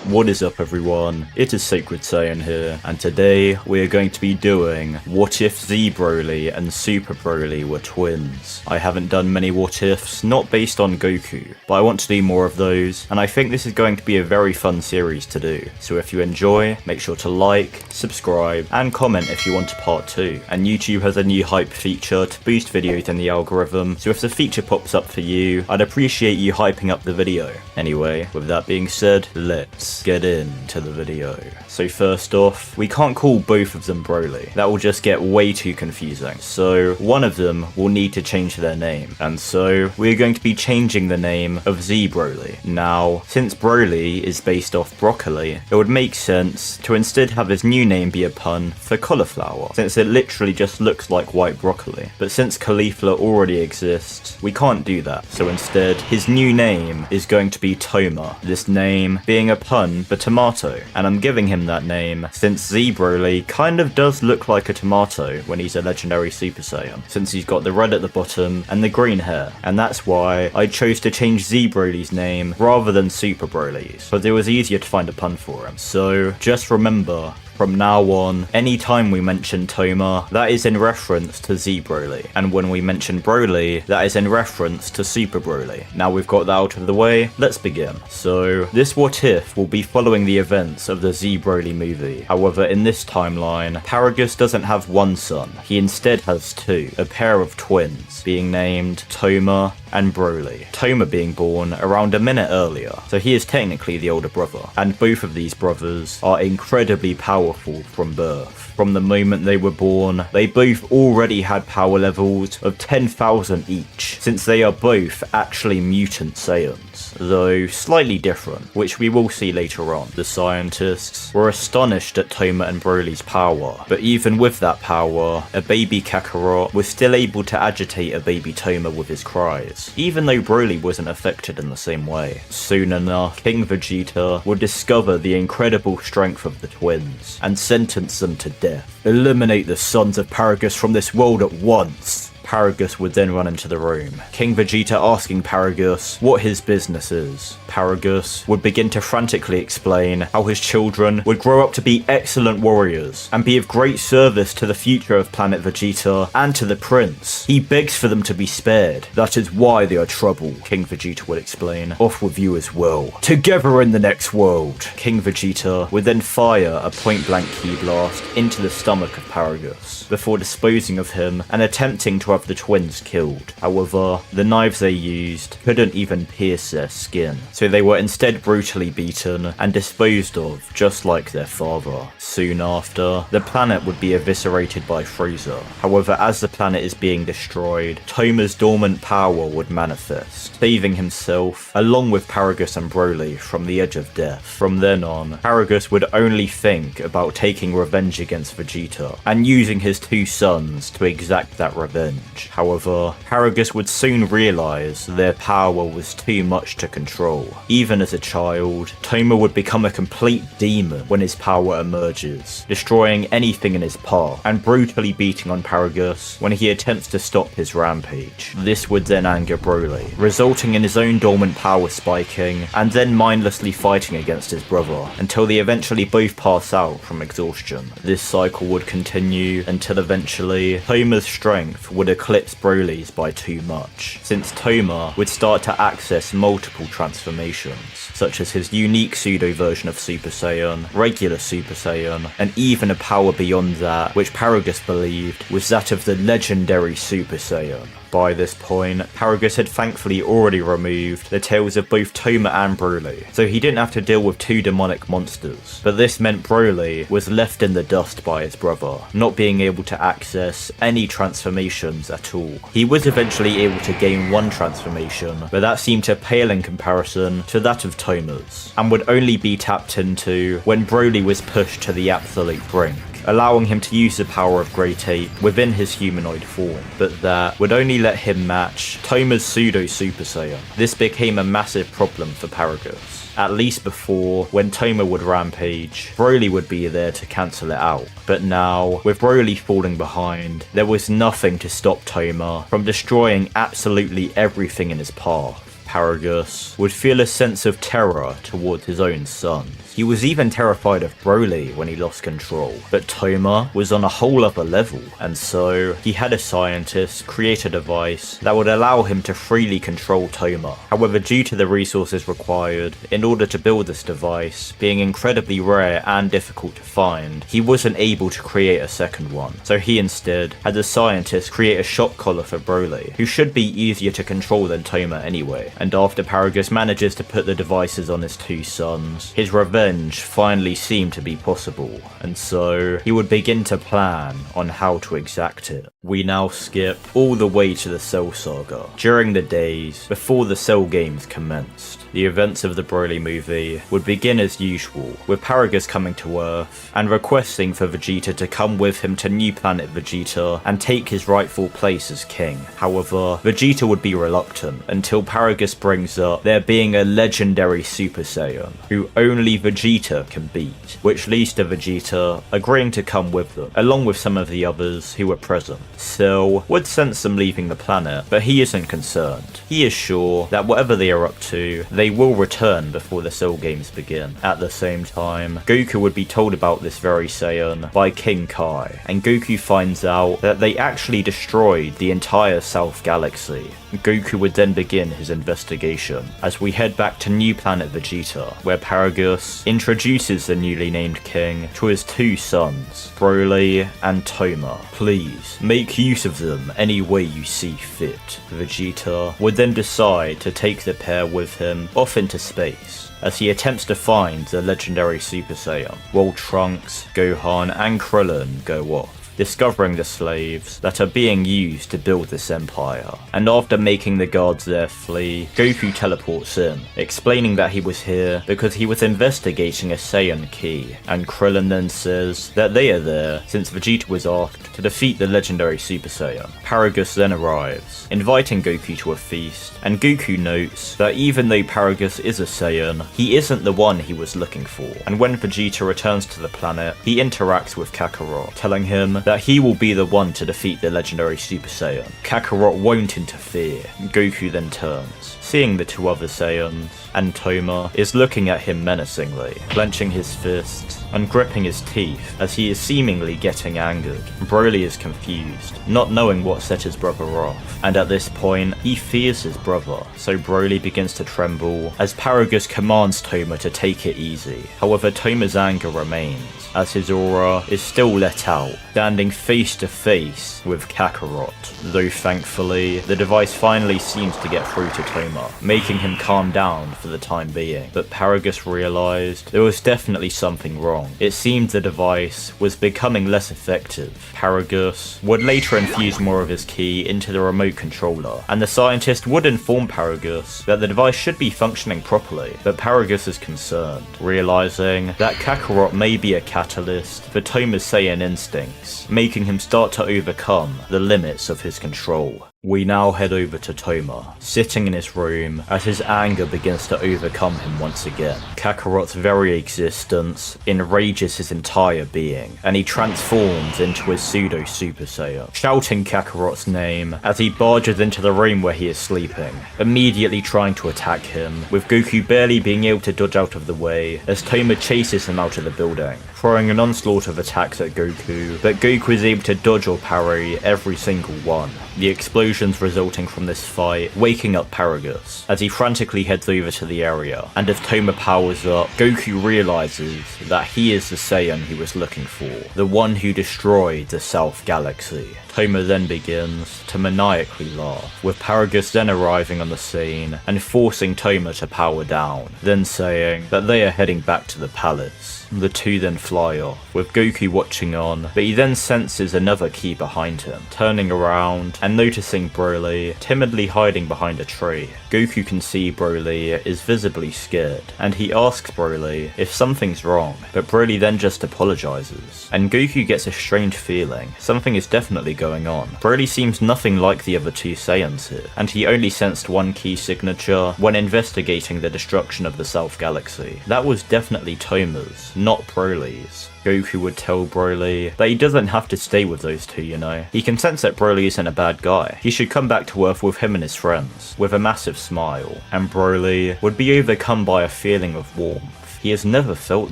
What is up everyone, it is Sacred Saiyan here, and today we are going to be doing What If Z Broly and Super Broly were twins. I haven't done many what ifs, not based on Goku, but I want to do more of those, and I think this is going to be a very fun series to do. So if you enjoy, make sure to like, subscribe, and comment if you want a part 2. And YouTube has a new hype feature to boost videos in the algorithm, so if the feature pops up for you, I'd appreciate you hyping up the video. Anyway, with that being said, let's get into the video. So first off, we can't call both of them Broly. That will just get way too confusing. So one of them will need to change their name. And so we're going to be changing the name of Z Broly. Now, since Broly is based off broccoli, it would make sense to instead have his new name be a pun for cauliflower, since it literally just looks like white broccoli. But since cauliflower already exists, we can't do that. So instead, his new name is going to be Toma. This name being a pun for tomato, and I'm giving him that name since Z Broly kind of does look like a tomato when he's a legendary Super Saiyan, since he's got the red at the bottom and the green hair, and that's why I chose to change Z Broly's name rather than Super Broly's, because it was easier to find a pun for him. So just remember, from now on, anytime we mention Toma, that is in reference to Z Broly, and when we mention Broly, that is in reference to Super Broly. Now we've got that out of the way, let's begin. So, this what if will be following the events of the Z Broly movie. However, in this timeline, FighterZ doesn't have one son, he instead has two, a pair of twins, being named Toma and Broly. Toma being born around a minute earlier, so he is technically the older brother, and both of these brothers are incredibly powerful from birth. From the moment they were born, they both already had power levels of 10,000 each, since they are both actually mutant Saiyans, though slightly different, which we will see later on. The scientists were astonished at Toma and Broly's power, but even with that power, a baby Kakarot was still able to agitate a baby Toma with his cries, even though Broly wasn't affected in the same way. Soon enough, King Vegeta would discover the incredible strength of the twins, and sentence them to death. Eliminate the sons of FighterZ from this world at once. FighterZ would then run into the room, King Vegeta asking FighterZ what his business is. FighterZ would begin to frantically explain how his children would grow up to be excellent warriors and be of great service to the future of planet Vegeta and to the prince. He begs for them to be spared. That is why they are trouble, King Vegeta would explain. Off with you as well. Together in the next world. King Vegeta would then fire a point-blank ki blast into the stomach of FighterZ before disposing of him and attempting to have the twins killed. However, the knives they used couldn't even pierce their skin, so they were instead brutally beaten and disposed of just like their father. Soon after, the planet would be eviscerated by Frieza. However, as the planet is being destroyed, Toma's dormant power would manifest, saving himself along with FighterZ and Broly from the edge of death. From then on, FighterZ would only think about taking revenge against Vegeta and using his two sons to exact that revenge. However, FighterZ would soon realise their power was too much to control. Even as a child, Toma would become a complete demon when his power emerges, destroying anything in his path and brutally beating on FighterZ when he attempts to stop his rampage. This would then anger Broly, resulting in his own dormant power spiking and then mindlessly fighting against his brother until they eventually both pass out from exhaustion. This cycle would continue until eventually Toma's strength would eclipse Broly's by too much, since Toma would start to access multiple transformations, such as his unique pseudo version of Super Saiyan, regular Super Saiyan, and even a power beyond that, which FighterZ believed was that of the legendary Super Saiyan. By this point, FighterZ had thankfully already removed the tails of both Toma and Broly, so he didn't have to deal with two demonic monsters. But this meant Broly was left in the dust by his brother, not being able to access any transformations at all. He was eventually able to gain one transformation, but that seemed to pale in comparison to that of Toma's, and would only be tapped into when Broly was pushed to the absolute brink, allowing him to use the power of Great Ape within his humanoid form, but that would only let him match Toma's pseudo Super Saiyan. This became a massive problem for FighterZ. At least before, when Toma would rampage, Broly would be there to cancel it out. But now, with Broly falling behind, there was nothing to stop Toma from destroying absolutely everything in his path. Paragus would feel a sense of terror towards his own sons. He was even terrified of Broly when he lost control, but Toma was on a whole other level, and so he had a scientist create a device that would allow him to freely control Toma. However, due to the resources required in order to build this device being incredibly rare and difficult to find, he wasn't able to create a second one, so he instead had the scientist create a shock collar for Broly, who should be easier to control than Toma anyway. And after Paragus manages to put the devices on his two sons, his revenge finally seemed to be possible, and so he would begin to plan on how to exact it. We now skip all the way to the Cell Saga. During the days before the Cell games commenced, the events of the Broly movie would begin as usual, with Paragus coming to Earth and requesting for Vegeta to come with him to New Planet Vegeta and take his rightful place as king. However, Vegeta would be reluctant until Paragus brings up there being a legendary Super Saiyan who only Vegeta can beat, which leads to Vegeta agreeing to come with them, along with some of the others who were present. Cell would sense them leaving the planet, but he isn't concerned. He is sure that whatever they are up to, they will return before the Cell games begin. At the same time, Goku would be told about this very Saiyan by King Kai, and Goku finds out that they actually destroyed the entire South Galaxy. Goku would then begin his investigation, as we head back to New Planet Vegeta, where Paragus introduces the newly named king to his two sons, Broly and Toma. Please, make use of them any way you see fit. Vegeta would then decide to take the pair with him off into space, as he attempts to find the legendary Super Saiyan, while Trunks, Gohan and Krillin go off, discovering the slaves that are being used to build this empire. And after making the guards there flee, Goku teleports in, explaining that he was here because he was investigating a Saiyan key, and Krillin then says that they are there since Vegeta was asked to defeat the legendary Super Saiyan. Paragus then arrives, inviting Goku to a feast, and Goku notes that even though Paragus is a Saiyan, he isn't the one he was looking for, and when Vegeta returns to the planet, he interacts with Kakarot, telling him that he will be the one to defeat the legendary Super Saiyan. Kakarot won't interfere. Goku then turns, seeing the two other Saiyans, and Toma is looking at him menacingly, clenching his fists and gripping his teeth as he is seemingly getting angered. Broly is confused, not knowing what set his brother off, and at this point, he fears his brother, so Broly begins to tremble as Paragus commands Toma to take it easy. However, Toma's anger remains, as his aura is still let out, standing face to face with Kakarot, though thankfully, the device finally seems to get through to Toma, making him calm down for the time being. But Paragus realized there was definitely something wrong. It seemed the device was becoming less effective. Paragus would later infuse more of his ki into the remote controller, and the scientist would inform Paragus that the device should be functioning properly, but Paragus is concerned, realizing that Kakarot may be a catalyst for Toma's Saiyan instincts, making him start to overcome the limits of his control. We now head over to Toma, sitting in his room as his anger begins to overcome him once again. Kakarot's very existence enrages his entire being, and he transforms into his pseudo Super Saiyan, shouting Kakarot's name as he barges into the room where he is sleeping, immediately trying to attack him, with Goku barely being able to dodge out of the way as Toma chases him out of the building, throwing an onslaught of attacks at Goku, but Goku is able to dodge or parry every single one. The explosions resulting from this fight waking up Paragus as he frantically heads over to the area, and as Toma powers up, Goku realizes that he is the Saiyan he was looking for, the one who destroyed the South Galaxy. Toma then begins to maniacally laugh, with Paragus then arriving on the scene and forcing Toma to power down, then saying that they are heading back to the palace. The two then fly off, with Goku watching on, but he then senses another ki behind him, turning around and noticing Broly timidly hiding behind a tree. Goku can see Broly is visibly scared, and he asks Broly if something's wrong, but Broly then just apologizes, and Goku gets a strange feeling something is definitely going on. Broly seems nothing like the other two Saiyans here, and he only sensed one key signature when investigating the destruction of the South Galaxy. That was definitely Toma's, not Broly's. Goku would tell Broly that he doesn't have to stay with those two, you know. He can sense that Broly isn't a bad guy. He should come back to Earth with him and his friends, with a massive smile. And Broly would be overcome by a feeling of warmth. He has never felt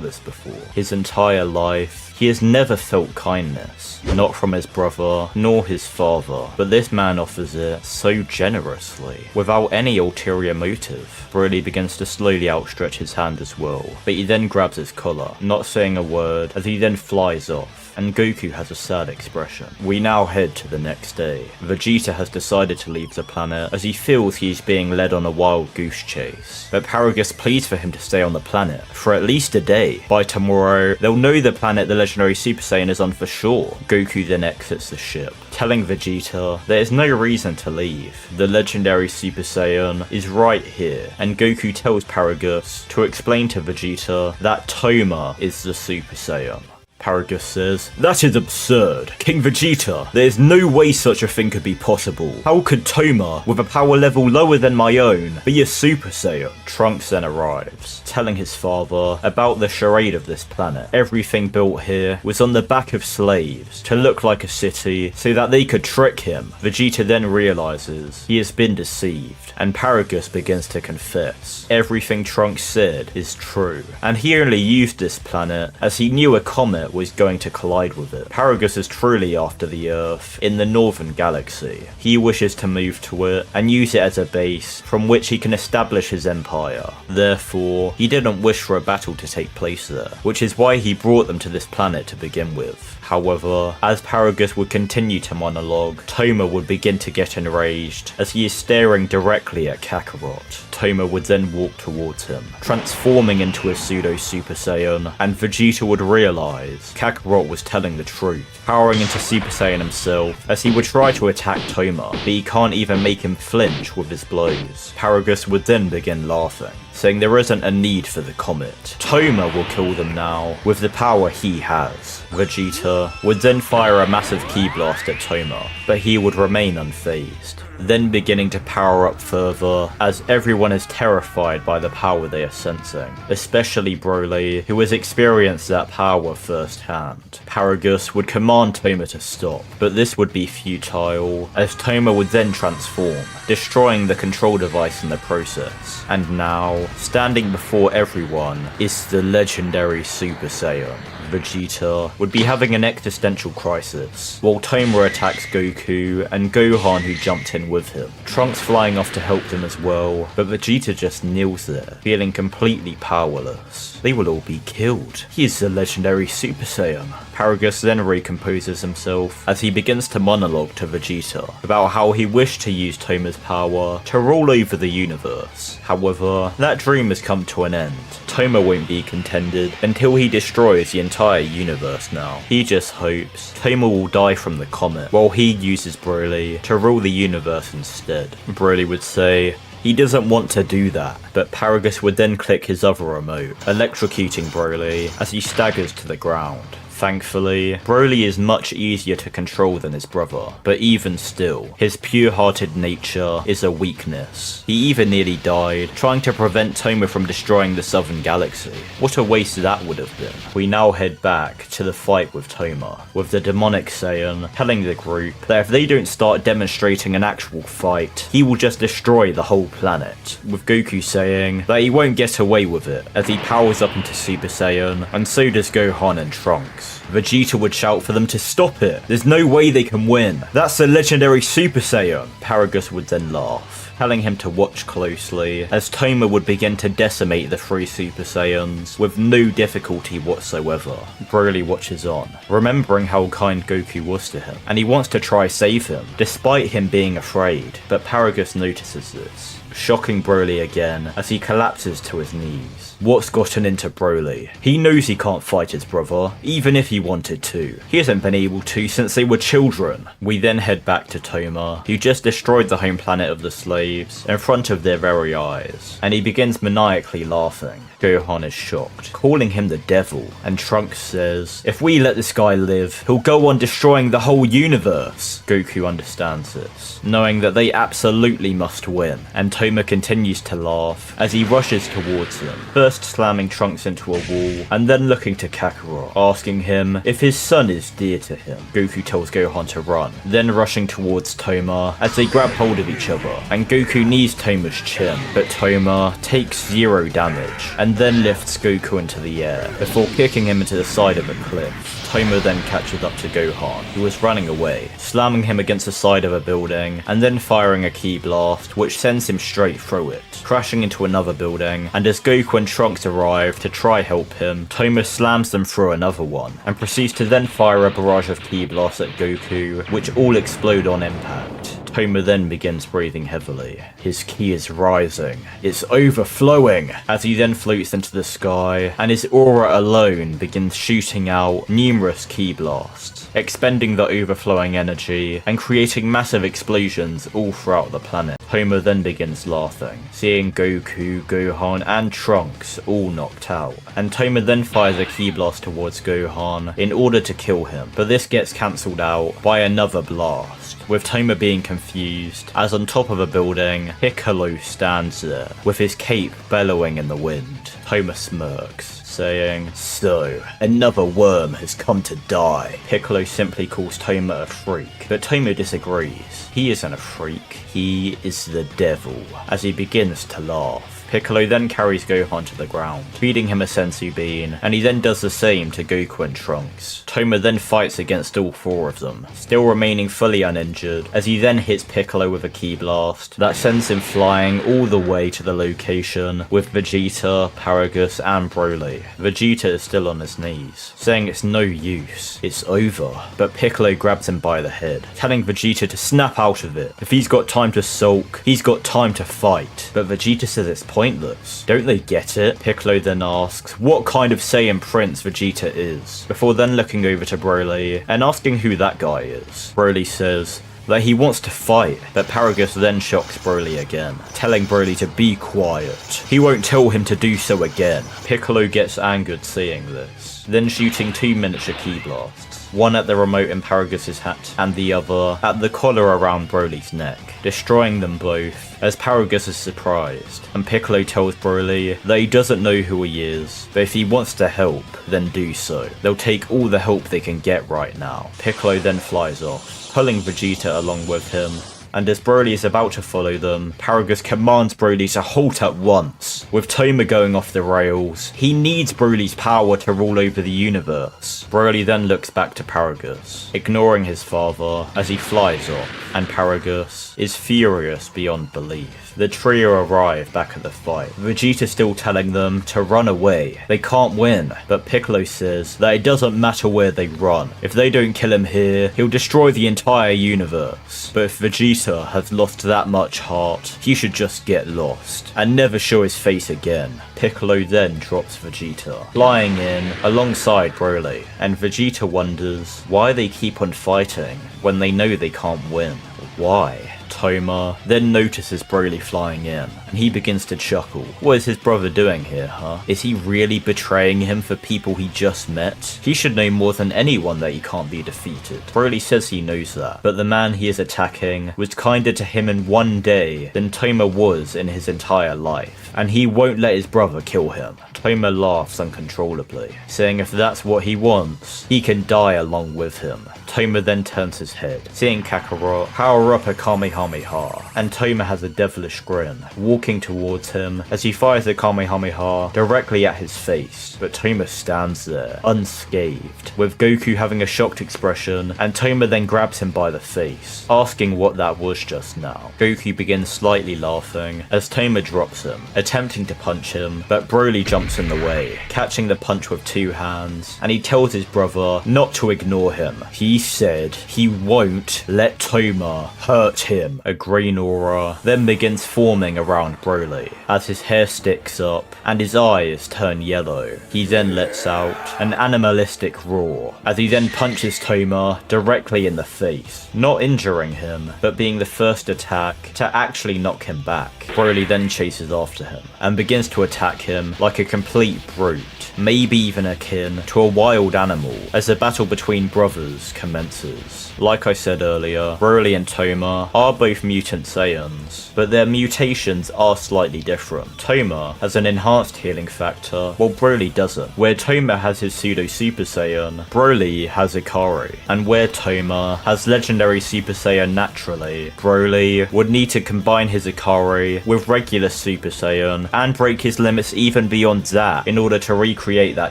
this before. His entire life, he has never felt kindness. Not from his brother, nor his father. But this man offers it so generously, without any ulterior motive. Broly begins to slowly outstretch his hand as well, but he then grabs his collar, not saying a word, as he then flies off. And Goku has a sad expression. We now head to the next day. Vegeta has decided to leave the planet as he feels he is being led on a wild goose chase. But Paragus pleads for him to stay on the planet for at least a day. By tomorrow, they'll know the planet the legendary Super Saiyan is on for sure. Goku then exits the ship, telling Vegeta there is no reason to leave. The legendary Super Saiyan is right here, and Goku tells Paragus to explain to Vegeta that Toma is the Super Saiyan. Paragus says, "That is absurd. King Vegeta, there is no way such a thing could be possible. How could Toma, with a power level lower than my own, be a Super Saiyan?" Trunks then arrives, telling his father about the charade of this planet. Everything built here was on the back of slaves, to look like a city, so that they could trick him. Vegeta then realizes he has been deceived, and Paragus begins to confess. Everything Trunks said is true, and he only used this planet as he knew a comet was going to collide with it. Paragus is truly after the Earth in the northern galaxy. He wishes to move to it and use it as a base from which he can establish his empire. Therefore, he didn't wish for a battle to take place there, which is why he brought them to this planet to begin with. However, as Paragus would continue to monologue, Toma would begin to get enraged as he is staring directly at Kakarot. Toma would then walk towards him, transforming into a pseudo Super Saiyan, and Vegeta would realize Kakarot was telling the truth, powering into Super Saiyan himself as he would try to attack Toma, but he can't even make him flinch with his blows. Paragus would then begin laughing, saying there isn't a need for the comet. Toma will kill them now with the power he has. Vegeta would then fire a massive ki blast at Toma, but he would remain unfazed, then beginning to power up further as everyone is terrified by the power they are sensing, especially Broly, who has experienced that power firsthand. Paragus would command Toma to stop, but this would be futile as Toma would then transform, destroying the control device in the process. And now, standing before everyone is the legendary Super Saiyan. Vegeta would be having an existential crisis, while Toma attacks Goku and Gohan, who jumped in with him. Trunks flying off to help them as well, but Vegeta just kneels there, feeling completely powerless. They will all be killed. He is the legendary Super Saiyan. Paragus then recomposes himself as he begins to monologue to Vegeta about how he wished to use Toma's power to rule over the universe. However, that dream has come to an end. Toma won't be contended until he destroys the entire universe now. He just hopes Toma will die from the comet, while he uses Broly to rule the universe instead. Broly would say he doesn't want to do that, but Paragus would then click his other remote, electrocuting Broly as he staggers to the ground. Thankfully, Broly is much easier to control than his brother, but even still, his pure-hearted nature is a weakness. He even nearly died trying to prevent Toma from destroying the Southern Galaxy. What a waste that would have been. We now head back to the fight with Toma, with the demonic Saiyan telling the group that if they don't start demonstrating an actual fight, he will just destroy the whole planet, with Goku saying that he won't get away with it as he powers up into Super Saiyan, and so does Gohan and Trunks. Vegeta would shout for them to stop it. There's no way they can win. That's the legendary Super Saiyan. Paragus would then laugh, telling him to watch closely as Toma would begin to decimate the three Super Saiyans with no difficulty whatsoever. Broly watches on, remembering how kind Goku was to him, and he wants to try save him, despite him being afraid, but Paragus notices this, shocking Broly again as he collapses to his knees. What's gotten into Broly? He knows he can't fight his brother, even if he wanted to. He hasn't been able to since they were children. We then head back to Toma, who just destroyed the home planet of the slaves in front of their very eyes, and he begins maniacally laughing, Gohan is shocked, calling him the devil, and Trunks says, if we let this guy live, he'll go on destroying the whole universe. Goku understands this, knowing that they absolutely must win, and Toma continues to laugh as he rushes towards him, first slamming Trunks into a wall, and then looking to Kakarot, asking him if his son is dear to him. Goku tells Gohan to run, then rushing towards Toma as they grab hold of each other, and Goku knees Toma's chin, but Toma takes 0 damage, and then lifts Goku into the air, before kicking him into the side of a cliff. Toma then catches up to Gohan, who was running away, slamming him against the side of a building, and then firing a ki blast, which sends him straight through it, crashing into another building, and as Goku and Trunks arrive to try help him, Toma slams them through another one, and proceeds to then fire a barrage of ki blasts at Goku, which all explode on impact. Toma then begins breathing heavily. His ki is rising. It's overflowing as he then floats into the sky, and his aura alone begins shooting out numerous ki blasts, expending the overflowing energy and creating massive explosions all throughout the planet. Toma then begins laughing, seeing Goku, Gohan and Trunks all knocked out, and Toma then fires a ki blast towards Gohan in order to kill him, but this gets cancelled out by another blast, with Toma being confused as on top of a building, Piccolo stands there, with his cape bellowing in the wind. Toma smirks, saying, so, another worm has come to die. Piccolo simply calls Toma a freak, but Toma disagrees. He isn't a freak, he is the devil, as he begins to laugh. Piccolo then carries Gohan to the ground, feeding him a senzu bean, and he then does the same to Goku and Trunks. Toma then fights against all 4 of them, still remaining fully uninjured, as he then hits Piccolo with a ki blast that sends him flying all the way to the location with Vegeta, Paragus and Broly. Vegeta is still on his knees, saying it's no use, it's over, but Piccolo grabs him by the head, telling Vegeta to snap out of it. If he's got time to sulk, he's got time to fight, but Vegeta says it's pointless. Don't they get it? Piccolo then asks what kind of Saiyan prince Vegeta is, before then looking over to Broly and asking who that guy is. Broly says that he wants to fight, but Paragus then shocks Broly again, telling Broly to be quiet. He won't tell him to do so again. Piccolo gets angered seeing this, then shooting 2 miniature ki blasts, one at the remote in Paragus's hat and the other at the collar around Broly's neck, destroying them both as Paragus is surprised, and Piccolo tells Broly that he doesn't know who he is, but if he wants to help, then do so. They'll take all the help they can get right now. Piccolo then flies off, pulling Vegeta along with him, and as Broly is about to follow them, Paragus commands Broly to halt at once. With Toma going off the rails, he needs Broly's power to rule over the universe. Broly then looks back to Paragus, ignoring his father as he flies off, and Paragus is furious beyond belief. The trio arrive back at the fight, Vegeta still telling them to run away. They can't win, but Piccolo says that it doesn't matter where they run. If they don't kill him here, he'll destroy the entire universe. But if Vegeta has lost that much heart, he should just get lost and never show his face again. Piccolo then drops Vegeta, flying in alongside Broly, and Vegeta wonders why they keep on fighting when they know they can't win. Why? Toma then notices Broly flying in, and he begins to chuckle. What is his brother doing here, huh? Is he really betraying him for people he just met? He should know more than anyone that he can't be defeated. Broly says he knows that, but the man he is attacking was kinder to him in one day than Toma was in his entire life, and he won't let his brother kill him. Toma laughs uncontrollably, saying if that's what he wants, he can die along with him. Toma then turns his head, seeing Kakarot power up a Kamehameha, and Toma has a devilish grin, walking towards him as he fires a Kamehameha directly at his face, but Toma stands there, unscathed, with Goku having a shocked expression, and Toma then grabs him by the face, asking what that was just now. Goku begins slightly laughing as Toma drops him, attempting to punch him, but Broly jumps in the way, catching the punch with 2 hands, and he tells his brother not to ignore him. He said he won't let Toma hurt him. A green aura then begins forming around Broly as his hair sticks up and his eyes turn yellow. He then lets out an animalistic roar as he then punches Toma directly in the face, not injuring him, but being the first attack to actually knock him back. Broly then chases after him and begins to attack him like a complete brute, maybe even akin to a wild animal, as the battle between brothers commences. Like I said earlier, Broly and Toma are both mutant Saiyans, but their mutations are slightly different. Toma has an enhanced healing factor, while Broly doesn't. Where Toma has his pseudo Super Saiyan, Broly has Ikari, and where Toma has legendary Super Saiyan naturally, Broly would need to combine his Ikari with regular Super Saiyan and break his limits even beyond that in order to recreate that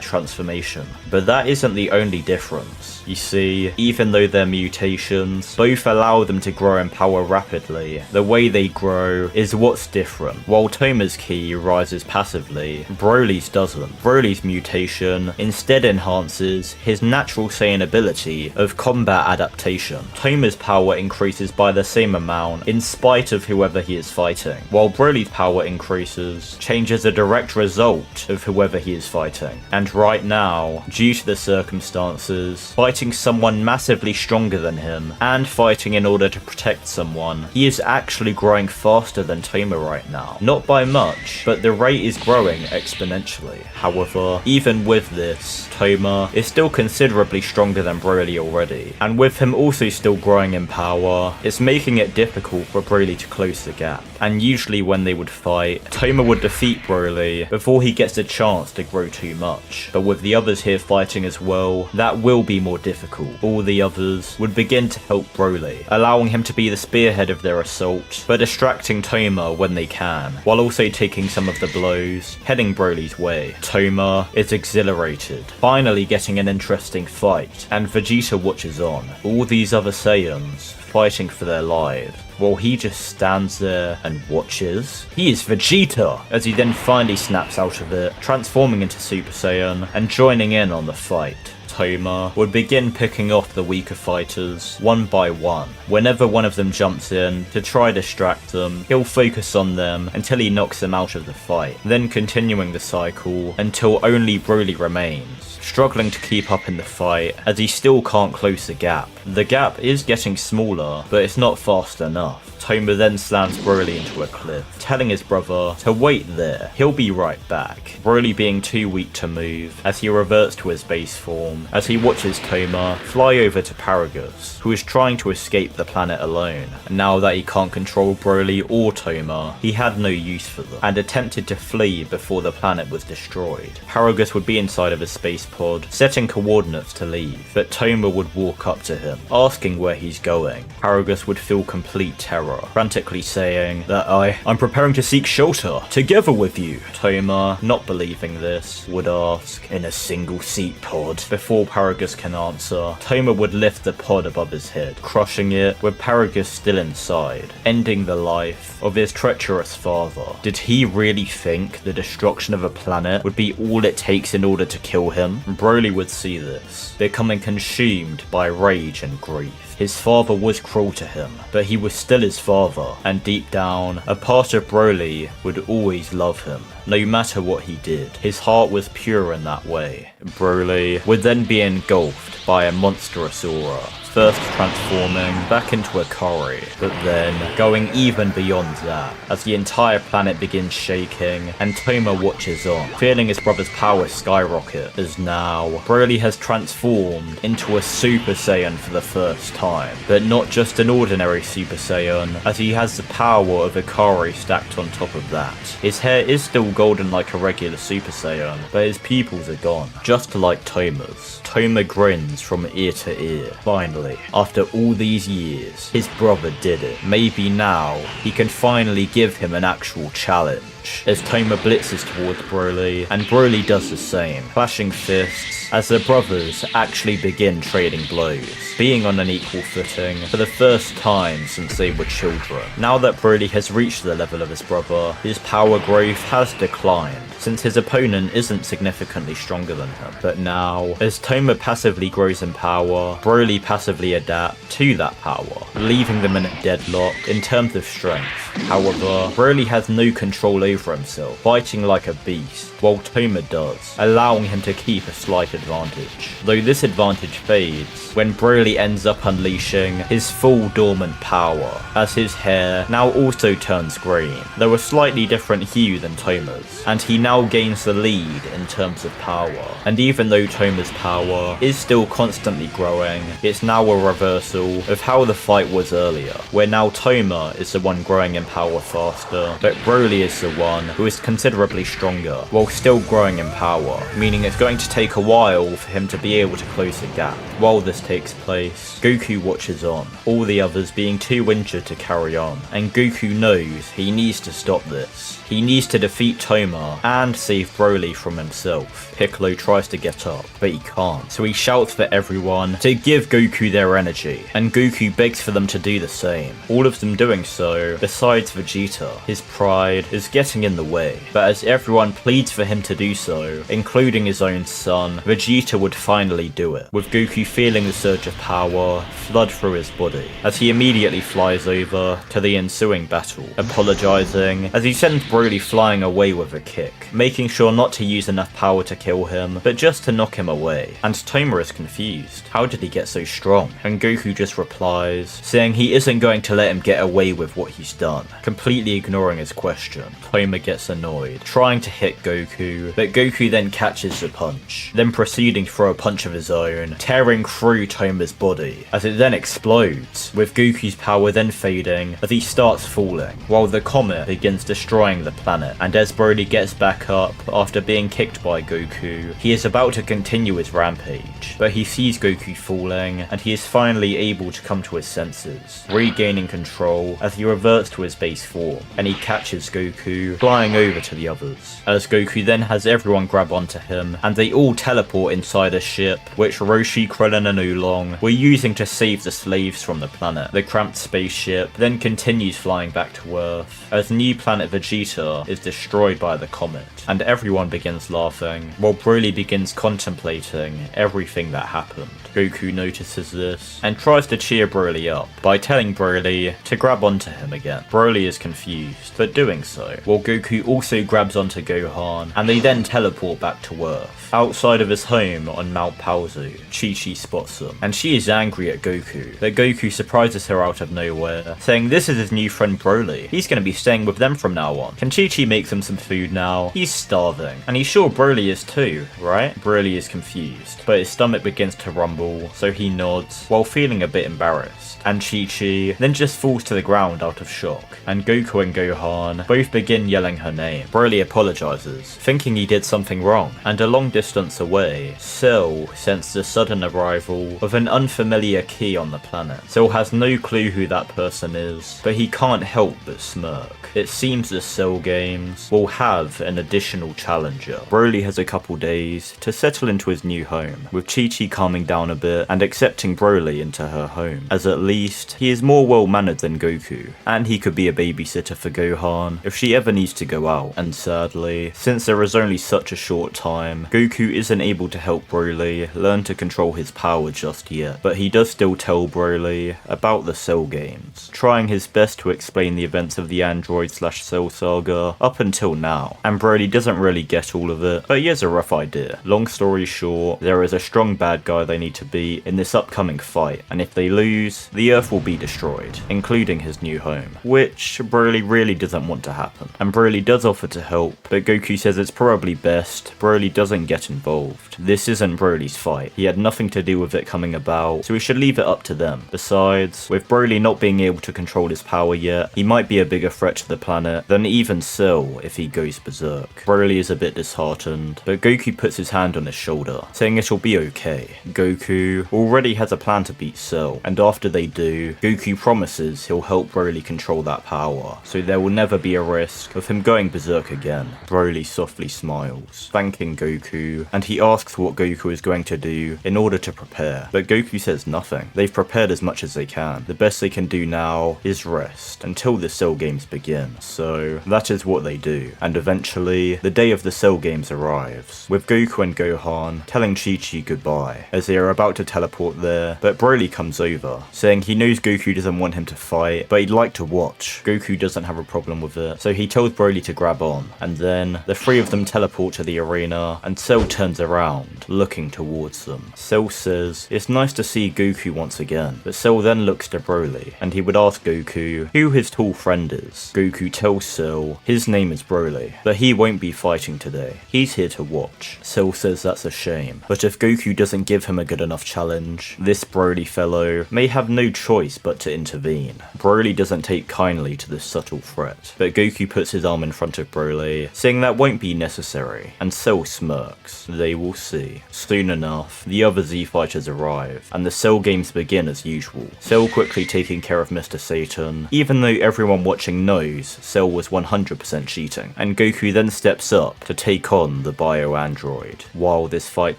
transformation. But that isn't the only difference. You see, even though their mutations both allow them to grow in power rapidly, the way they grow is what's different. While Toma's ki rises passively, Broly's doesn't. Broly's mutation instead enhances his natural Saiyan ability of combat adaptation. Toma's power increases by the same amount in spite of whoever he is fighting, while Broly's power increases changes a direct result of whoever he is fighting. And right now, due to the circumstances, fighting someone massively stronger than him and fighting in order to protect someone, he is actually growing faster than Toma right now. Not by much, but the rate is growing exponentially. However, even with this, Toma is still considerably stronger than Broly already, and with him also still growing in power, it's making it difficult for Broly to close the gap. And usually when they would fight, Toma would defeat Broly before he gets a chance to grow too much. But with the others here fighting as well, that will be more difficult. All the others would begin to help Broly, allowing him to be the spearhead of their assault, but distracting Toma when they can, while also taking some of the blows, heading Broly's way. Toma is exhilarated, finally getting an interesting fight, and Vegeta watches on. All these other Saiyans fighting for their lives, while he just stands there and watches. He is Vegeta, as he then finally snaps out of it, transforming into Super Saiyan and joining in on the fight. Toma would begin picking off the weaker fighters one by one. Whenever one of them jumps in to try distract them, he'll focus on them until he knocks them out of the fight, then continuing the cycle until only Broly remains, struggling to keep up in the fight as he still can't close the gap. The gap is getting smaller, but it's not fast enough. Toma then slams Broly into a cliff, telling his brother to wait there, he'll be right back. Broly being too weak to move as he reverts to his base form, as he watches Toma fly over to Paragus, who is trying to escape the planet alone. Now that he can't control Broly or Toma, he had no use for them, and attempted to flee before the planet was destroyed. Paragus would be inside of a space pod, setting coordinates to leave, but Toma would walk up to him, asking where he's going. Paragus would feel complete terror, frantically saying that I'm preparing to seek shelter, together with you. Toma, not believing this, would ask, in a single seat pod? Before Paragus can answer, Toma would lift the pod above his head, crushing it with Paragus still inside, ending the life of his treacherous father. Did he really think the destruction of a planet would be all it takes in order to kill him? Broly would see this, becoming consumed by rage and grief. His father was cruel to him, but he was still his father, and deep down, a part of Broly would always love him, no matter what he did. His heart was pure in that way. Broly would then be engulfed by a monstrous aura, first transforming back into a Ikari, but then going even beyond that, as the entire planet begins shaking, and Toma watches on, feeling his brother's power skyrocket, as now Broly has transformed into a Super Saiyan for the first time, but not just an ordinary Super Saiyan, as he has the power of Ikari stacked on top of that. His hair is still golden like a regular Super Saiyan, but his pupils are gone, just like Toma's. Toma grins from ear to ear. Finally, after all these years, his brother did it. Maybe now, he can finally give him an actual challenge. As Toma blitzes towards Broly, and Broly does the same, clashing fists as the brothers actually begin trading blows, being on an equal footing for the first time since they were children. Now that Broly has reached the level of his brother, his power growth has declined, since his opponent isn't significantly stronger than him. But now, as Toma passively grows in power, Broly passively adapt to that power, leaving them in a deadlock in terms of strength. However, Broly has no control over himself, fighting like a beast, while Toma does, allowing him to keep a slight advantage. Though this advantage fades when Broly ends up unleashing his full dormant power, as his hair now also turns green, though a slightly different hue than Toma's, and he now gains the lead in terms of power. And even though Toma's power is still constantly growing, it's now a reversal of how the fight was earlier, where now Toma is the one growing in power faster, but Broly is the one who is considerably stronger, while still growing in power, meaning it's going to take a while for him to be able to close the gap. While this takes place, Goku watches on, all the others being too injured to carry on, and Goku knows he needs to stop this. He needs to defeat Toma and save Broly from himself. Piccolo tries to get up, but he can't, so he shouts for everyone to give Goku their energy, and Goku begs for them to do the same, all of them doing so besides Vegeta. His pride is getting in the way, but as everyone pleads for him to do so, including his own son, Vegeta would finally do it, with Goku feeling the surge of power flood through his body, as he immediately flies over to the ensuing battle, apologizing as he sends Broly flying away with a kick, making sure not to use enough power to kill him, but just to knock him away. And Toma is confused. How did he get so strong? And Goku just replies, saying he isn't going to let him get away with what he's done, completely ignoring his question. Toma gets annoyed, trying to hit Goku, but Goku then catches the punch, then proceeding to throw a punch of his own, tearing through Toma's body, as it then explodes, with Goku's power then fading as he starts falling, while the comet begins destroying the planet. And as Broly gets back up after being kicked by Goku, he is about to continue his rampage, but he sees Goku falling, and he is finally able to come to his senses, regaining control as he reverts to his base form, and he catches Goku, flying over to the others, as Goku then has everyone grab onto him, and they all teleport inside a ship, which Roshi, Krillin and Oolong were using to save the slaves from the planet. The cramped spaceship then continues flying back to Earth, as new planet Vegeta is destroyed by the comet, and everyone begins laughing, while Broly begins contemplating everything that happened. Goku notices this, and tries to cheer Broly up by telling Broly to grab onto him again. Broly is confused, but doing so, while Goku also grabs onto Gohan, and they then teleport back to Earth. Outside of his home on Mount Paozu, Chi-Chi spots them, and she is angry at Goku, but Goku surprises her out of nowhere, saying this is his new friend Broly. He's going to be staying with them from now on. Can Chi-Chi make them some food now? He's starving. And he's sure Broly is too, right? Broly is confused, but his stomach begins to rumble, so he nods, while feeling a bit embarrassed. And Chi-Chi then just falls to the ground out of shock, and Goku and Gohan both begin yelling her name. Broly apologizes, thinking he did something wrong, and a long distance away, Cell sensed the sudden arrival of an unfamiliar key on the planet. Cell has no clue who that person is, but he can't help but smirk. It seems the Cell games will have an additional challenger. Broly has a couple days to settle into his new home, with Chi-Chi calming down a bit and accepting Broly into her home, as at least he is more well-mannered than Goku, and he could be a babysitter for Gohan if she ever needs to go out. And sadly, since there is only such a short time, Goku isn't able to help Broly learn to control his power just yet, but he does still tell Broly about the Cell games, trying his best to explain the events of the Android/Cell saga up until now, and Broly doesn't really get all of it, but he has a rough idea. Long story short, there is a strong bad guy they need to beat in this upcoming fight, and if they lose, the Earth will be destroyed, including his new home, which Broly really doesn't want to happen. And Broly does offer to help, but Goku says it's probably best Broly doesn't get involved. This isn't Broly's fight, he had nothing to do with it coming about, so we should leave it up to them. Besides, with Broly not being able to control his power yet, he might be a bigger threat to the planet than even Cell if he goes berserk. Broly is a bit disheartened, but Goku puts his hand on his shoulder, saying it'll be okay. okay. Goku already has a plan to beat Cell, and after they do, Goku promises he'll help Broly control that power, so there will never be a risk of him going berserk again. Broly softly smiles, thanking Goku, and he asks what Goku is going to do in order to prepare, but Goku says nothing. They've prepared as much as they can. The best they can do now is rest until the Cell games begin, so that is what they do, and eventually, the day of the Cell games arrives, with Goku and Gohan telling Chi-Chi goodbye, as they are about to teleport there, but Broly comes over, saying he knows Goku doesn't want him to fight, but he'd like to watch. Goku doesn't have a problem with it, so he tells Broly to grab on, and then the three of them teleport to the arena, and Cell turns around, looking towards them. Cell says it's nice to see Goku once again, but Cell then looks to Broly, and he would ask Goku who his tall friend is. Goku tells Cell his name is Broly, but he won't be fighting today. He's here to watch. Cell says that's a shame, but if Goku doesn't give him a good enough challenge, this Broly fellow may have no choice but to intervene. Broly doesn't take kindly to this subtle threat, but Goku puts his arm in front of Broly, saying that won't be necessary, and Cell smirks. They will see. Soon enough, the other Z fighters arrive, and the Cell games begin as usual. Cell quickly taking care of Mr. Satan, even though everyone watching knows Cell was 100% cheating, and Goku then steps up to take on the bio android. While this fight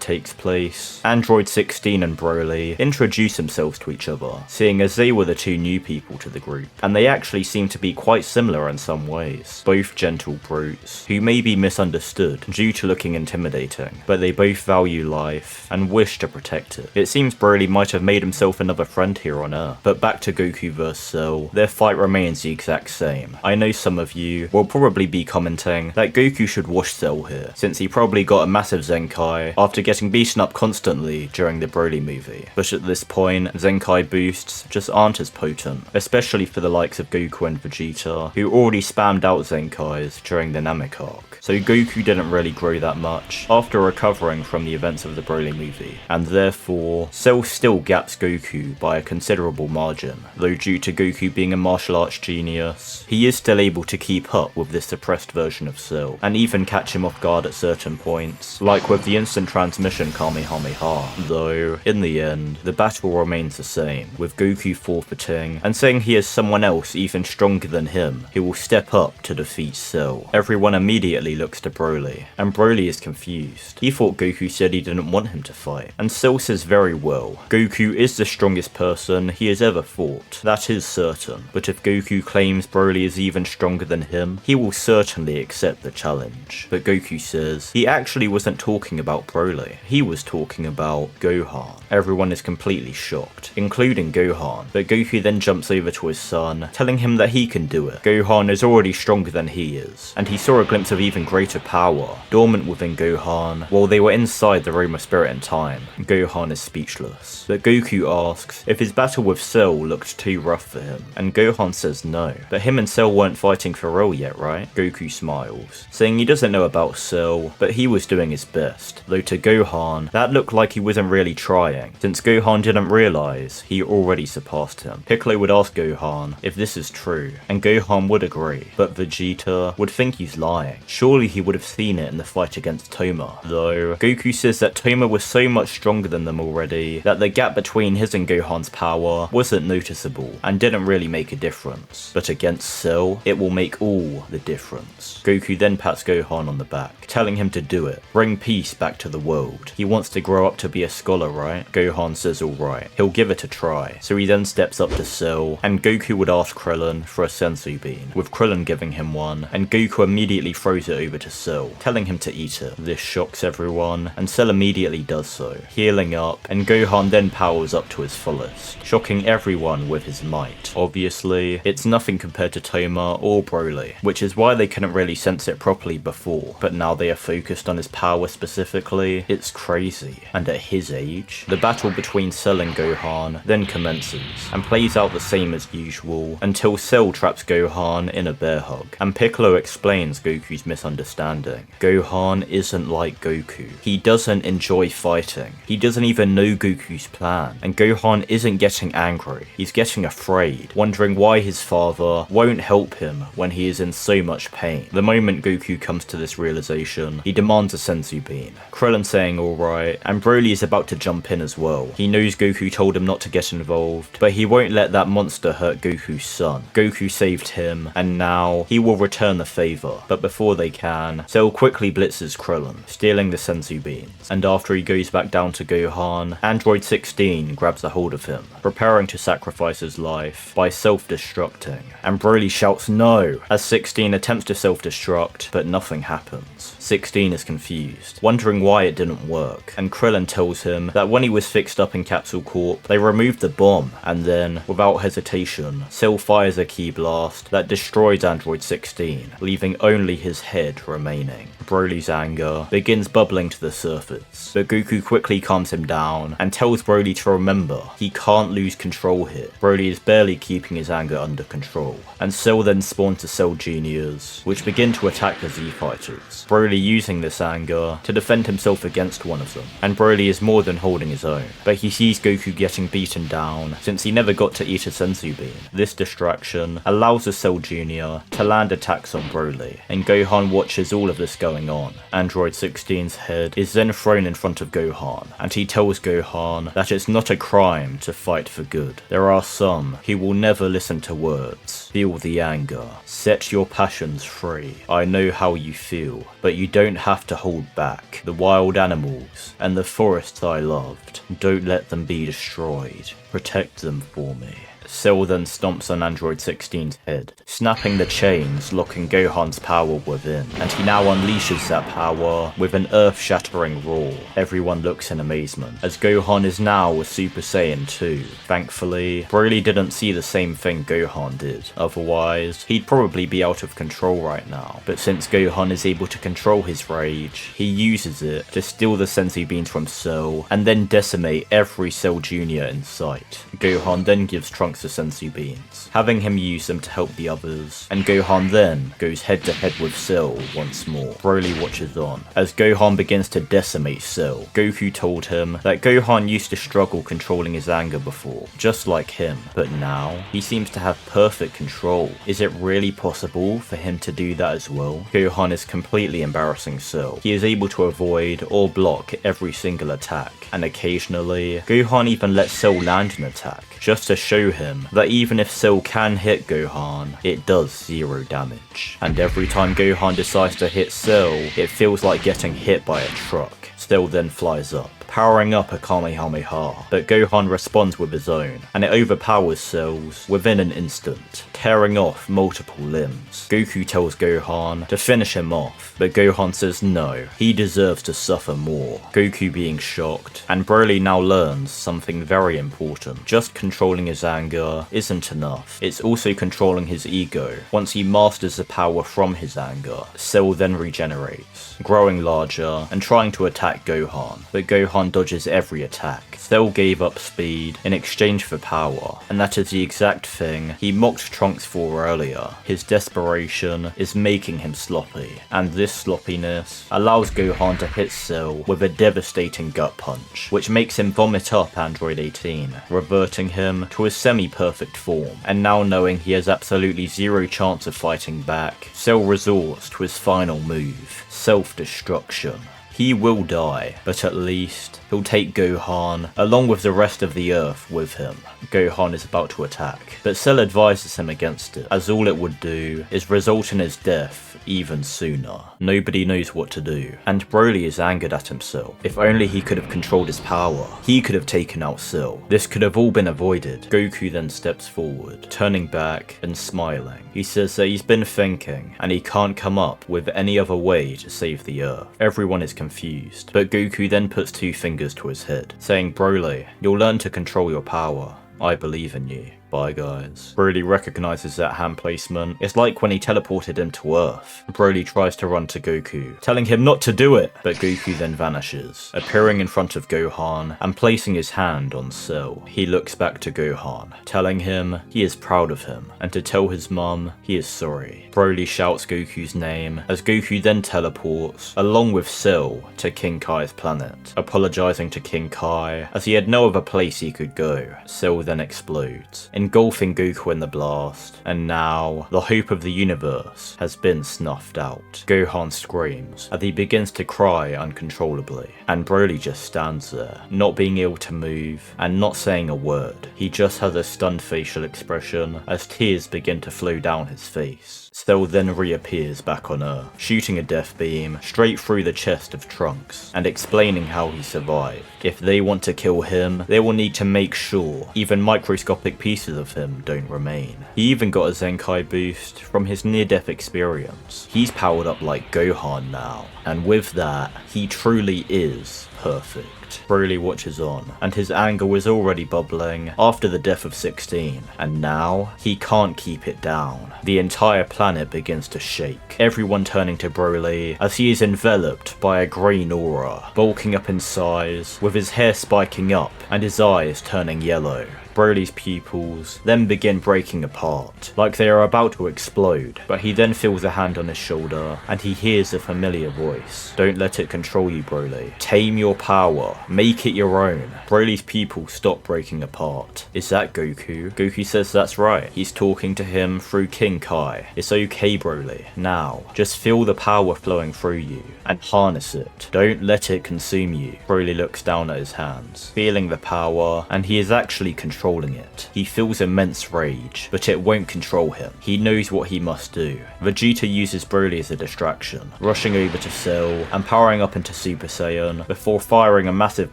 takes place, Android 16 and Broly introduce themselves to each other, seeing as they were the two new people to the group, and they actually seem to be quite similar in some ways. Both gentle brutes, who may be misunderstood due to looking intimidating, but they both value life and wish to protect it. It seems Broly might have made himself another friend here on Earth, but back to Goku vs Cell, their fight remains the exact same. I know some of you will probably be commenting that Goku should wash Cell here, since he probably got a massive Zenkai after getting beaten up constantly during the Broly movie, but at this point, Zenkai boosts just aren't as potent, especially for the likes of Goku and Vegeta, who already spammed out Zenkais during the Namek arc. So Goku didn't really grow that much after recovering from the events of the Broly movie, and therefore, Cell still gaps Goku by a considerable margin, though due to Goku being a martial arts genius, he is still able to keep up with this suppressed version of Cell, and even catch him off guard at certain points, like with the instant transmission Kamehameha, though, in the end, the battle remains the same, with Goku forfeiting, and saying he has someone else even stronger than him, who will step up to defeat Cell. Everyone immediately looks to Broly, and Broly is confused. He thought Goku said he didn't want him to fight, and Cell says very well, Goku is the strongest person he has ever fought, that is certain, but if Goku claims Broly is even stronger than him, he will certainly accept the challenge. But Goku says he actually wasn't talking about Broly, he was talking about Gohan. Everyone is completely shocked, including Gohan, but Goku then jumps over to his son, telling him that he can do it. Gohan is already stronger than he is, and he saw a glimpse of even greater power dormant within Gohan while they were inside the Room of Spirit and Time. Gohan is speechless, but Goku asks if his battle with Cell looked too rough for him, and Gohan says no, but him and Cell weren't fighting for real yet, right? Goku smiles, saying he doesn't know about Cell, but he was doing his best, though to Gohan, that looked like he wasn't really trying, since Gohan didn't realize he already surpassed him. Piccolo would ask Gohan if this is true, and Gohan would agree, but Vegeta would think he's lying. Surely he would have seen it in the fight against Toma, though Goku says that Toma was so much stronger than them already that the gap between his and Gohan's power wasn't noticeable and didn't really make a difference, but against Cell, it will make all the difference. Goku then pats Gohan on the back, telling him to do it, bring peace back to the world. He wants to grow up to be a scholar, right? Gohan says alright, he'll give it a try, so he then steps up to Cell, and Goku would ask Krillin for a senzu bean, with Krillin giving him one, and Goku immediately throws it over to Cell, telling him to eat it. This shocks everyone, and Cell immediately does so, healing up, and Gohan then powers up to his fullest, shocking everyone with his might. Obviously, it's nothing compared to Toma or Broly, which is why they couldn't really sense it properly before, but now they are focused on his power specifically, it's crazy. And at his age, the battle between Cell and Gohan then commences, and plays out the same as usual, until Cell traps Gohan in a bear hug, and Piccolo explains Goku's misunderstanding. Gohan isn't like Goku. He doesn't enjoy fighting. He doesn't even know Goku's plan, and Gohan isn't getting angry. He's getting afraid, wondering why his father won't help him when he is in so much pain. The moment Goku comes to this realization, he demands a senzu bean, Krillin saying alright, and Broly is about to jump in as well. He knows Goku told him not to get involved, but he won't let that monster hurt Goku's son. Goku saved him, and now he will return the favor. But before they can, Cell quickly blitzes Krillin, stealing the Senzu beans. And after he goes back down to Gohan, Android 16 grabs a hold of him, preparing to sacrifice his life by self-destructing. And Broly shouts no, as 16 attempts to self-destruct, but nothing happens. 16 is confused, wondering why it didn't work, and Krillin tells him that when he was fixed up in Capsule Corp, they removed the bomb, and then, without hesitation, Cell fires a key blast that destroys Android 16, leaving only his head remaining. Broly's anger begins bubbling to the surface, but Goku quickly calms him down and tells Broly to remember he can't lose control here. Broly is barely keeping his anger under control, and Cell then spawns the Cell Juniors, which begin to attack the Z Fighters. Broly using this anger to defend himself against one of them, and Broly is more than holding his own, but he sees Goku getting beaten down since he never got to eat a Senzu bean. This distraction allows the Cell Junior to land attacks on Broly, and Gohan watches all of this going on. Android 16's head is then thrown in front of Gohan, and he tells Gohan that it's not a crime to fight for good. There are some who will never listen to words. Feel the anger. Set your passions free. I know how you feel, but you don't have to hold back. The wild animals and the forests I loved, don't let them be destroyed. Protect them for me. Cell then stomps on Android 16's head, snapping the chains locking Gohan's power within, and he now unleashes that power with an earth-shattering roar. Everyone looks in amazement, as Gohan is now a Super Saiyan 2. Thankfully, Broly didn't see the same thing Gohan did, otherwise he'd probably be out of control right now. But since Gohan is able to control his rage, he uses it to steal the Senzu beans from Cell, and then decimate every Cell Junior in sight. Gohan then gives Trunks the Senzu beans, having him use them to help the others, and Gohan then goes head to head with Cell once more. Broly watches on as Gohan begins to decimate Cell. Goku told him that Gohan used to struggle controlling his anger before, just like him, but now he seems to have perfect control. Is it really possible for him to do that as well? Gohan is completely embarrassing Cell. He is able to avoid or block every single attack, and occasionally Gohan even lets Cell land an attack, just to show him that even if Cell can hit Gohan, it does 0 damage. And every time Gohan decides to hit Cell, it feels like getting hit by a truck. Cell then flies up, powering up a Kamehameha, but Gohan responds with his own, and it overpowers Cell's within an instant, tearing off multiple limbs. Goku tells Gohan to finish him off, but Gohan says no, he deserves to suffer more. Goku being shocked, and Broly now learns something very important. Just controlling his anger isn't enough, it's also controlling his ego. Once he masters the power from his anger, Cell then regenerates, growing larger and trying to attack Gohan, but Gohan dodges every attack. Cell gave up speed in exchange for power, and that is the exact thing he mocked Trunks for earlier. His desperation is making him sloppy, and this sloppiness allows Gohan to hit Cell with a devastating gut punch, which makes him vomit up Android 18, reverting him to his semi-perfect form. And now knowing he has absolutely 0 chance of fighting back, Cell resorts to his final move, self-destruction. He will die, but at least he'll take Gohan, along with the rest of the Earth, with him. Gohan is about to attack, but Cell advises him against it, as all it would do is result in his death even sooner. Nobody knows what to do, and Broly is angered at himself. If only he could have controlled his power, he could have taken out Cell. This could have all been avoided. Goku then steps forward, turning back and smiling. He says that he's been thinking, and he can't come up with any other way to save the Earth. Everyone is confused, but Goku then puts 2 fingers to his head, saying, "Broly, you'll learn to control your power. I believe in you. Bye guys." Broly recognizes that hand placement. It's like when he teleported him to Earth. Broly tries to run to Goku, telling him not to do it, but Goku then vanishes, appearing in front of Gohan and placing his hand on Cell. He looks back to Gohan, telling him he is proud of him, and to tell his mum he is sorry. Broly shouts Goku's name, as Goku then teleports, along with Cell, to King Kai's planet, apologizing to King Kai, as he had no other place he could go. Cell then explodes, engulfing Goku in the blast, and now the hope of the universe has been snuffed out. Gohan screams as he begins to cry uncontrollably, and Broly just stands there, not being able to move and not saying a word. He just has a stunned facial expression as tears begin to flow down his face. Cell then reappears back on Earth, shooting a death beam straight through the chest of Trunks and explaining how he survived. If they want to kill him, they will need to make sure even microscopic pieces of him don't remain. He even got a Zenkai boost from his near-death experience. He's powered up like Gohan now, and with that, he truly is perfect. Broly watches on, and his anger was already bubbling after the death of 16, and now he can't keep it down. The entire planet begins to shake, everyone turning to Broly as he is enveloped by a green aura, bulking up in size, with his hair spiking up and his eyes turning yellow. Broly's pupils then begin breaking apart, like they are about to explode, but he then feels a hand on his shoulder, and he hears a familiar voice. Don't let it control you, Broly. Tame your power. Make it your own. Broly's pupils stop breaking apart. Is that Goku? Goku says that's right. He's talking to him through King Kai. It's okay, Broly. Now, just feel the power flowing through you, and harness it. Don't let it consume you. Broly looks down at his hands, feeling the power, and he is actually controlling it. He feels immense rage, but it won't control him. He knows what he must do. Vegeta uses Broly as a distraction, rushing over to Cell and powering up into Super Saiyan before firing a massive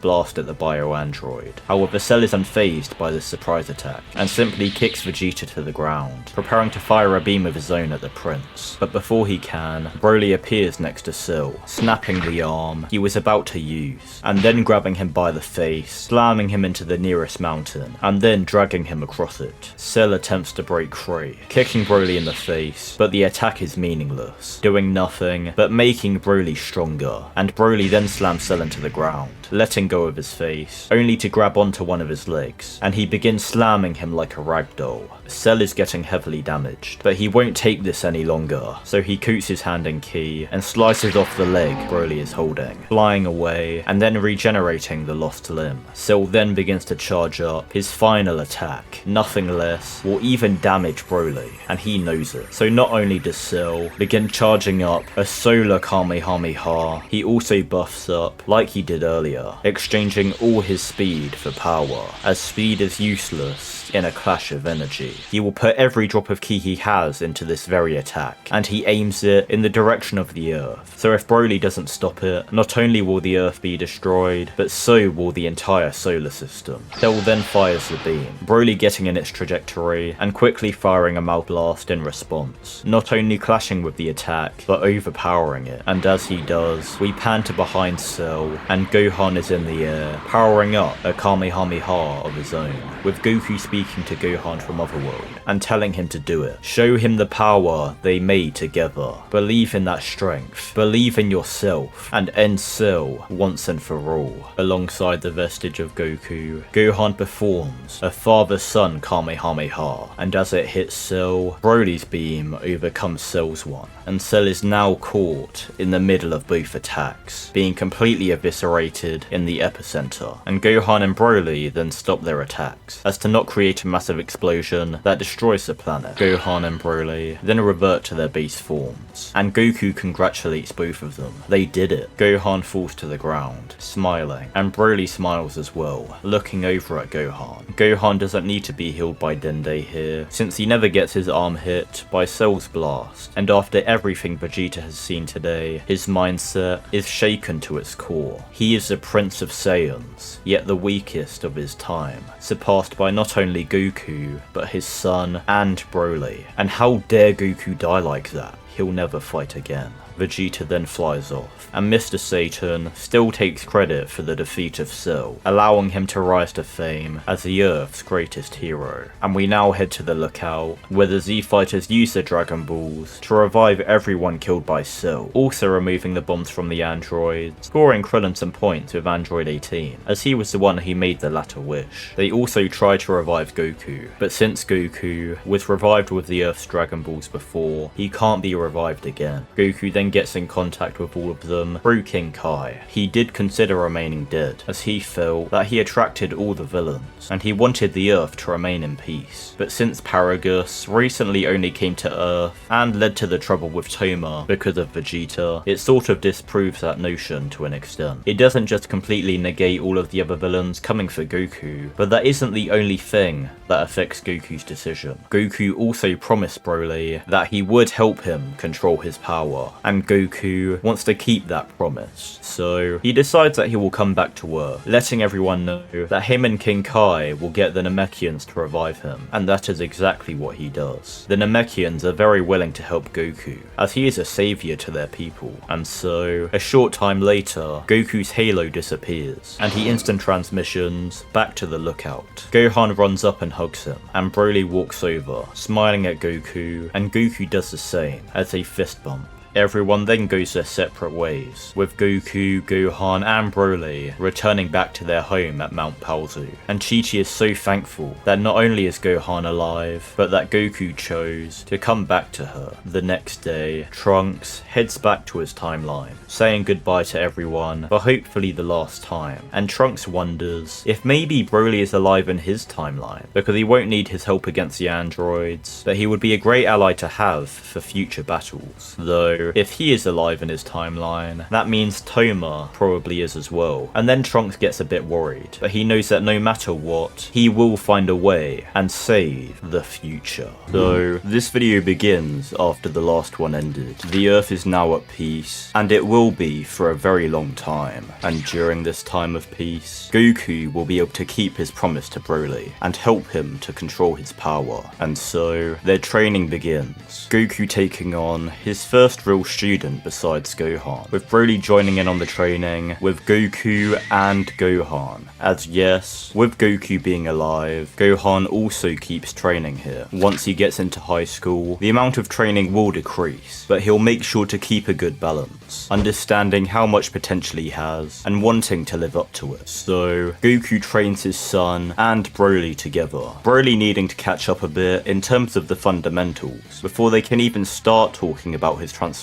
blast at the bio-android. However, Cell is unfazed by this surprise attack and simply kicks Vegeta to the ground, preparing to fire a beam of his own at the prince. But before he can, Broly appears next to Cell, snapping the arm he was about to use, and then grabbing him by the face, slamming him into the nearest mountain, and then dragging him across it. Cell attempts to break free, kicking Broly in the face, but the attack is meaningless, doing nothing but making Broly stronger, and Broly then slams Cell into the ground, letting go of his face, only to grab onto one of his legs, and he begins slamming him like a ragdoll. Cell is getting heavily damaged, but he won't take this any longer, so he coots his hand in ki and slices off the leg Broly is holding, flying away and then regenerating the lost limb. Cell then begins to charge up his final attack. Nothing less will even damage Broly, and he knows it. So not only does Cell begin charging up a solar Kamehameha, he also buffs up like he did earlier, exchanging all his speed for power, as speed is useless in a clash of energy. He will put every drop of ki he has into this very attack, and he aims it in the direction of the Earth. So if Broly doesn't stop it, not only will the Earth be destroyed, but so will the entire solar system. Cell then fires the beam, Broly getting in its trajectory and quickly firing a mouth blast in response, not only clashing with the attack, but overpowering it. And as he does, we pan to behind Cell, and Gohan is in the air, powering up a Kamehameha of his own, with Goku speaking to Gohan from Otherworld and telling him to do it. Show him the power they made together. Believe in that strength. Believe in yourself, and end Cell once and for all. Alongside the vestige of Goku, Gohan performs a father-son Kamehameha, and as it hits Cell, Broly's beam overcomes Cell's one, and Cell is now caught in the middle of both attacks, being completely eviscerated in the epicenter, and Gohan and Broly then stop their attacks, as to not create a massive explosion that destroys the planet. Gohan and Broly then revert to their base forms, and Goku congratulates both of them. They did it. Gohan falls to the ground, smiling, and Broly smiles as well, looking over at Gohan. Gohan doesn't need to be healed by Dende here, since he never gets his arm hit by Cell's blast, and after everything Vegeta has seen today, his mindset is shaken to its core. He is the Prince of Saiyans, yet the weakest of his time, surpassed by not only Goku, but his son and Broly. And how dare Goku die like that? He'll never fight again. Vegeta then flies off, and Mr. Satan still takes credit for the defeat of Cell, allowing him to rise to fame as the Earth's greatest hero. And we now head to the lookout, where the Z Fighters use their Dragon Balls to revive everyone killed by Cell, also removing the bombs from the androids, scoring Krillin some points with Android 18, as he was the one who made the latter wish. They also try to revive Goku, but since Goku was revived with the Earth's Dragon Balls before, he can't be revived again. Goku then then gets in contact with all of them through King Kai. He did consider remaining dead, as he felt that he attracted all the villains, and he wanted the Earth to remain in peace. But since Paragus recently only came to Earth and led to the trouble with Toma because of Vegeta, it sort of disproves that notion to an extent. It doesn't just completely negate all of the other villains coming for Goku, but that isn't the only thing that affects Goku's decision. Goku also promised Broly that he would help him control his power, and Goku wants to keep that promise. So he decides that he will come back to Earth, letting everyone know that him and King Kai will get the Namekians to revive him, and that is exactly what he does. The Namekians are very willing to help Goku, as he is a savior to their people, and so a short time later, Goku's halo disappears, and he instant transmissions back to the lookout. Gohan runs up and hugs him, and Broly walks over, smiling at Goku, and Goku does the same, as they fist bump. Everyone then goes their separate ways, with Goku, Gohan and Broly returning back to their home at Mount Paozu. And Chi-Chi is so thankful that not only is Gohan alive, but that Goku chose to come back to her. The next day, Trunks heads back to his timeline, saying goodbye to everyone for hopefully the last time. And Trunks wonders if maybe Broly is alive in his timeline, because he won't need his help against the androids, but he would be a great ally to have for future battles. Though, if he is alive in his timeline, that means Toma probably is as well. And then Trunks gets a bit worried, but he knows that no matter what, he will find a way and save the future. So this video begins after the last one ended. The Earth is now at peace, and it will be for a very long time. And during this time of peace, Goku will be able to keep his promise to Broly and help him to control his power. And so their training begins. Goku taking on his first real student besides Gohan, with Broly joining in on the training with Goku and Gohan. As yes, with Goku being alive, Gohan also keeps training here. Once he gets into high school, the amount of training will decrease, but he'll make sure to keep a good balance, understanding how much potential he has and wanting to live up to it. So Goku trains his son and Broly together, Broly needing to catch up a bit in terms of the fundamentals before they can even start talking about his transformations.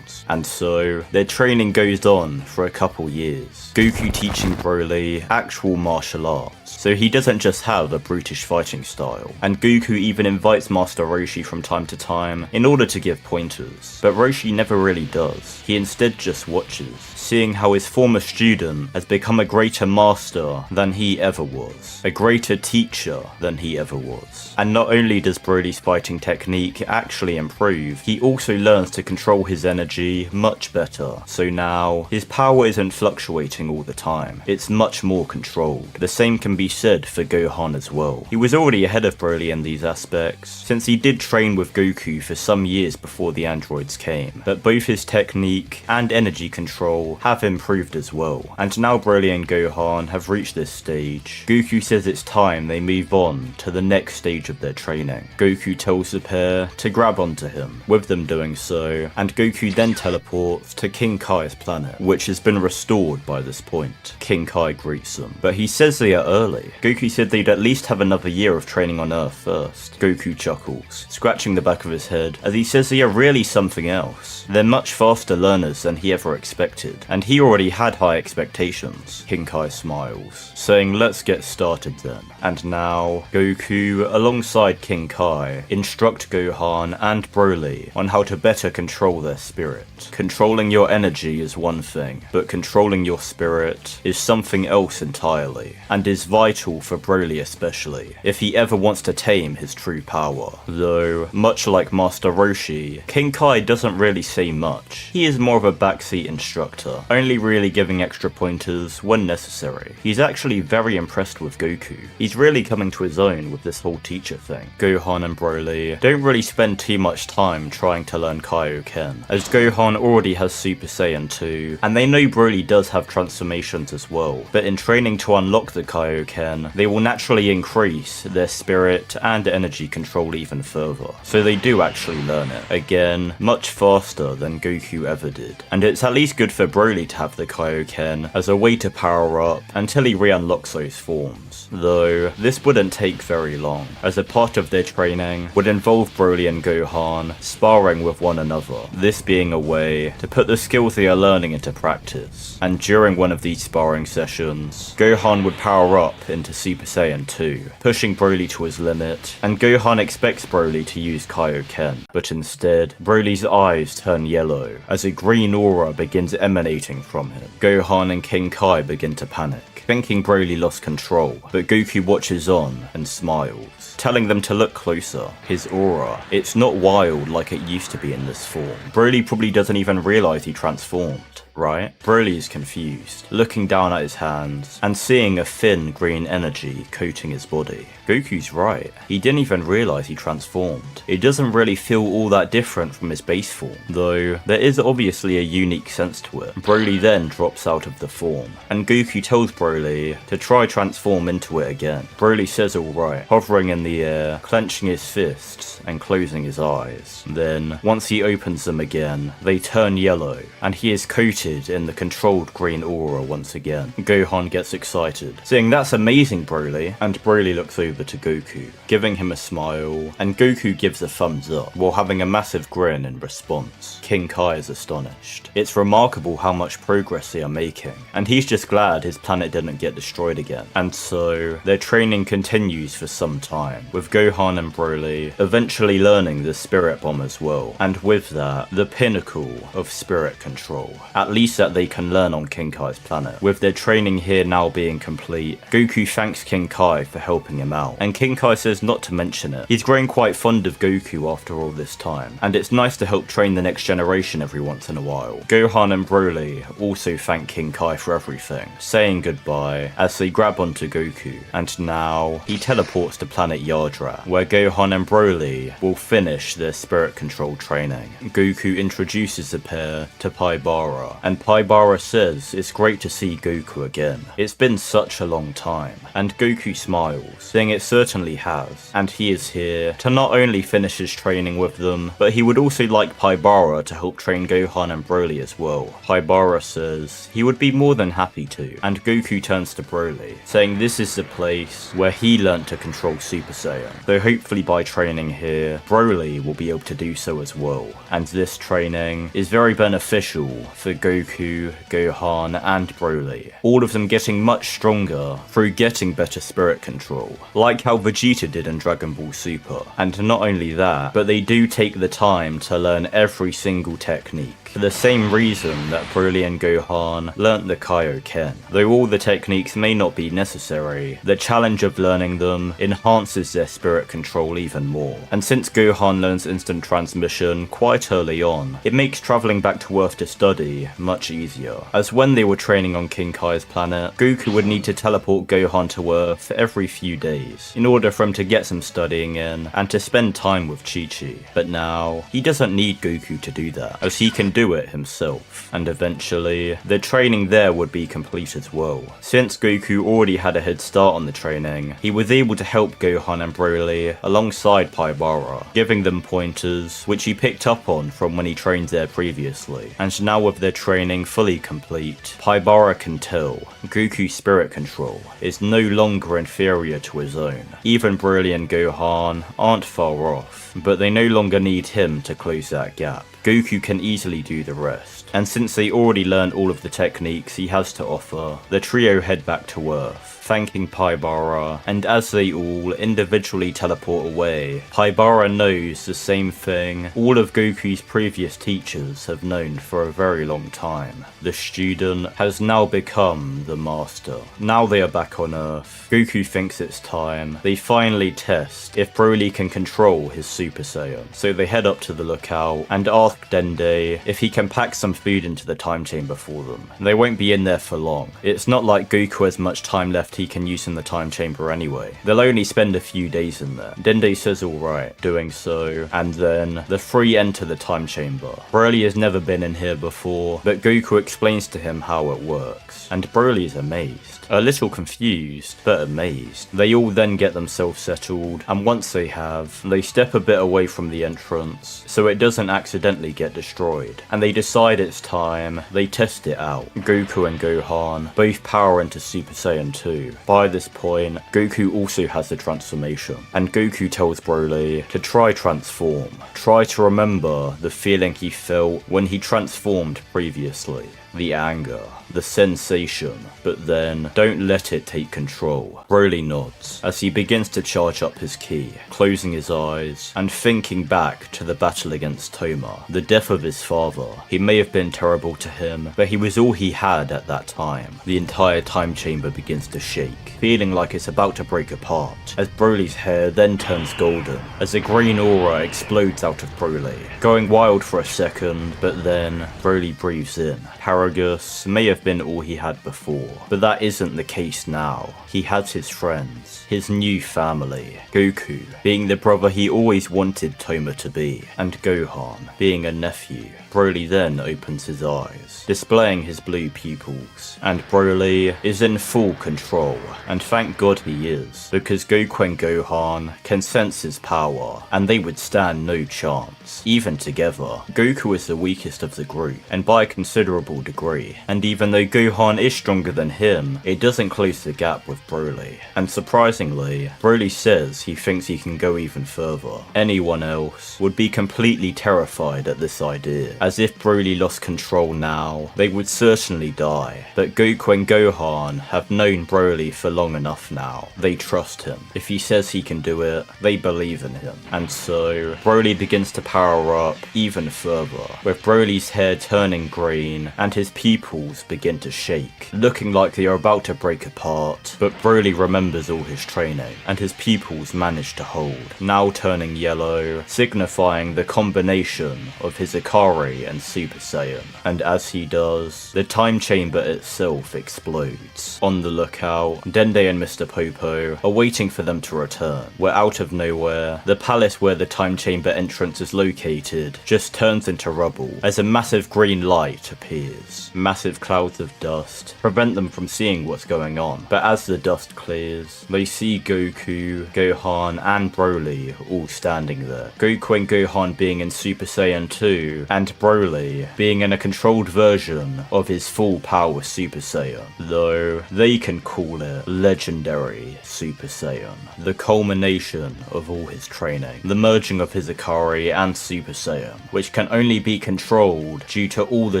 And so their training goes on for a couple years, Goku teaching Broly actual martial arts, so he doesn't just have a brutish fighting style. And Goku even invites Master Roshi from time to time in order to give pointers, but Roshi never really does. He instead just watches, seeing how his former student has become a greater master than he ever was, a greater teacher than he ever was. And not only does Broly's fighting technique actually improve, he also learns to control his energy much better. So now his power isn't fluctuating all the time, it's much more controlled. The same can be said for Gohan as well. He was already ahead of Broly in these aspects, since he did train with Goku for some years before the androids came, but both his technique and energy control have improved as well. And now Broly and Gohan have reached this stage. Goku says it's time they move on to the next stage of their training. Goku tells the pair to grab onto him, with them doing so, and Goku then teleports to King Kai's planet, which has been restored by this point. King Kai greets them, but he says they are early. Goku said they'd at least have another year of training on Earth first. Goku chuckles, scratching the back of his head, as he says they are really something else. They're much faster learners than he ever expected, and he already had high expectations. King Kai smiles, saying let's get started then. And now, Goku, alongside King Kai, instruct Gohan and Broly on how to better control their spirit. Controlling your energy is one thing, but controlling your spirit is something else entirely, and is vital for Broly especially, if he ever wants to tame his true power. Though, much like Master Roshi, King Kai doesn't really say much. He is more of a backseat instructor, only really giving extra pointers when necessary. He's actually very impressed with Goku. He's really coming to his own with this whole teacher thing. Gohan and Broly don't really spend too much time trying to learn Kaioken, as Gohan already has Super Saiyan 2, and they know Broly does have transformations as well, but in training to unlock the Kaioken, they will naturally increase their spirit and energy control even further, so they do actually learn it, again, much faster than Goku ever did. And it's at least good for Broly to have the Kaioken as a way to power up until he re-unlocks those forms, though this wouldn't take very long, as a part of their training would involve Broly and Gohan sparring with one another, this being a way to put the skills they are learning into practice. And during one of these sparring sessions, Gohan would power up into Super Saiyan 2, pushing Broly to his limit, and Gohan expects Broly to use Kaioken, but instead, Broly's eyes turn yellow as a green aura begins emanating from him. Gohan and King Kai begin to panic, thinking Broly lost control, but Goku watches on and smiles, telling them to look closer. His aura, it's not wild like it used to be in this form. Broly probably doesn't even realize he transformed, right? Broly is confused, looking down at his hands and seeing a thin green energy coating his body. Goku's right, he didn't even realize he transformed. It doesn't really feel all that different from his base form, though there is obviously a unique sense to it. Broly then drops out of the form, and Goku tells Broly to try transform into it again. Broly says alright, hovering in the air, clenching his fists and closing his eyes. Then, once he opens them again, they turn yellow, and he is coated in the controlled green aura once again. Gohan gets excited, saying that's amazing Broly, and Broly looks over to Goku, giving him a smile, and Goku gives a thumbs up, while having a massive grin in response. King Kai is astonished. It's remarkable how much progress they are making, and he's just glad his planet didn't get destroyed again. And so, their training continues for some time, with Gohan and Broly eventually learning the Spirit Bomb as well, and with that, the pinnacle of spirit control, at least that they can learn on King Kai's planet. With their training here now being complete, Goku thanks King Kai for helping him out, and King Kai says not to mention it. He's grown quite fond of Goku after all this time, and it's nice to help train the next generation every once in a while. Gohan and Broly also thank King Kai for everything, saying goodbye as they grab onto Goku, and now he teleports to planet Yardrat, where Gohan and Broly will finish their spirit control training. Goku introduces the pair to Paibara, and Paibara says it's great to see Goku again. It's been such a long time, and Goku smiles, saying it certainly has, and he is here to not only finish his training with them, but he would also like Paibara to help train Gohan and Broly as well. Paibara says he would be more than happy to, and Goku turns to Broly, saying this is the place where he learnt to control Super Saiyan, so hopefully by training here, Broly will be able to do so as well, and this training is very beneficial for Goku, Gohan and Broly, all of them getting much stronger through getting better spirit control, like how Vegeta did in Dragon Ball Super. And not only that, but they do take the time to learn every single technique, for the same reason that Broly and Gohan learnt the Kaioken. Though all the techniques may not be necessary, the challenge of learning them enhances their spirit control even more. And since Gohan learns instant transmission quite early on, it makes travelling back to Earth to study much easier, as when they were training on King Kai's planet, Goku would need to teleport Gohan to Earth every few days, in order for him to get some studying in, and to spend time with Chi-Chi. But now, he doesn't need Goku to do that, as he can do it himself, and eventually, the training there would be complete as well. Since Goku already had a head start on the training, he was able to help Gohan and Broly alongside Paibara, giving them pointers which he picked up on from when he trained there previously. And now with their training fully complete, Paibara can tell Goku's spirit control is no longer inferior to his own. Even Broly and Gohan aren't far off, but they no longer need him to close that gap. Goku can easily do the rest, and since they already learned all of the techniques he has to offer, the trio head back to Earth, thanking Paibara, and as they all individually teleport away, Paibara knows the same thing all of Goku's previous teachers have known for a very long time. The student has now become the master. Now they are back on Earth, Goku thinks it's time they finally test if Broly can control his Super Saiyan. So they head up to the lookout and ask Dende if he can pack some food into the time chamber for them. They won't be in there for long. It's not like Goku has much time left he can use in the time chamber anyway. They'll only spend a few days in there. Dende says alright, doing so, and then the three enter the time chamber. Broly has never been in here before, but Goku explains to him how it works, and Broly is amazed. A little confused, but amazed. They all then get themselves settled, and once they have, they step a bit away from the entrance, so it doesn't accidentally get destroyed, and they decide it's time they test it out. Goku and Gohan both power into Super Saiyan 2, Goku. By this point, Goku also has the transformation, and Goku tells Broly to try transform. Try to remember the feeling he felt when he transformed previously. The anger, the sensation, but then don't let it take control. Broly nods as he begins to charge up his ki, closing his eyes and thinking back to the battle against Toma, the death of his father. He may have been terrible to him, but he was all he had at that time. The entire time chamber begins to shake, feeling like it's about to break apart, as Broly's hair then turns golden, as a green aura explodes out of Broly, going wild for a second, but then Broly breathes in. Paragus may have been all he had before, but that isn't the case now. He has his friends, his new family, Goku being the brother he always wanted Toma to be, and Gohan being a nephew. Broly then opens his eyes, displaying his blue pupils, and Broly is in full control, and thank God he is, because Goku and Gohan can sense his power, and they would stand no chance. Even together, Goku is the weakest of the group, and by a considerable degree, and even though Gohan is stronger than him, it doesn't close the gap with Broly, and surprisingly, Broly says he thinks he can go even further. Anyone else would be completely terrified at this idea, as if Broly lost control now, they would certainly die. But Goku and Gohan have known Broly for long enough now. They trust him. If he says he can do it, they believe in him. And so, Broly begins to power up even further, with Broly's hair turning green and his pupils begin to shake, looking like they are about to break apart. But Broly remembers all his training, and his pupils manage to hold, now turning yellow, signifying the combination of his Ikari and Super Saiyan. And as he does, the time chamber itself explodes. On the lookout, Dende and Mr. Popo are waiting for them to return, where out of nowhere, the palace where the time chamber entrance is located just turns into rubble as a massive green light appears. Massive clouds of dust prevent them from seeing what's going on, but as the dust clears, they see Goku, Gohan and Broly all standing there. Goku and Gohan being in Super Saiyan 2, and Broly being in a controlled version of his full power Super Saiyan, though they can call it legendary Super Saiyan, the culmination of all his training, the merging of his Ikari and Super Saiyan, which can only be controlled due to all the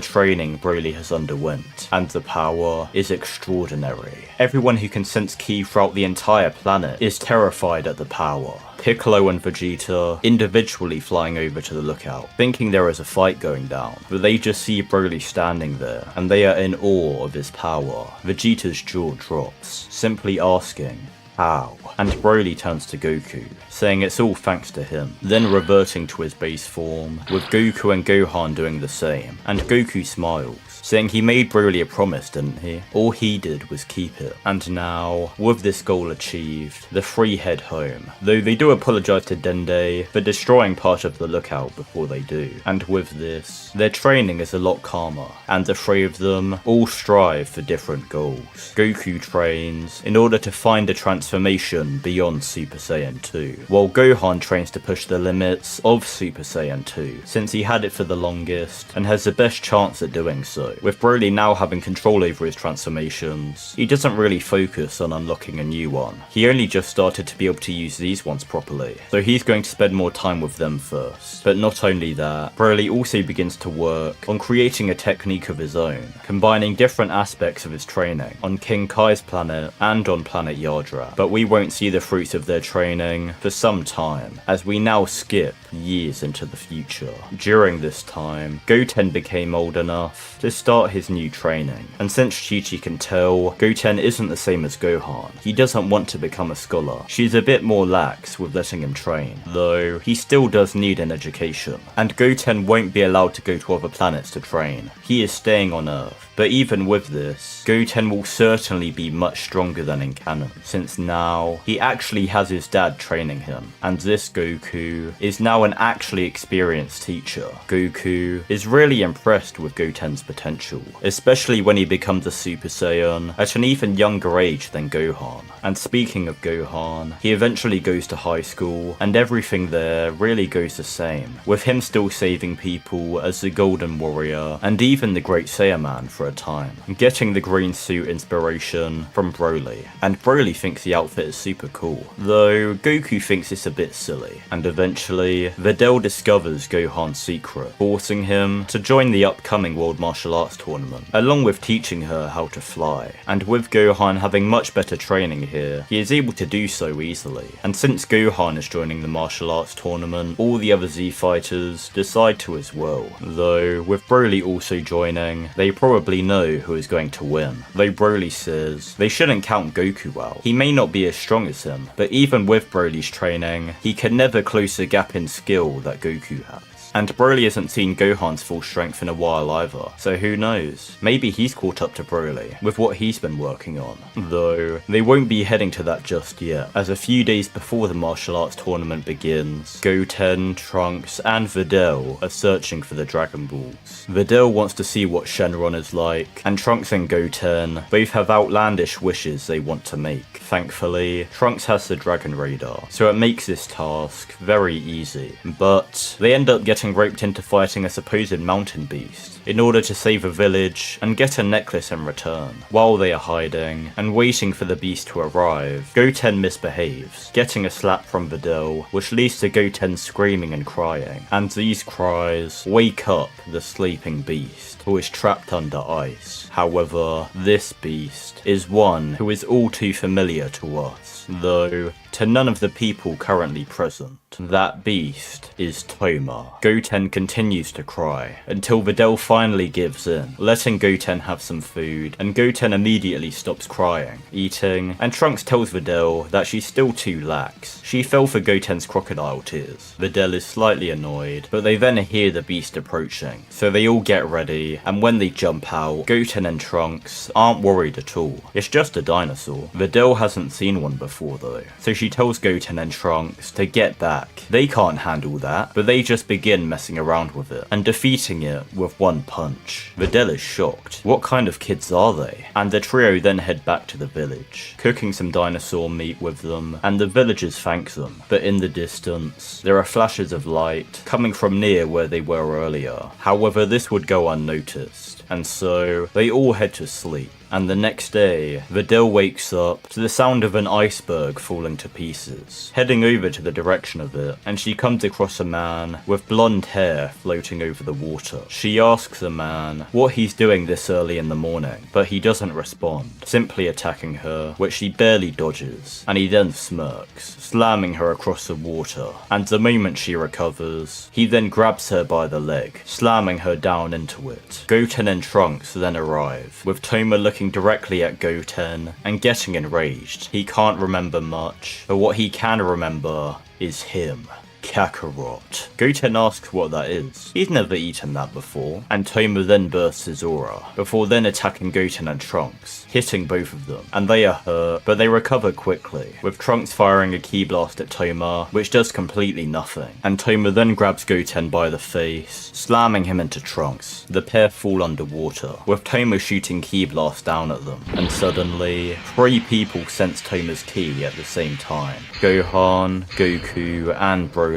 training Broly has underwent, and the power is extraordinary. Everyone who can sense ki throughout the entire planet is terrified at the power. Piccolo and Vegeta individually flying over to the lookout, thinking there is a fight going down, but they just see Broly standing there, and they are in awe of his power. Vegeta's jaw drops, simply asking, "How?" And Broly turns to Goku, saying it's all thanks to him, then reverting to his base form, with Goku and Gohan doing the same, and Goku smiles, saying he made Broly a promise, didn't he? All he did was keep it. And now, with this goal achieved, the three head home, though they do apologise to Dende for destroying part of the lookout before they do. And with this, their training is a lot calmer, and the three of them all strive for different goals. Goku trains in order to find a transformation beyond Super Saiyan 2, while Gohan trains to push the limits of Super Saiyan 2, since he had it for the longest and has the best chance at doing so. With Broly now having control over his transformations, he doesn't really focus on unlocking a new one. He only just started to be able to use these ones properly, so he's going to spend more time with them first. But not only that, Broly also begins to work on creating a technique of his own, combining different aspects of his training on King Kai's planet and on planet Yardra. But we won't see the fruits of their training for some time, as we now skip years into the future. During this time, Goten became old enough to start his new training, and since Chi-Chi can tell, Goten isn't the same as Gohan. He doesn't want to become a scholar. She's a bit more lax with letting him train, though he still does need an education. And Goten won't be allowed to go to other planets to train. He is staying on Earth. But even with this, Goten will certainly be much stronger than in canon, since now he actually has his dad training him, and this Goku is now an actually experienced teacher. Goku is really impressed with Goten's potential. potential, especially when he becomes a Super Saiyan at an even younger age than Gohan. And speaking of Gohan, he eventually goes to high school, and everything there really goes the same, with him still saving people as the Golden Warrior, and even the Great Saiyaman for a time, getting the green suit inspiration from Broly, and Broly thinks the outfit is super cool, though Goku thinks it's a bit silly, and eventually, Videl discovers Gohan's secret, forcing him to join the upcoming World Martial Arts Tournament, along with teaching her how to fly, and with Gohan having much better training here, he is able to do so easily, and since Gohan is joining the martial arts tournament, all the other Z fighters decide to as well, though with Broly also joining, they probably know who is going to win, though Broly says they shouldn't count Goku out. He may not be as strong as him, but even with Broly's training, he can never close the gap in skill that Goku has. And Broly hasn't seen Gohan's full strength in a while either, so who knows, maybe he's caught up to Broly with what he's been working on. Though, they won't be heading to that just yet, as a few days before the martial arts tournament begins, Goten, Trunks, and Videl are searching for the Dragon Balls. Videl wants to see what Shenron is like, and Trunks and Goten both have outlandish wishes they want to make. Thankfully, Trunks has the Dragon Radar, so it makes this task very easy, but they end up getting roped into fighting a supposed mountain beast in order to save a village and get a necklace in return. While they are hiding and waiting for the beast to arrive, Goten misbehaves, getting a slap from Videl, which leads to Goten screaming and crying, and these cries wake up the sleeping beast, who is trapped under ice. However, this beast is one who is all too familiar to us, though to none of the people currently present. That beast is Toma. Goten continues to cry until Videl finally gives in, letting Goten have some food, and Goten immediately stops crying, eating, and Trunks tells Videl that she's still too lax. She fell for Goten's crocodile tears. Videl is slightly annoyed, but they then hear the beast approaching, so they all get ready, and when they jump out, Goten and Trunks aren't worried at all. It's just a dinosaur. Videl hasn't seen one before though, so she tells Goten and Trunks to get back. They can't handle that, but they just begin messing around with it, and defeating it with one punch. Videl is shocked. What kind of kids are they? And the trio then head back to the village, cooking some dinosaur meat with them, and the villagers thank them. But in the distance, there are flashes of light coming from near where they were earlier. However, this would go unnoticed, and so they all head to sleep. And the next day, Videl wakes up to the sound of an iceberg falling to pieces. Heading over to the direction of it, and she comes across a man with blonde hair floating over the water. She asks the man what he's doing this early in the morning, but he doesn't respond, simply attacking her, which she barely dodges, and he then smirks, slamming her across the water, and the moment she recovers, he then grabs her by the leg, slamming her down into it. Goten and Trunks then arrive, with Toma looking directly at Goten and getting enraged. He can't remember much, but what he can remember is him. Kakarot. Goten asks what that is. He's never eaten that before, and Toma then bursts his aura, before then attacking Goten and Trunks, hitting both of them, and they are hurt, but they recover quickly, with Trunks firing a ki blast at Toma, which does completely nothing, and Toma then grabs Goten by the face, slamming him into Trunks. The pair fall underwater, with Toma shooting ki blasts down at them, and suddenly, 3 people sense Toma's ki at the same time. Gohan, Goku, and Broly.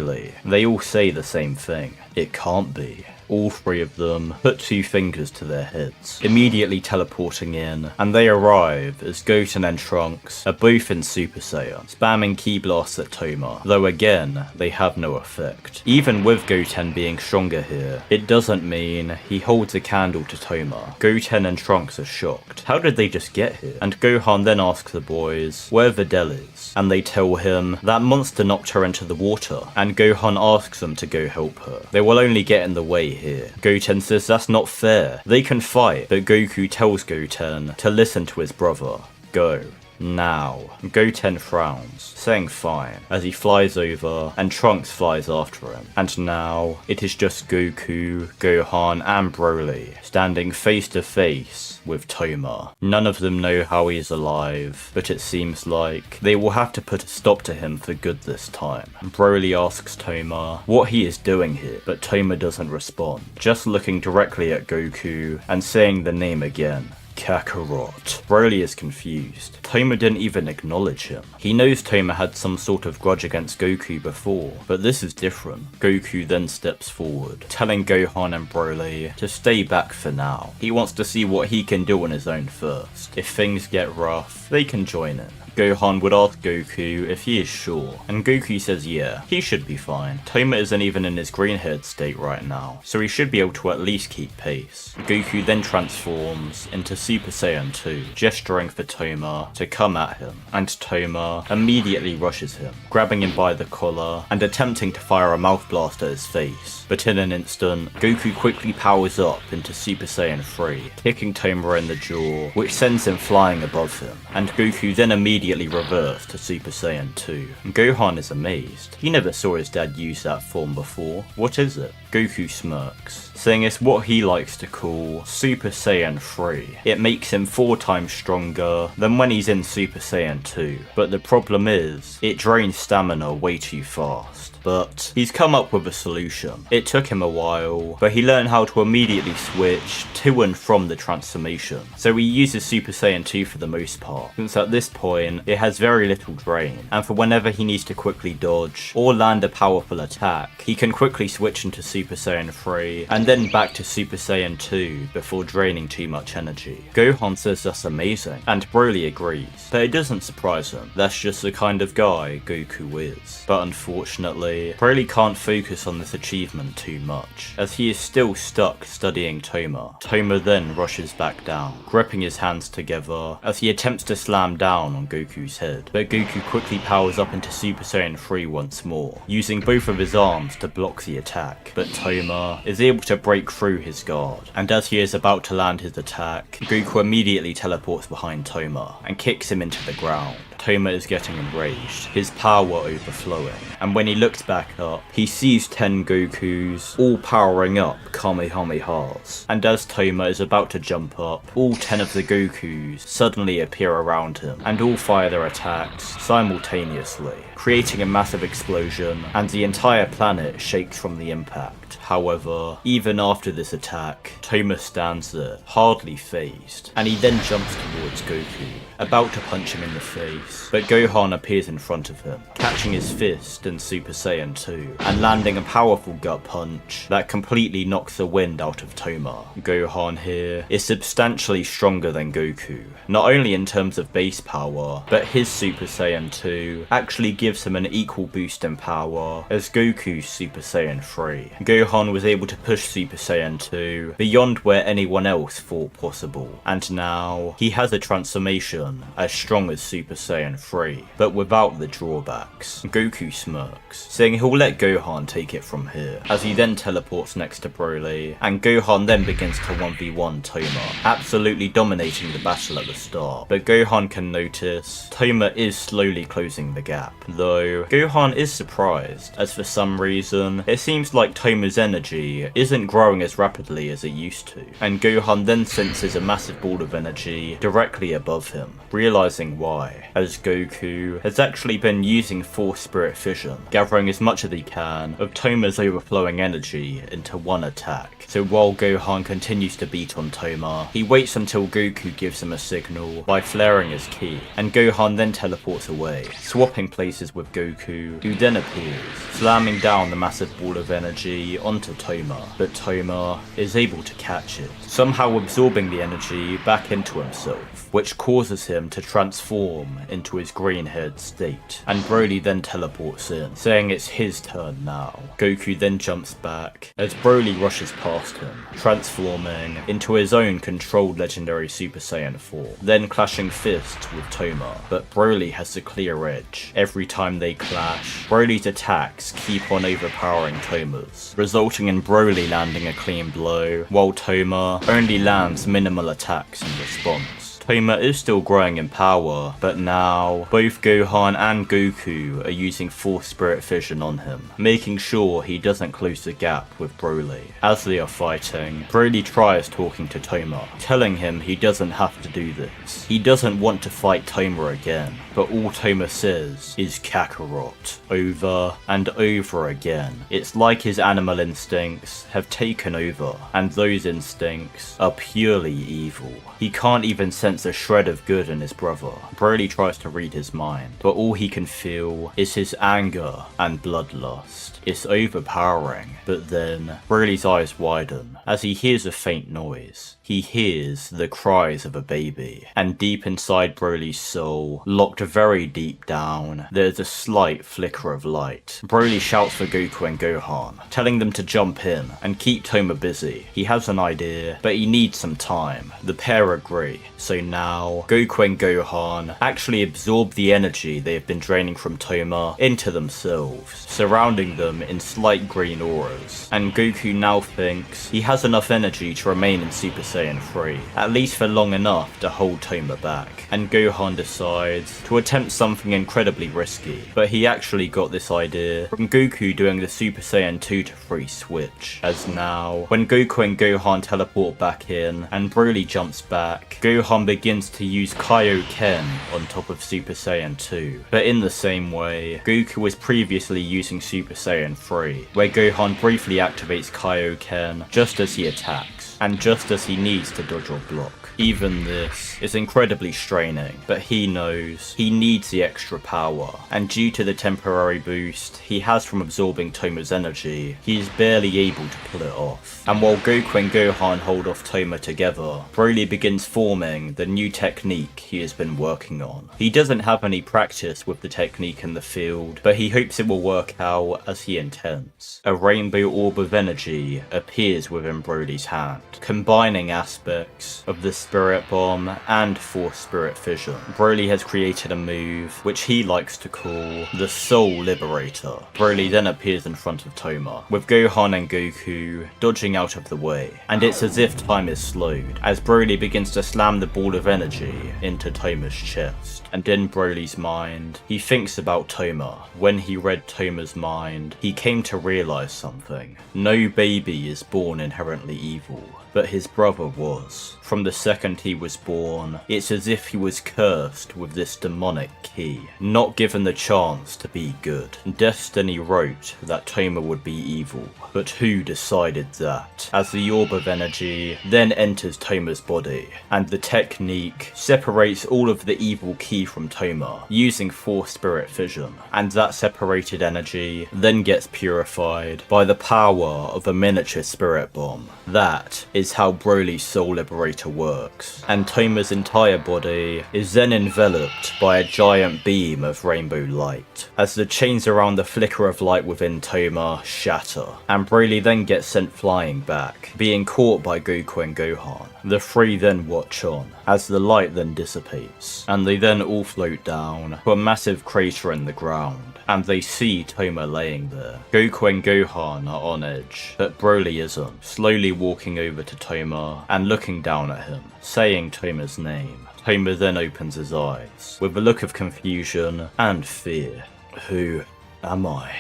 They all say the same thing. It can't be. All 3 of them put 2 fingers to their heads, immediately teleporting in, and they arrive as Goten and Trunks are both in Super Saiyan, spamming ki blasts at Toma, though again, they have no effect. Even with Goten being stronger here, it doesn't mean he holds a candle to Toma. Goten and Trunks are shocked. How did they just get here? And Gohan then asks the boys where Videl is, and they tell him that monster knocked her into the water, and Gohan asks them to go help her. They will only get in the way here. Goten says that's not fair. They can fight, but Goku tells Goten to listen to his brother. Go. Now, Goten frowns, saying fine, as he flies over and Trunks flies after him. And now, it is just Goku, Gohan and Broly standing face to face with Toma. None of them know how he is alive, but it seems like they will have to put a stop to him for good this time. Broly asks Toma what he is doing here, but Toma doesn't respond, just looking directly at Goku and saying the name again. Kakarot. Broly is confused. Toma didn't even acknowledge him. He knows Toma had some sort of grudge against Goku before, but this is different. Goku then steps forward, telling Gohan and Broly to stay back for now. He wants to see what he can do on his own first. If things get rough, they can join in. Gohan would ask Goku if he is sure, and Goku says yeah, he should be fine. Toma isn't even in his green-haired state right now, so he should be able to at least keep pace. Goku then transforms into Super Saiyan 2, gesturing for Toma to come at him, and Toma immediately rushes him, grabbing him by the collar and attempting to fire a mouth blast at his face. But in an instant, Goku quickly powers up into Super Saiyan 3, kicking Toma in the jaw, which sends him flying above him, and Goku then immediately reversed to Super Saiyan 2. Gohan is amazed. He never saw his dad use that form before. What is it? Goku smirks, saying it's what he likes to call Super Saiyan 3. It makes him 4 times stronger than when he's in Super Saiyan 2. But the problem is, it drains stamina way too fast. But he's come up with a solution. It took him a while, but he learned how to immediately switch to and from the transformation. So he uses Super Saiyan 2 for the most part, since at this point, it has very little drain, and for whenever he needs to quickly dodge or land a powerful attack, he can quickly switch into Super Saiyan 3 and then back to Super Saiyan 2 before draining too much energy. Gohan says that's amazing, and Broly agrees, but it doesn't surprise him. That's just the kind of guy Goku is. But unfortunately, Broly can't focus on this achievement too much, as he is still stuck studying Toma. Toma then rushes back down, gripping his hands together as he attempts to slam down on Goku's head, but Goku quickly powers up into Super Saiyan 3 once more, using both of his arms to block the attack. But Toma is able to break through his guard, and as he is about to land his attack, Goku immediately teleports behind Toma and kicks him into the ground. Toma is getting enraged, his power overflowing, and when he looks back up, he sees 10 Gokus all powering up Kamehamehas. And as Toma is about to jump up, all 10 of the Gokus suddenly appear around him, and all fire their attacks simultaneously, creating a massive explosion, and the entire planet shakes from the impact. However, even after this attack, Toma stands there, hardly phased, and he then jumps towards Goku, about to punch him in the face, but Gohan appears in front of him, catching his fist in Super Saiyan 2, and landing a powerful gut punch that completely knocks the wind out of Toma. Gohan here is substantially stronger than Goku, not only in terms of base power, but his Super Saiyan 2 actually gives him an equal boost in power as Goku's Super Saiyan 3. Gohan was able to push Super Saiyan 2 beyond where anyone else thought possible, and now he has a transformation as strong as Super Saiyan 3, but without the drawbacks. Goku smirks, saying he'll let Gohan take it from here, as he then teleports next to Broly, and Gohan then begins to 1v1 Toma, absolutely dominating the battle at the start. But Gohan can notice Toma is slowly closing the gap, though Gohan is surprised, as for some reason, it seems like Toma's energy isn't growing as rapidly as it used to, and Gohan then senses a massive ball of energy directly above him, realizing why, as Goku has actually been using Force Spirit Fission, gathering as much as he can of Toma's overflowing energy into one attack. So while Gohan continues to beat on Toma, he waits until Goku gives him a signal by flaring his ki, and Gohan then teleports away, swapping places with Goku, who then appears, slamming down the massive ball of energy onto Toma, but Toma is able to catch it, somehow absorbing the energy back into himself, which causes him to transform into his green-haired state, and Broly then teleports in, saying it's his turn now. Goku then jumps back as Broly rushes past him, transforming into his own controlled legendary Super Saiyan 4, then clashing fists with Toma, but Broly has the clear edge. Every time they clash, Broly's attacks keep on overpowering Toma's, resulting in Broly landing a clean blow, while Toma only lands minimal attacks in response. Toma is still growing in power, but now both Gohan and Goku are using Force Spirit Vision on him, making sure he doesn't close the gap with Broly. As they are fighting, Broly tries talking to Toma, telling him he doesn't have to do this. He doesn't want to fight Toma again, but all Toma says is Kakarot, over and over again. It's like his animal instincts have taken over, and those instincts are purely evil. He can't even sense a shred of good in his brother. Broly tries to read his mind, but all he can feel is his anger and bloodlust. It's overpowering, but then Broly's eyes widen as he hears a faint noise. He hears the cries of a baby, and deep inside Broly's soul, locked very deep down, there's a slight flicker of light. Broly shouts for Goku and Gohan, telling them to jump in and keep Toma busy. He has an idea, but he needs some time. The pair agree, so now Goku and Gohan actually absorb the energy they have been draining from Toma into themselves, surrounding them in slight green auras. And Goku now thinks he has enough energy to remain in Super Saiyan 3, at least for long enough to hold Toma back. And Gohan decides to attempt something incredibly risky, but he actually got this idea from Goku doing the Super Saiyan 2 to 3 switch, as now, when Goku and Gohan teleport back in and Broly jumps back, Gohan begins to use Kaioken on top of Super Saiyan 2. But in the same way, Goku was previously using Super Saiyan 3, where Gohan briefly activates Kaioken just as he attacks, and just as he needs to dodge or block. Even this is incredibly straining, but he knows he needs the extra power, and due to the temporary boost he has from absorbing Toma's energy, he is barely able to pull it off. And while Goku and Gohan hold off Toma together, Broly begins forming the new technique he has been working on. He doesn't have any practice with the technique in the field, but he hopes it will work out as he intends. A rainbow orb of energy appears within Broly's hand, combining aspects of the Spirit Bomb and Force Spirit Fission. Broly has created a move which he likes to call the Soul Liberator. Broly then appears in front of Toma, with Gohan and Goku dodging out of the way, and it's as if time is slowed, as Broly begins to slam the ball of energy into Toma's chest. And in Broly's mind, he thinks about Toma. When he read Toma's mind, he came to realize something. No baby is born inherently evil, but his brother was. From the second he was born, it's as if he was cursed with this demonic key, not given the chance to be good. Destiny wrote that Toma would be evil, but who decided that? As the orb of energy then enters Toma's body, and the technique separates all of the evil ki from Toma, using Force Spirit Fission, and that separated energy then gets purified by the power of a miniature Spirit Bomb. That is how Broly's Soul Liberator works, and Toma's entire body is then enveloped by a giant beam of rainbow light, as the chains around the flicker of light within Toma shatter, and Broly then gets sent flying back, being caught by Goku and Gohan. The three then watch on, as the light then dissipates, and they then all float down to a massive crater in the ground, and they see Toma laying there. Goku and Gohan are on edge, but Broly isn't, slowly walking over to Toma and looking down at him, saying Toma's name. Toma then opens his eyes, with a look of confusion and fear. Who am I?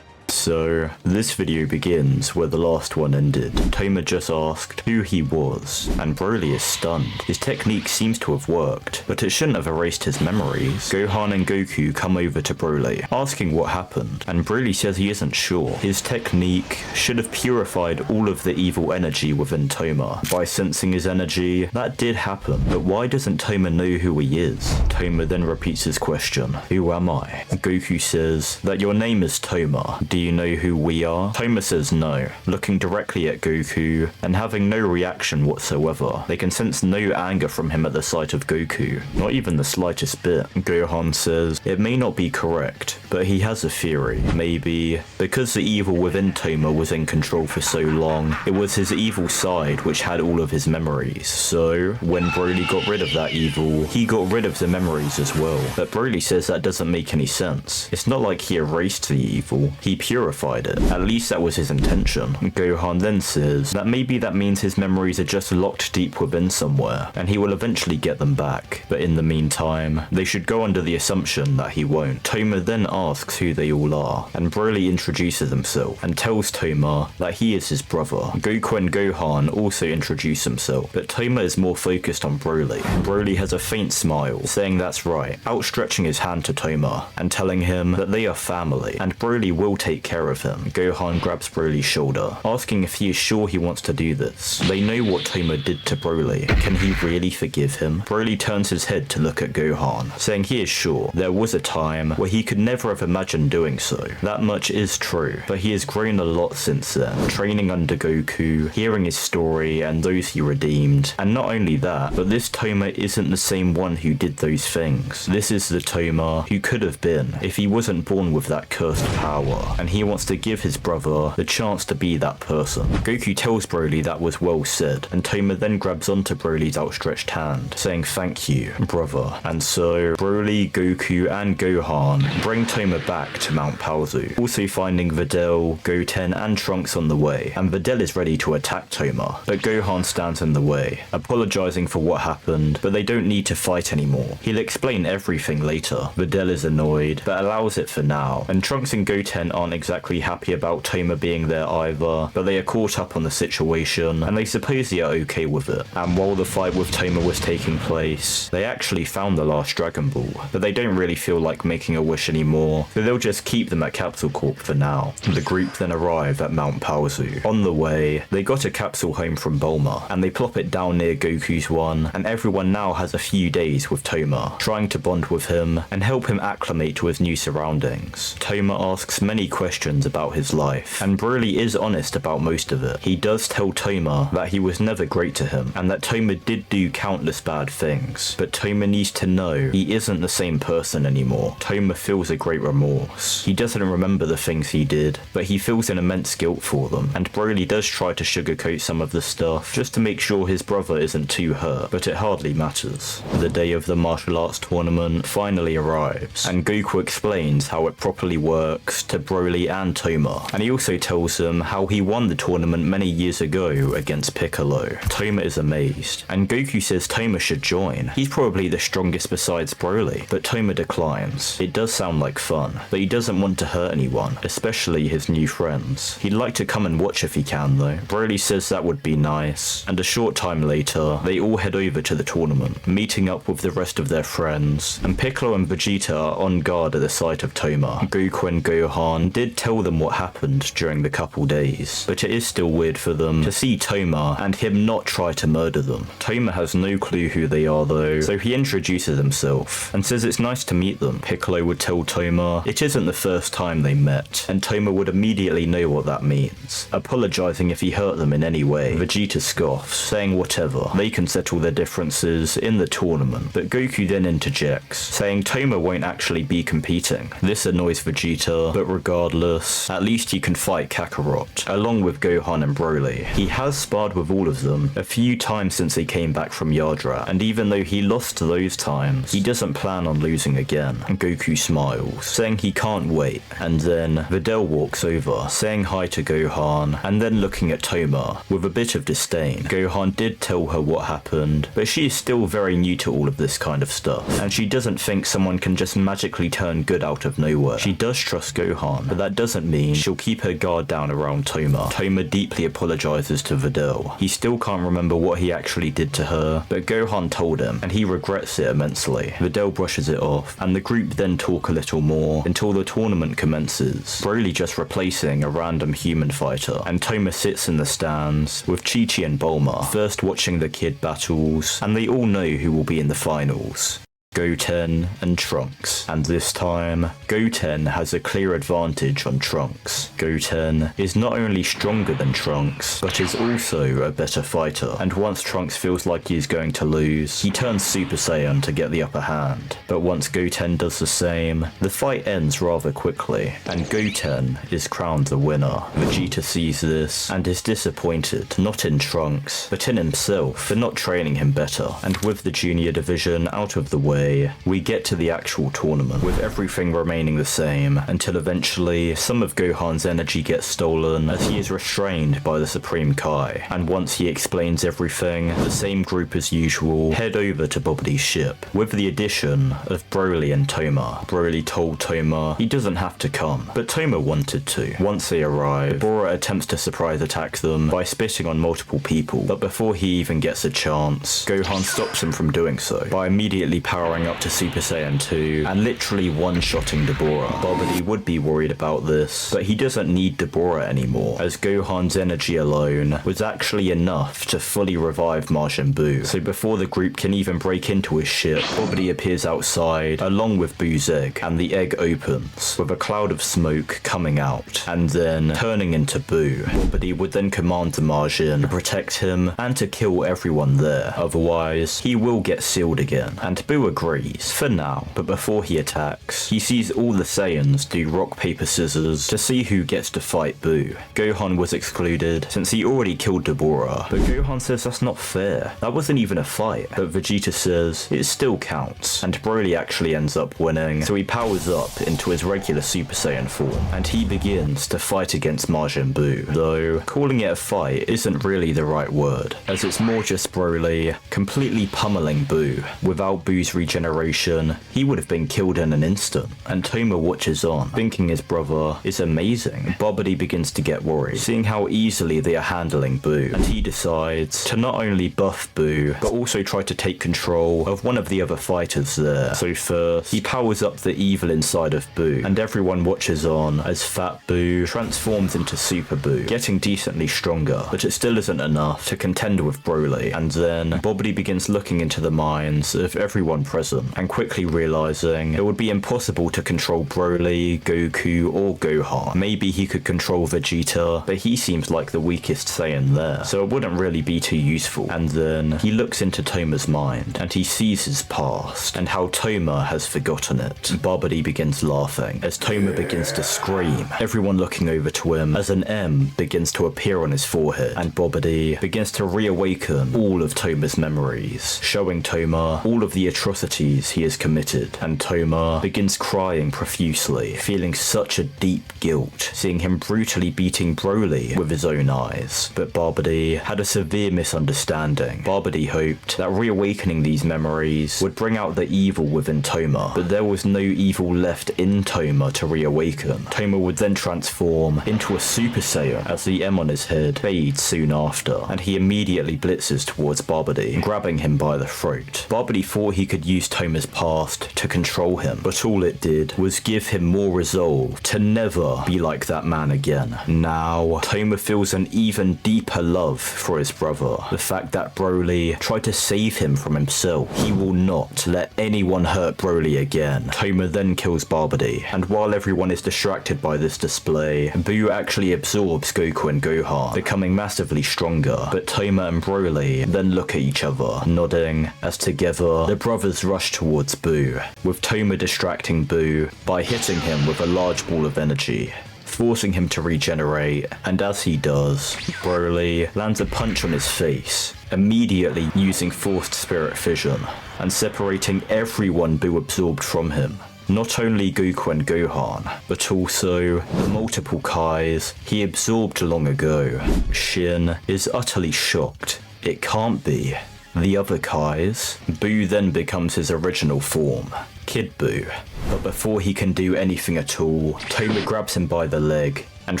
So, this video begins where the last one ended. Toma just asked who he was, and Broly is stunned. His technique seems to have worked, but it shouldn't have erased his memories. Gohan and Goku come over to Broly, asking what happened, and Broly says he isn't sure. His technique should have purified all of the evil energy within Toma. By sensing his energy, that did happen, but why doesn't Toma know who he is? Toma then repeats his question, who am I? Goku says that your name is Toma. Do you know who we are? Toma says no, looking directly at Goku and having no reaction whatsoever. They can sense no anger from him at the sight of Goku, not even the slightest bit. Gohan says it may not be correct, but he has a theory. Maybe because the evil within Toma was in control for so long, it was his evil side which had all of his memories. So when Broly got rid of that evil, he got rid of the memories as well. But Broly says that doesn't make any sense. It's not like he erased the evil, he purified purified it. At least that was his intention. Gohan then says that maybe that means his memories are just locked deep within somewhere, and he will eventually get them back. But in the meantime, they should go under the assumption that he won't. Toma then asks who they all are, and Broly introduces himself and tells Toma that he is his brother. Goku and Gohan also introduce himself, but Toma is more focused on Broly. Broly has a faint smile, saying that's right, outstretching his hand to Toma and telling him that they are family and Broly will take care of him. Gohan grabs Broly's shoulder, asking if he is sure he wants to do this. They know what Toma did to Broly. Can he really forgive him? Broly turns his head to look at Gohan, saying he is sure there was a time where he could never have imagined doing so. That much is true, but he has grown a lot since then, training under Goku, hearing his story and those he redeemed. And not only that, but this Toma isn't the same one who did those things. This is the Toma who could have been if he wasn't born with that cursed power, and he wants to give his brother the chance to be that person. Goku tells Broly that was well said, and Toma then grabs onto Broly's outstretched hand, saying thank you, brother. And so, Broly, Goku, and Gohan bring Toma back to Mount Paozu, also finding Videl, Goten, and Trunks on the way, and Videl is ready to attack Toma, but Gohan stands in the way, apologizing for what happened, but they don't need to fight anymore. He'll explain everything later. Videl is annoyed, but allows it for now, and Trunks and Goten aren't exactly happy about Toma being there either, but they are caught up on the situation, and they suppose they are okay with it. And while the fight with Toma was taking place, they actually found the last Dragon Ball, but they don't really feel like making a wish anymore, so they'll just keep them at Capsule Corp for now. The group then arrive at Mount Paozu. On the way, they got a capsule home from Bulma, and they plop it down near Goku's one, and everyone now has a few days with Toma, trying to bond with him and help him acclimate to his new surroundings. Toma asks many questions about his life, and Broly is honest about most of it. He does tell Toma that he was never great to him, and that Toma did do countless bad things, but Toma needs to know he isn't the same person anymore. Toma feels a great remorse. He doesn't remember the things he did, but he feels an immense guilt for them, and Broly does try to sugarcoat some of the stuff just to make sure his brother isn't too hurt, but it hardly matters. The day of the martial arts tournament finally arrives, and Goku explains how it properly works to Broly and Toma, and he also tells them how he won the tournament many years ago against Piccolo. Toma is amazed, and Goku says Toma should join. He's probably the strongest besides Broly, but Toma declines. It does sound like fun, but he doesn't want to hurt anyone, especially his new friends. He'd like to come and watch if he can though. Broly says that would be nice, and a short time later, they all head over to the tournament, meeting up with the rest of their friends, and Piccolo and Vegeta are on guard at the sight of Toma. Goku and Gohan did tell them what happened during the couple days, but it is still weird for them to see Toma and him not try to murder them. Toma has no clue who they are though, so he introduces himself and says it's nice to meet them. Piccolo would tell Toma it isn't the first time they met, and Toma would immediately know what that means, apologizing if he hurt them in any way. Vegeta scoffs, saying whatever, they can settle their differences in the tournament, but Goku then interjects, saying Toma won't actually be competing. This annoys Vegeta, but regardless, at least he can fight Kakarot, along with Gohan and Broly. He has sparred with all of them a few times since they came back from Yardrat, and even though he lost those times, he doesn't plan on losing again. Goku smiles, saying he can't wait, and then Videl walks over, saying hi to Gohan, and then looking at Toma with a bit of disdain. Gohan did tell her what happened, but she is still very new to all of this kind of stuff, and she doesn't think someone can just magically turn good out of nowhere. She does trust Gohan, but that doesn't mean she'll keep her guard down around Toma. Toma deeply apologizes to Videl. He still can't remember what he actually did to her, but Gohan told him, and he regrets it immensely. Videl brushes it off, and the group then talk a little more until the tournament commences. Broly just replacing a random human fighter, and Toma sits in the stands with Chi-Chi and Bulma, first watching the kid battles, and they all know who will be in the finals. Goten and Trunks, and this time, Goten has a clear advantage on Trunks. Goten is not only stronger than Trunks, but is also a better fighter, and once Trunks feels like he is going to lose, he turns Super Saiyan to get the upper hand. But once Goten does the same, the fight ends rather quickly, and Goten is crowned the winner. Vegeta sees this, and is disappointed, not in Trunks, but in himself for not training him better, and with the junior division out of the way, Anyway, we get to the actual tournament, with everything remaining the same, until eventually some of Gohan's energy gets stolen as he is restrained by the Supreme Kai, and once he explains everything, the same group as usual head over to Bobity's ship, with the addition of Broly and Toma. Broly told Toma he doesn't have to come, but Toma wanted to. Once they arrive, Bora attempts to surprise attack them by spitting on multiple people, but before he even gets a chance, Gohan stops him from doing so by immediately powering up to Super Saiyan 2 and literally one-shotting Dabura. Bobity would be worried about this, but he doesn't need Dabura anymore, as Gohan's energy alone was actually enough to fully revive Majin Buu. So before the group can even break into his ship, Bobity appears outside along with Buu's egg, and the egg opens with a cloud of smoke coming out and then turning into Buu. Bobity would then command the Majin to protect him and to kill everyone there, otherwise he will get sealed again, and Buu agrees for now. But before he attacks, he sees all the Saiyans do rock paper scissors to see who gets to fight Buu. Gohan was excluded since he already killed Dabura, but Gohan says that's not fair, that wasn't even a fight. But Vegeta says it still counts, and Broly actually ends up winning, so he powers up into his regular Super Saiyan form, and he begins to fight against Majin Buu, though calling it a fight isn't really the right word, as it's more just Broly completely pummeling Buu. Without Buu's regeneration, he would have been killed in an instant, and Toma watches on, thinking his brother is amazing. Bobity begins to get worried, seeing how easily they are handling Buu, and he decides to not only buff Buu, but also try to take control of one of the other fighters there. So first, he powers up the evil inside of Buu, and everyone watches on as Fat Buu transforms into Super Buu, getting decently stronger, but it still isn't enough to contend with Broly. And then Bobity begins looking into the minds of everyone present, and quickly realizing it would be impossible to control Broly, Goku, or Gohan. Maybe he could control Vegeta, but he seems like the weakest Saiyan there, so it wouldn't really be too useful. And then he looks into Toma's mind, and he sees his past, and how Toma has forgotten it. Bobity begins laughing, as Toma begins to scream, everyone looking over to him as an M begins to appear on his forehead, and Bobity begins to reawaken all of Toma's memories, showing Toma all of the atrocities he has committed, and Toma begins crying profusely, feeling such a deep guilt, seeing him brutally beating Broly with his own eyes. But Bobity had a severe misunderstanding. Bobity hoped that reawakening these memories would bring out the evil within Toma, but there was no evil left in Toma to reawaken. Toma would then transform into a Super Saiyan as the M on his head fades soon after, and he immediately blitzes towards Bobity, grabbing him by the throat. Bobity thought he could use Toma's past to control him, but all it did was give him more resolve to never be like that man again. Now, Toma feels an even deeper love for his brother. The fact that Broly tried to save him from himself. He will not let anyone hurt Broly again. Toma then kills Bobity, and while everyone is distracted by this display, Buu actually absorbs Goku and Gohan, becoming massively stronger. But Toma and Broly then look at each other, nodding, as together the brothers rush towards Buu, with Toma distracting Buu by hitting him with a large ball of energy, forcing him to regenerate, and as he does, Broly lands a punch on his face, immediately using forced spirit fission, and separating everyone Buu absorbed from him. Not only Goku and Gohan, but also the multiple Kais he absorbed long ago. Shin is utterly shocked. It can't be the other Kais. Buu then becomes his original form, Kid Buu. But before he can do anything at all, Toma grabs him by the leg and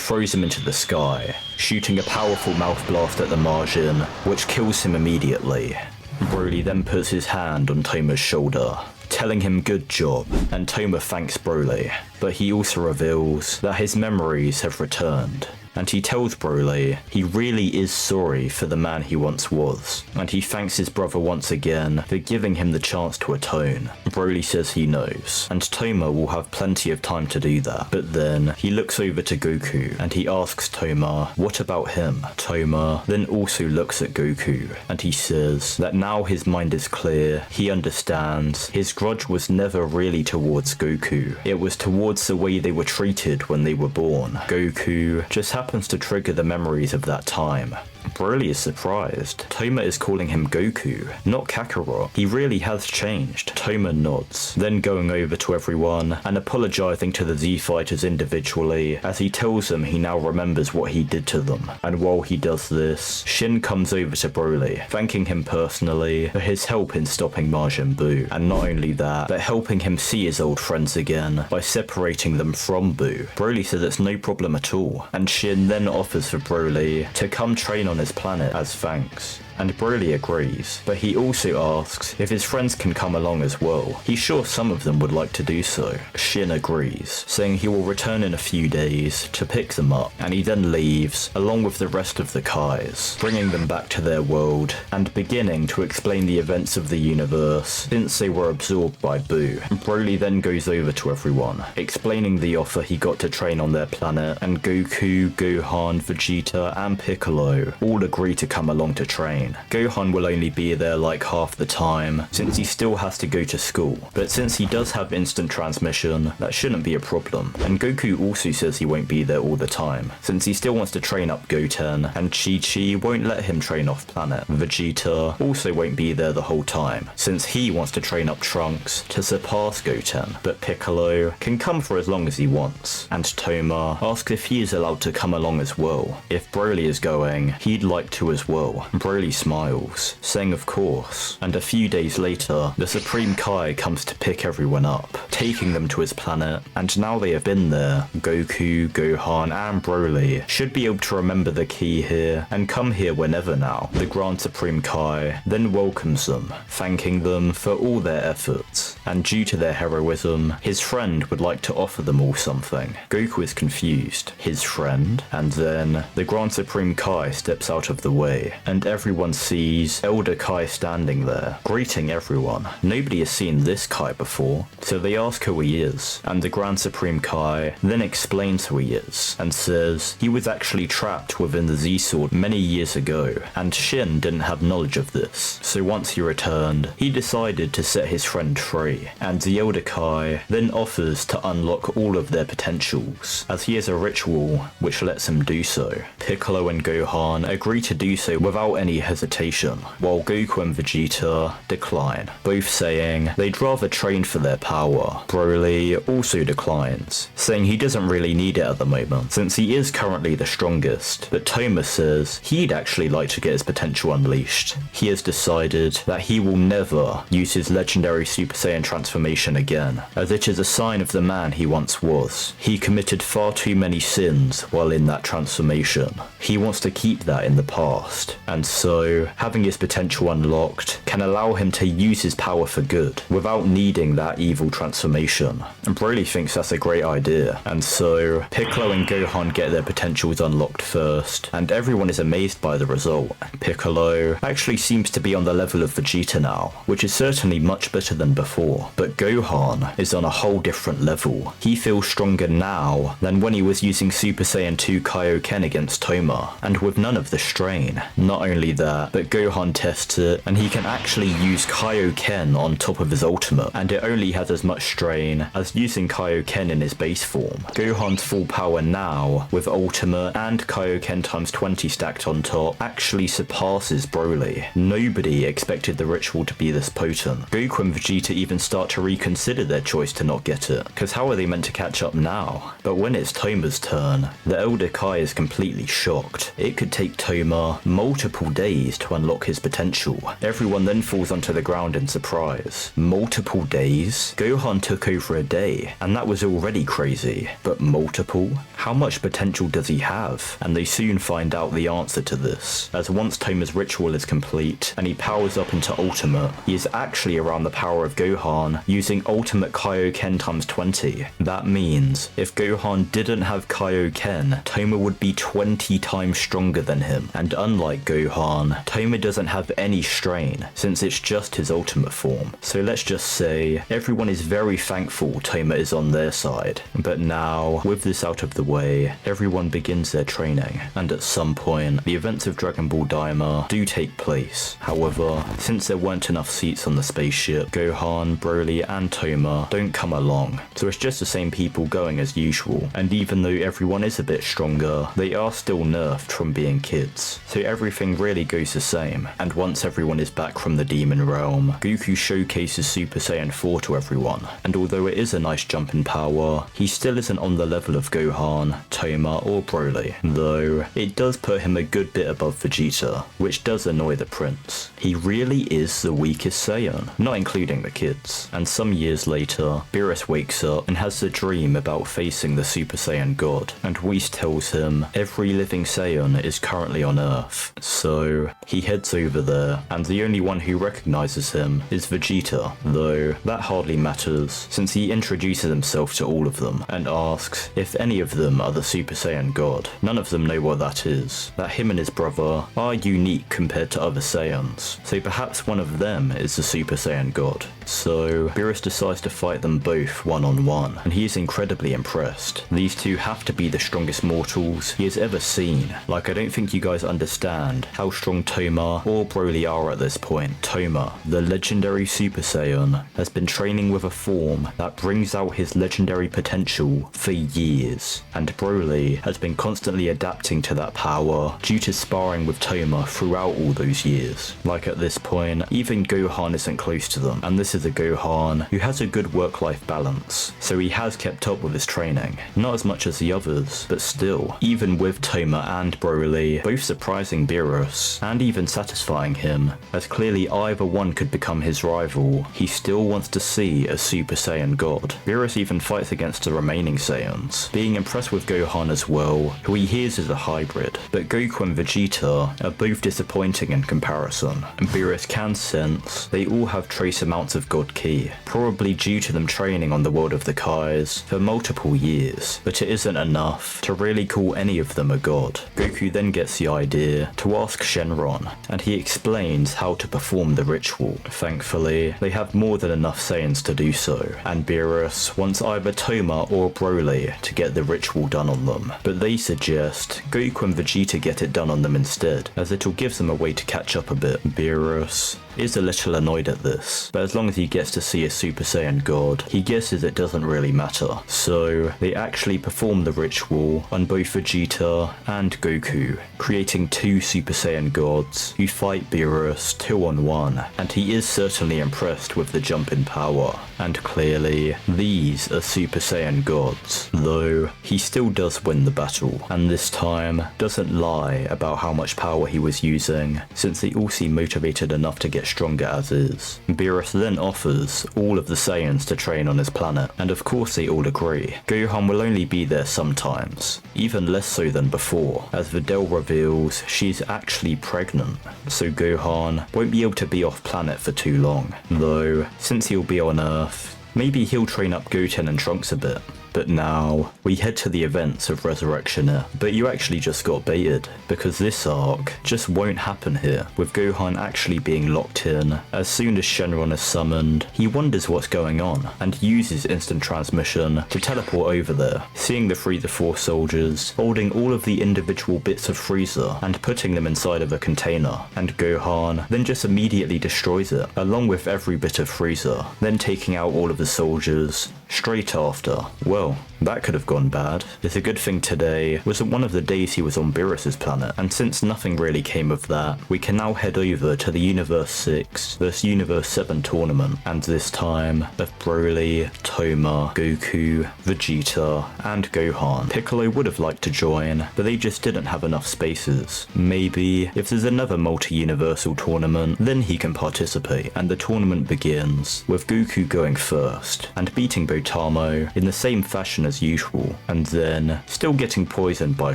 throws him into the sky, shooting a powerful mouth blast at the Majin, which kills him immediately. Broly then puts his hand on Toma's shoulder, telling him good job, and Toma thanks Broly, but he also reveals that his memories have returned, and he tells Broly he really is sorry for the man he once was, and he thanks his brother once again for giving him the chance to atone. Broly says he knows, and Toma will have plenty of time to do that, but then he looks over to Goku, and he asks Toma what about him. Toma then also looks at Goku, and he says that now his mind is clear, he understands his grudge was never really towards Goku, it was towards the way they were treated when they were born. Goku just happens to trigger the memories of that time, Broly is surprised. Toma is calling him Goku, not Kakarot. He really has changed. Toma nods, then going over to everyone and apologizing to the Z fighters individually as he tells them he now remembers what he did to them. And while he does this, Shin comes over to Broly, thanking him personally for his help in stopping Majin Buu. And not only that, but helping him see his old friends again by separating them from Buu. Broly says it's no problem at all, and Shin then offers for Broly to come train on his planet as thanks. And Broly agrees, but he also asks if his friends can come along as well. He's sure some of them would like to do so. Shin agrees, saying he will return in a few days to pick them up, and he then leaves along with the rest of the Kais, bringing them back to their world and beginning to explain the events of the universe since they were absorbed by Buu. Broly then goes over to everyone, explaining the offer he got to train on their planet, and Goku, Gohan, Vegeta and Piccolo all agree to come along to train. Gohan will only be there like half the time since he still has to go to school, but since he does have instant transmission, that shouldn't be a problem. And Goku also says he won't be there all the time since he still wants to train up Goten, and Chi-Chi won't let him train off planet. Vegeta also won't be there the whole time since he wants to train up Trunks to surpass Goten, but Piccolo can come for as long as he wants. And Toma asks if he is allowed to come along as well. If Broly is going, he'd like to as well. Broly smiles, saying of course, and a few days later, the Supreme Kai comes to pick everyone up, taking them to his planet, and now they have been there, Goku, Gohan and Broly should be able to remember the key here and come here whenever now. The Grand Supreme Kai then welcomes them, thanking them for all their efforts, and due to their heroism, his friend would like to offer them all something. Goku is confused. His friend? And then, the Grand Supreme Kai steps out of the way, and everyone sees Elder Kai standing there, greeting everyone. Nobody has seen this Kai before, so they ask who he is, and the Grand Supreme Kai then explains who he is, and says he was actually trapped within the Z-Sword many years ago, and Shin didn't have knowledge of this, so once he returned, he decided to set his friend free, and the Elder Kai then offers to unlock all of their potentials, as he has a ritual which lets him do so. Piccolo and Gohan agree to do so without any hesitation, while Goku and Vegeta decline, both saying they'd rather train for their power. Broly also declines, saying he doesn't really need it at the moment, since he is currently the strongest, but Toma says he'd actually like to get his potential unleashed. He has decided that he will never use his legendary Super Saiyan transformation again, as it is a sign of the man he once was. He committed far too many sins while in that transformation. He wants to keep that in the past, and so having his potential unlocked can allow him to use his power for good without needing that evil transformation. And Broly thinks that's a great idea, and so Piccolo and Gohan get their potentials unlocked first, and everyone is amazed by the result. Piccolo actually seems to be on the level of Vegeta now, which is certainly much better than before, but Gohan is on a whole different level. He feels stronger now than when he was using Super Saiyan 2 Kaioken against Toma, and with none of the strain. Not only that, but Gohan tests it, and he can actually use Kaioken on top of his ultimate, and it only has as much strain as using Kaioken in his base form. Gohan's full power now, with ultimate and Kaioken times 20 stacked on top, actually surpasses Broly. Nobody expected the ritual to be this potent. Goku and Vegeta even start to reconsider their choice to not get it, cause how are they meant to catch up now? But when it's Toma's turn, the Elder Kai is completely shocked. It could take Toma multiple days to unlock his potential. Everyone then falls onto the ground in surprise. Multiple days? Gohan took over a day, and that was already crazy. But multiple? How much potential does he have? And they soon find out the answer to this, as once Toma's ritual is complete, and he powers up into ultimate, he is actually around the power of Gohan, using ultimate Kaioken times 20. That means, if Gohan didn't have Kaioken, Toma would be 20 times stronger than him, and unlike Gohan, Toma doesn't have any strain, since it's just his ultimate form. So let's just say, everyone is very thankful Toma is on their side. But now, with this out of the way, way, everyone begins their training, and at some point, the events of Dragon Ball Daima do take place. However, since there weren't enough seats on the spaceship, Gohan, Broly, and Toma don't come along, so it's just the same people going as usual, and even though everyone is a bit stronger, they are still nerfed from being kids, so everything really goes the same, and once everyone is back from the Demon Realm, Goku showcases Super Saiyan 4 to everyone, and although it is a nice jump in power, he still isn't on the level of Gohan, Toma, or Broly, though it does put him a good bit above Vegeta, which does annoy the prince. He really is the weakest Saiyan, not including the kids, and some years later, Beerus wakes up and has the dream about facing the Super Saiyan God, and Whis tells him every living Saiyan is currently on Earth, so he heads over there, and the only one who recognizes him is Vegeta, though that hardly matters since he introduces himself to all of them and asks if any of them are the Super Saiyan God. None of them know what that is, that him and his brother are unique compared to other Saiyans, so perhaps one of them is the Super Saiyan God. So Beerus decides to fight them both one-on-one, and he is incredibly impressed. These two have to be the strongest mortals he has ever seen. Like, I don't think you guys understand how strong Toma or Broly are at this point. Toma, the legendary Super Saiyan, has been training with a form that brings out his legendary potential for years, and Broly has been constantly adapting to that power due to sparring with Toma throughout all those years. Like, at this point, even Gohan isn't close to them, and this is a Gohan who has a good work-life balance, so he has kept up with his training. Not as much as the others, but still, even with Toma and Broly both surprising Beerus, and even satisfying him, as clearly either one could become his rival, he still wants to see a Super Saiyan God. Beerus even fights against the remaining Saiyans, being impressed with Gohan as well, who he hears is a hybrid, but Goku and Vegeta are both disappointing in comparison, and Beerus can sense they all have trace amounts of God Ki, probably due to them training on the world of the Kais for multiple years, but it isn't enough to really call any of them a god. Goku then gets the idea to ask Shenron, and he explains how to perform the ritual. Thankfully, they have more than enough Saiyans to do so, and Beerus wants either Toma or Broly to get the ritual done on them, but they suggest Goku and Vegeta get it done on them instead, as it'll give them a way to catch up a bit. Beerus is a little annoyed at this, but as long as he gets to see a Super Saiyan God, he guesses it doesn't really matter. So they actually perform the ritual on both Vegeta and Goku, creating two Super Saiyan gods who fight Beerus 2-on-1, and he is certainly impressed with the jump in power, and clearly these are Super Saiyan gods, though he still does win the battle, and this time doesn't lie about how much power he was using, since they all seem motivated enough to get stronger as is. Beerus then offers all of the Saiyans to train on his planet, and of course they all agree. Gohan will only be there sometimes, even less so than before, as Videl reveals she's actually pregnant, so Gohan won't be able to be off planet for too long, though since he'll be on Earth, maybe he'll train up Goten and Trunks a bit. But now, we head to the events of Resurrection here. But you actually just got baited, because this arc just won't happen here, with Gohan actually being locked in. As soon as Shenron is summoned, he wonders what's going on, and uses instant transmission to teleport over there, seeing the Frieza Force soldiers holding all of the individual bits of Frieza and putting them inside of a container, and Gohan then just immediately destroys it, along with every bit of Frieza, then taking out all of the soldiers straight after. Well, that could have gone bad. It's a good thing today wasn't one of the days he was on Beerus's planet, and since nothing really came of that, we can now head over to the Universe 6 vs Universe 7 tournament, and this time of Broly, Toma, Goku, Vegeta, and Gohan. Piccolo would have liked to join, but they just didn't have enough spaces. Maybe if there's another multi-universal tournament, then he can participate, and the tournament begins with Goku going first, and beating Botamo in the same fashion as usual, and then still getting poisoned by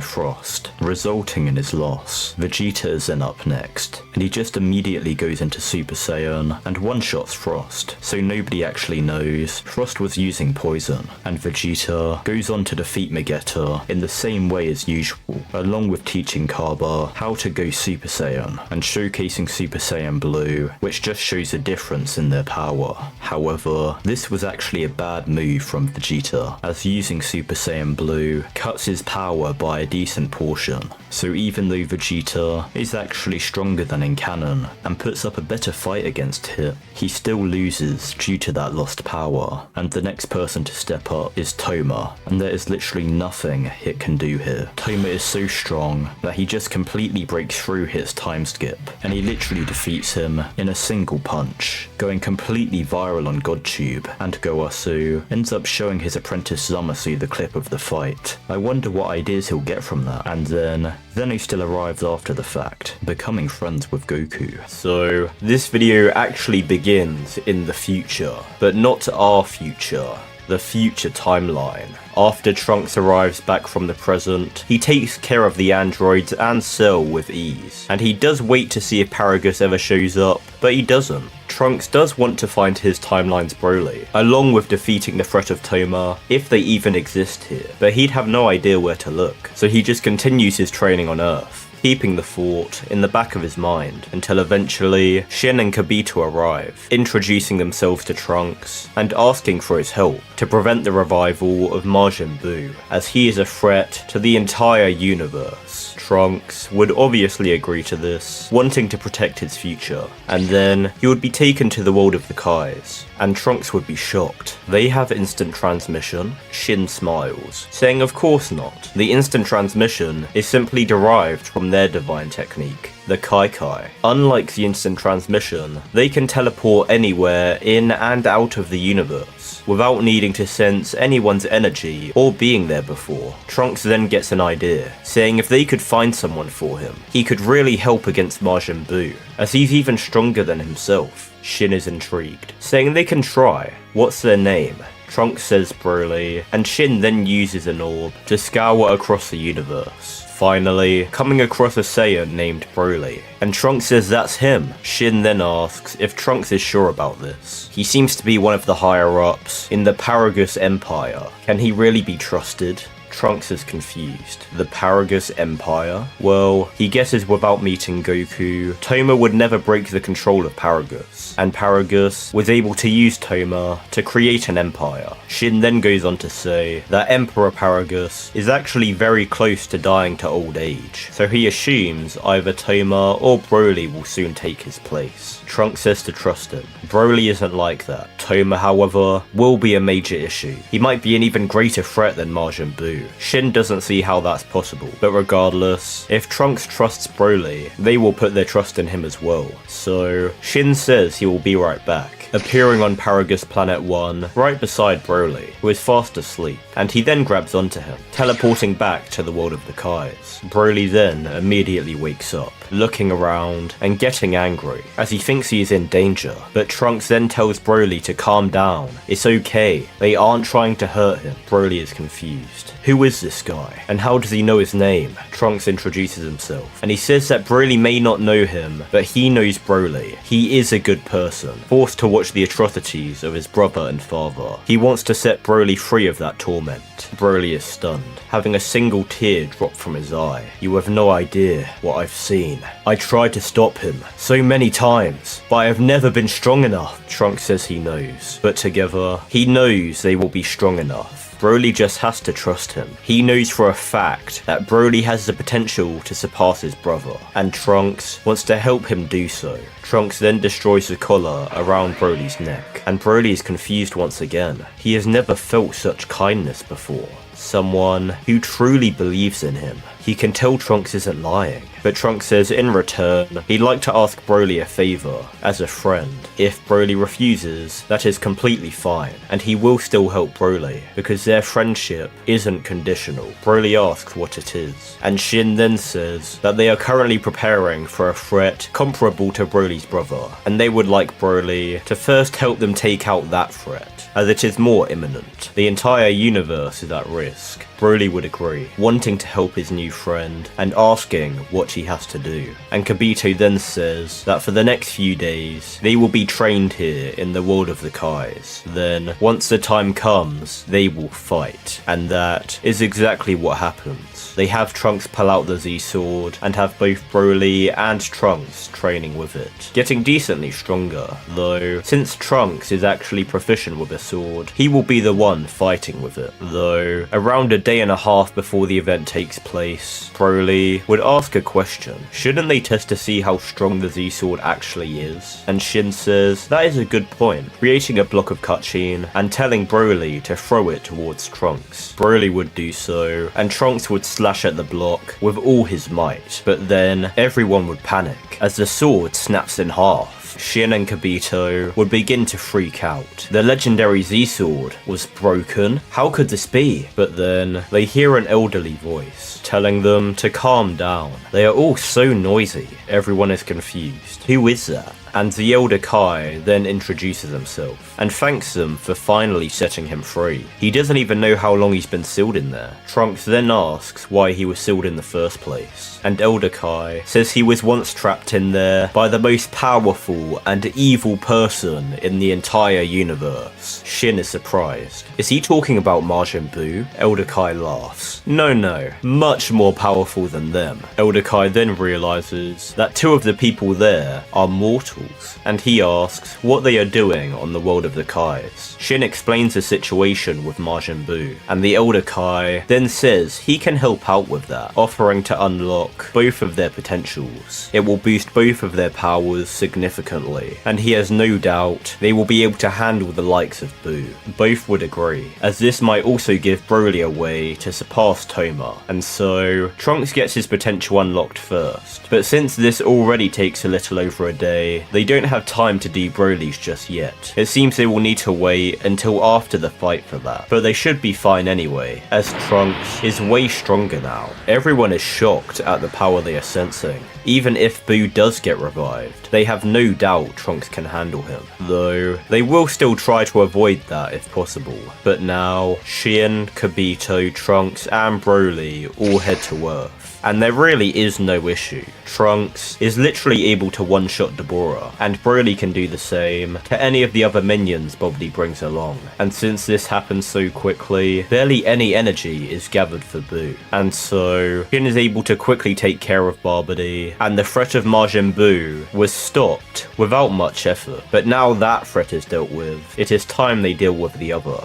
Frost, resulting in his loss. Vegeta is then up next, and he just immediately goes into Super Saiyan and one-shots Frost, so nobody actually knows Frost was using poison, and Vegeta goes on to defeat Vegeta in the same way as usual, along with teaching Kaba how to go Super Saiyan, and showcasing Super Saiyan Blue, which just shows a difference in their power. However, this was actually a bad move from Vegeta, as using using Super Saiyan Blue cuts his power by a decent portion. So even though Vegeta is actually stronger than in canon and puts up a better fight against Hit, he still loses due to that lost power, and the next person to step up is Toma, and there is literally nothing Hit can do here. Toma is so strong that he just completely breaks through Hit's time skip, and he literally defeats him in a single punch, going completely viral on GodTube, and Goasu ends up showing his apprentice Zamasu the clip of the fight. I wonder what ideas he'll get from that, and then he still arrives after the fact, becoming friends with Goku. So this video actually begins in the future, but not our future. The future timeline. After Trunks arrives back from the present, he takes care of the androids and Cell with ease, and he does wait to see if Paragus ever shows up, but he doesn't. Trunks does want to find his timeline's Broly, along with defeating the threat of Toma, if they even exist here, but he'd have no idea where to look, so he just continues his training on Earth, keeping the thought in the back of his mind, until eventually Shin and Kibito arrive, introducing themselves to Trunks and asking for his help to prevent the revival of Majin Buu, as he is a threat to the entire universe. Trunks would obviously agree to this, wanting to protect his future, and then he would be taken to the world of the Kais, and Trunks would be shocked. They have instant transmission. Shin smiles, saying of course not. The instant transmission is simply derived from their divine technique, the Kai. Unlike the instant transmission, they can teleport anywhere in and out of the universe, without needing to sense anyone's energy or being there before. Trunks then gets an idea, saying if they could find someone for him, he could really help against Majin Buu, as he's even stronger than himself. Shin is intrigued, saying they can try. What's their name? Trunks says Broly, and Shin then uses an orb to scour across the universe, finally coming across a Saiyan named Broly, and Trunks says that's him. Shin then asks if Trunks is sure about this. He seems to be one of the higher ups in the Paragus Empire. Can he really be trusted? Trunks is confused. The Paragus Empire? Well, he guesses without meeting Goku, Toma would never break the control of Paragus, and Paragus was able to use Toma to create an empire. Shin then goes on to say that Emperor Paragus is actually very close to dying to old age, so he assumes either Toma or Broly will soon take his place. Trunks says to trust him. Broly isn't like that. Toma, however, will be a major issue. He might be an even greater threat than Majin Buu. Shin doesn't see how that's possible, but regardless, if Trunks trusts Broly, they will put their trust in him as well. So Shin says he will be right back, appearing on Paragus Planet 1 right beside Broly, who is fast asleep, and he then grabs onto him, teleporting back to the world of the Kais. Broly then immediately wakes up, looking around and getting angry, as he thinks he is in danger, but Trunks then tells Broly to calm down. It's okay, they aren't trying to hurt him. Broly is confused. Who is this guy, and how does he know his name? Trunks introduces himself, and he says that Broly may not know him, but he knows Broly. He is a good person, forced to watch the atrocities of his brother and father. He wants to set Broly free of that torment. Broly is stunned, having a single tear drop from his eye. You have no idea what I've seen. I tried to stop him so many times, but I have never been strong enough. Trunks says he knows, but together, he knows they will be strong enough. Broly just has to trust him. He knows for a fact that Broly has the potential to surpass his brother, and Trunks wants to help him do so. Trunks then destroys the collar around Broly's neck, and Broly is confused once again. He has never felt such kindness before. Someone who truly believes in him. He can tell Trunks isn't lying, but Trunks says in return, he'd like to ask Broly a favor, as a friend. If Broly refuses, that is completely fine, and he will still help Broly, because their friendship isn't conditional. Broly asks what it is, and Shin then says that they are currently preparing for a threat comparable to Broly's brother, and they would like Broly to first help them take out that threat, as it is more imminent. The entire universe is at risk. Broly would agree, wanting to help his new friend and asking what he has to do. And Kibito then says that for the next few days, they will be trained here in the world of the Kais. Then, once the time comes, they will fight. And that is exactly what happens. They have Trunks pull out the Z-Sword and have both Broly and Trunks training with it, getting decently stronger, though since Trunks is actually proficient with a sword, he will be the one fighting with it. Though, around a day and a half before the event takes place, Broly would ask a question. Shouldn't they test to see how strong the Z-Sword actually is? And Shin says, that is a good point, creating a block of cutscene and telling Broly to throw it towards Trunks. Broly would do so, and Trunks would slash at the block with all his might, but then everyone would panic as the sword snaps in half. Shin and Kibito would begin to freak out. The legendary Z-Sword was broken? How could this be? But then they hear an elderly voice telling them to calm down. They are all so noisy, everyone is confused. Who is that? And the Elder Kai then introduces himself and thanks them for finally setting him free. He doesn't even know how long he's been sealed in there. Trunks then asks why he was sealed in the first place, and Elder Kai says he was once trapped in there by the most powerful and evil person in the entire universe. Shin is surprised. Is he talking about Majin Buu? Elder Kai laughs. No, much more powerful than them. Elder Kai then realizes that two of the people there are mortal, and he asks what they are doing on the world of the Kais. Shin explains the situation with Majin Buu, and the Elder Kai then says he can help out with that, offering to unlock both of their potentials. It will boost both of their powers significantly, and he has no doubt they will be able to handle the likes of Buu. Both would agree, as this might also give Broly a way to surpass Toma, and so Trunks gets his potential unlocked first. But since this already takes a little over a day, they don't have time to do Broly's just yet. It seems they will need to wait until after the fight for that, but they should be fine anyway, as Trunks is way stronger now. Everyone is shocked at the power they are sensing. Even if Buu does get revived, they have no doubt Trunks can handle him, though they will still try to avoid that if possible. But now, Shin, Kibito, Trunks and Broly all head to Earth. And there really is no issue. Trunks is literally able to one-shot Deborah, and Broly can do the same to any of the other minions Bobbidi brings along. And since this happens so quickly, barely any energy is gathered for Buu. And so, Shin is able to quickly take care of Bobbidi, and the threat of Majin Buu was stopped without much effort. But now that threat is dealt with, it is time they deal with the other,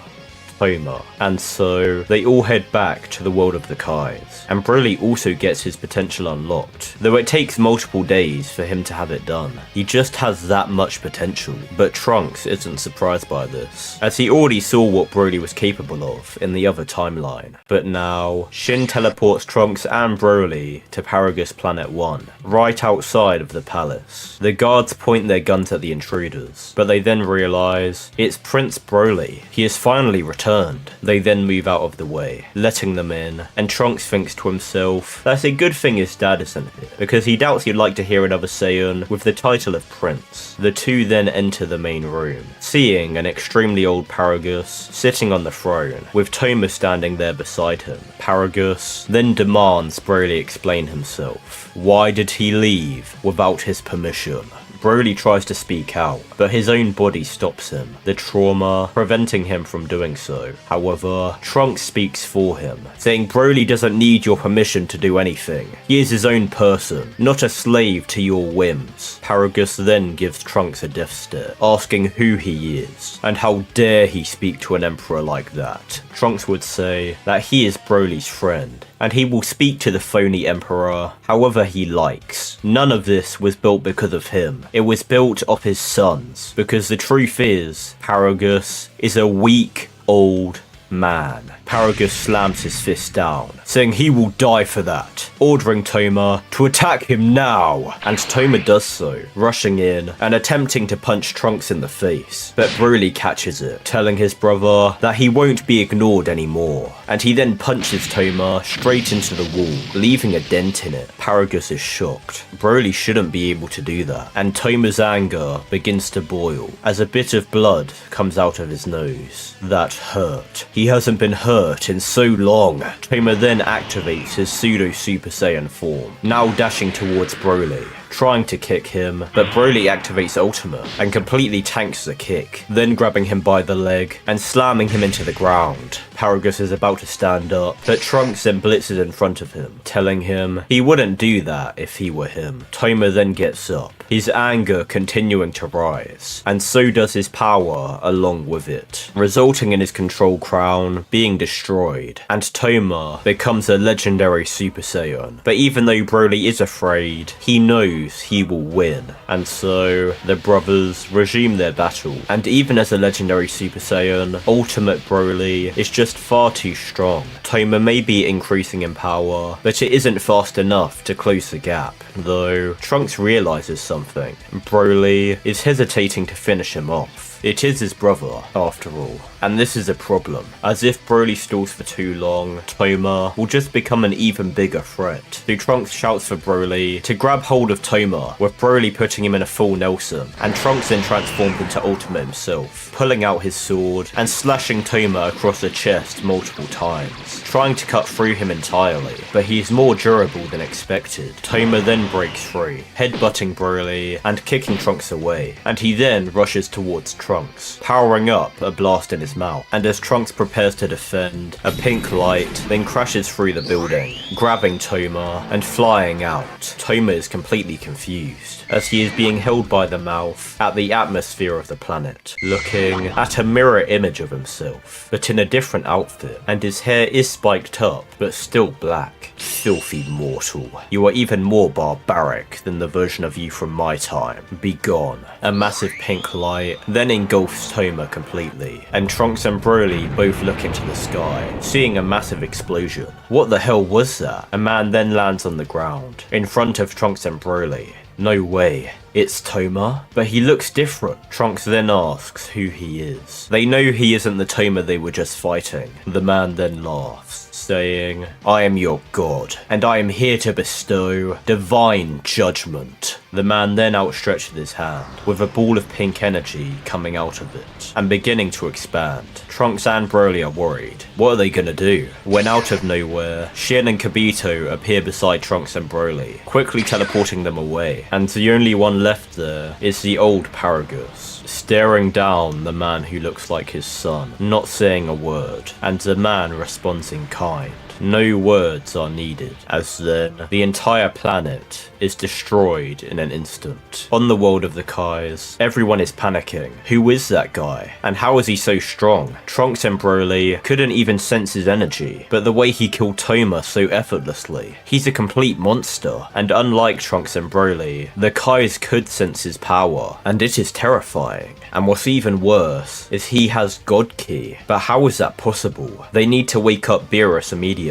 Toma. And so they all head back to the world of the Kais, and Broly also gets his potential unlocked, though it takes multiple days for him to have it done. He just has that much potential, but Trunks isn't surprised by this, as he already saw what Broly was capable of in the other timeline. But now, Shin teleports Trunks and Broly to Paragus Planet 1, right outside of the palace. The guards point their guns at the intruders, but they then realize it's Prince Broly. He has finally returned. They then move out of the way, letting them in, and Trunks thinks to himself, that's a good thing his dad isn't here, because he doubts he'd like to hear another Saiyan with the title of Prince. The two then enter the main room, seeing an extremely old Paragus sitting on the throne, with Toma standing there beside him. Paragus then demands Broly explain himself. Why did he leave without his permission? Broly tries to speak out, but his own body stops him, the trauma preventing him from doing so. However, Trunks speaks for him, saying Broly doesn't need your permission to do anything. He is his own person, not a slave to your whims. Paragus then gives Trunks a death stare, asking who he is, and how dare he speak to an emperor like that. Trunks would say that he is Broly's friend, and he will speak to the phony emperor however he likes. None of this was built because of him. It was built off his sons, because the truth is, Paragus is a weak, old man. Paragus slams his fist down, saying he will die for that, ordering Toma to attack him now. And Toma does so, rushing in and attempting to punch Trunks in the face, but Broly catches it, telling his brother that he won't be ignored anymore. And he then punches Toma straight into the wall, leaving a dent in it. Paragus is shocked. Broly shouldn't be able to do that, and Toma's anger begins to boil as a bit of blood comes out of his nose. That hurt. He hasn't been hurt in so long. Toma then activates his pseudo Super Saiyan form, now dashing towards Broly, trying to kick him, but Broly activates Ultimate and completely tanks the kick, then grabbing him by the leg and slamming him into the ground. Paragus is about to stand up, but Trunks then blitzes in front of him, telling him he wouldn't do that if he were him. Toma then gets up, his anger continuing to rise, and so does his power along with it, resulting in his control crown being destroyed, and Toma becomes a legendary Super Saiyan. But even though Broly is afraid, he knows he will win, and so the brothers resume their battle, and even as a legendary Super Saiyan, Ultimate Broly is just far too strong. Toma may be increasing in power, but it isn't fast enough to close the gap, though Trunks realizes something. Broly is hesitating to finish him off. It is his brother, after all, and this is a problem, as if Broly stalls for too long, Toma will just become an even bigger threat. So Trunks shouts for Broly to grab hold of Toma, with Broly putting him in a full Nelson, and Trunks then transformed into Ultimate himself, pulling out his sword and slashing Toma across the chest multiple times, trying to cut through him entirely, but he is more durable than expected. Toma then breaks free, headbutting Broly and kicking Trunks away, and he then rushes towards Trunks, powering up a blast in his mouth, and as Trunks prepares to defend, a pink light then crashes through the building, grabbing Toma and flying out. Toma is completely confused, as he is being held by the mouth at the atmosphere of the planet, looking at a mirror image of himself, but in a different outfit, and his hair is spiked up, but still black. Filthy mortal, you are even more barbaric than the version of you from my time. Be gone. A massive pink light then engulfs Toma completely, and Trunks and Broly both look into the sky, seeing a massive explosion. What the hell was that? A man then lands on the ground, in front of Trunks and Broly. No way. It's Toma? But he looks different. Trunks then asks who he is. They know he isn't the Toma they were just fighting. The man then laughs, saying, "I am your god, and I am here to bestow divine judgment." The man then outstretches his hand, with a ball of pink energy coming out of it, and beginning to expand. Trunks and Broly are worried. What are they gonna do? When out of nowhere, Shin and Kibito appear beside Trunks and Broly, quickly teleporting them away, and the only one left there is the old Paragus, staring down the man who looks like his son, not saying a word, and the man responds in kind. No words are needed, as then the entire planet is destroyed in an instant. On the world of the Kais, everyone is panicking. Who is that guy? And how is he so strong? Trunks and Broly couldn't even sense his energy, but the way he killed Toma so effortlessly. He's a complete monster, and unlike Trunks and Broly, the Kais could sense his power, and it is terrifying. And what's even worse is he has God Ki. But how is that possible? They need to wake up Beerus immediately.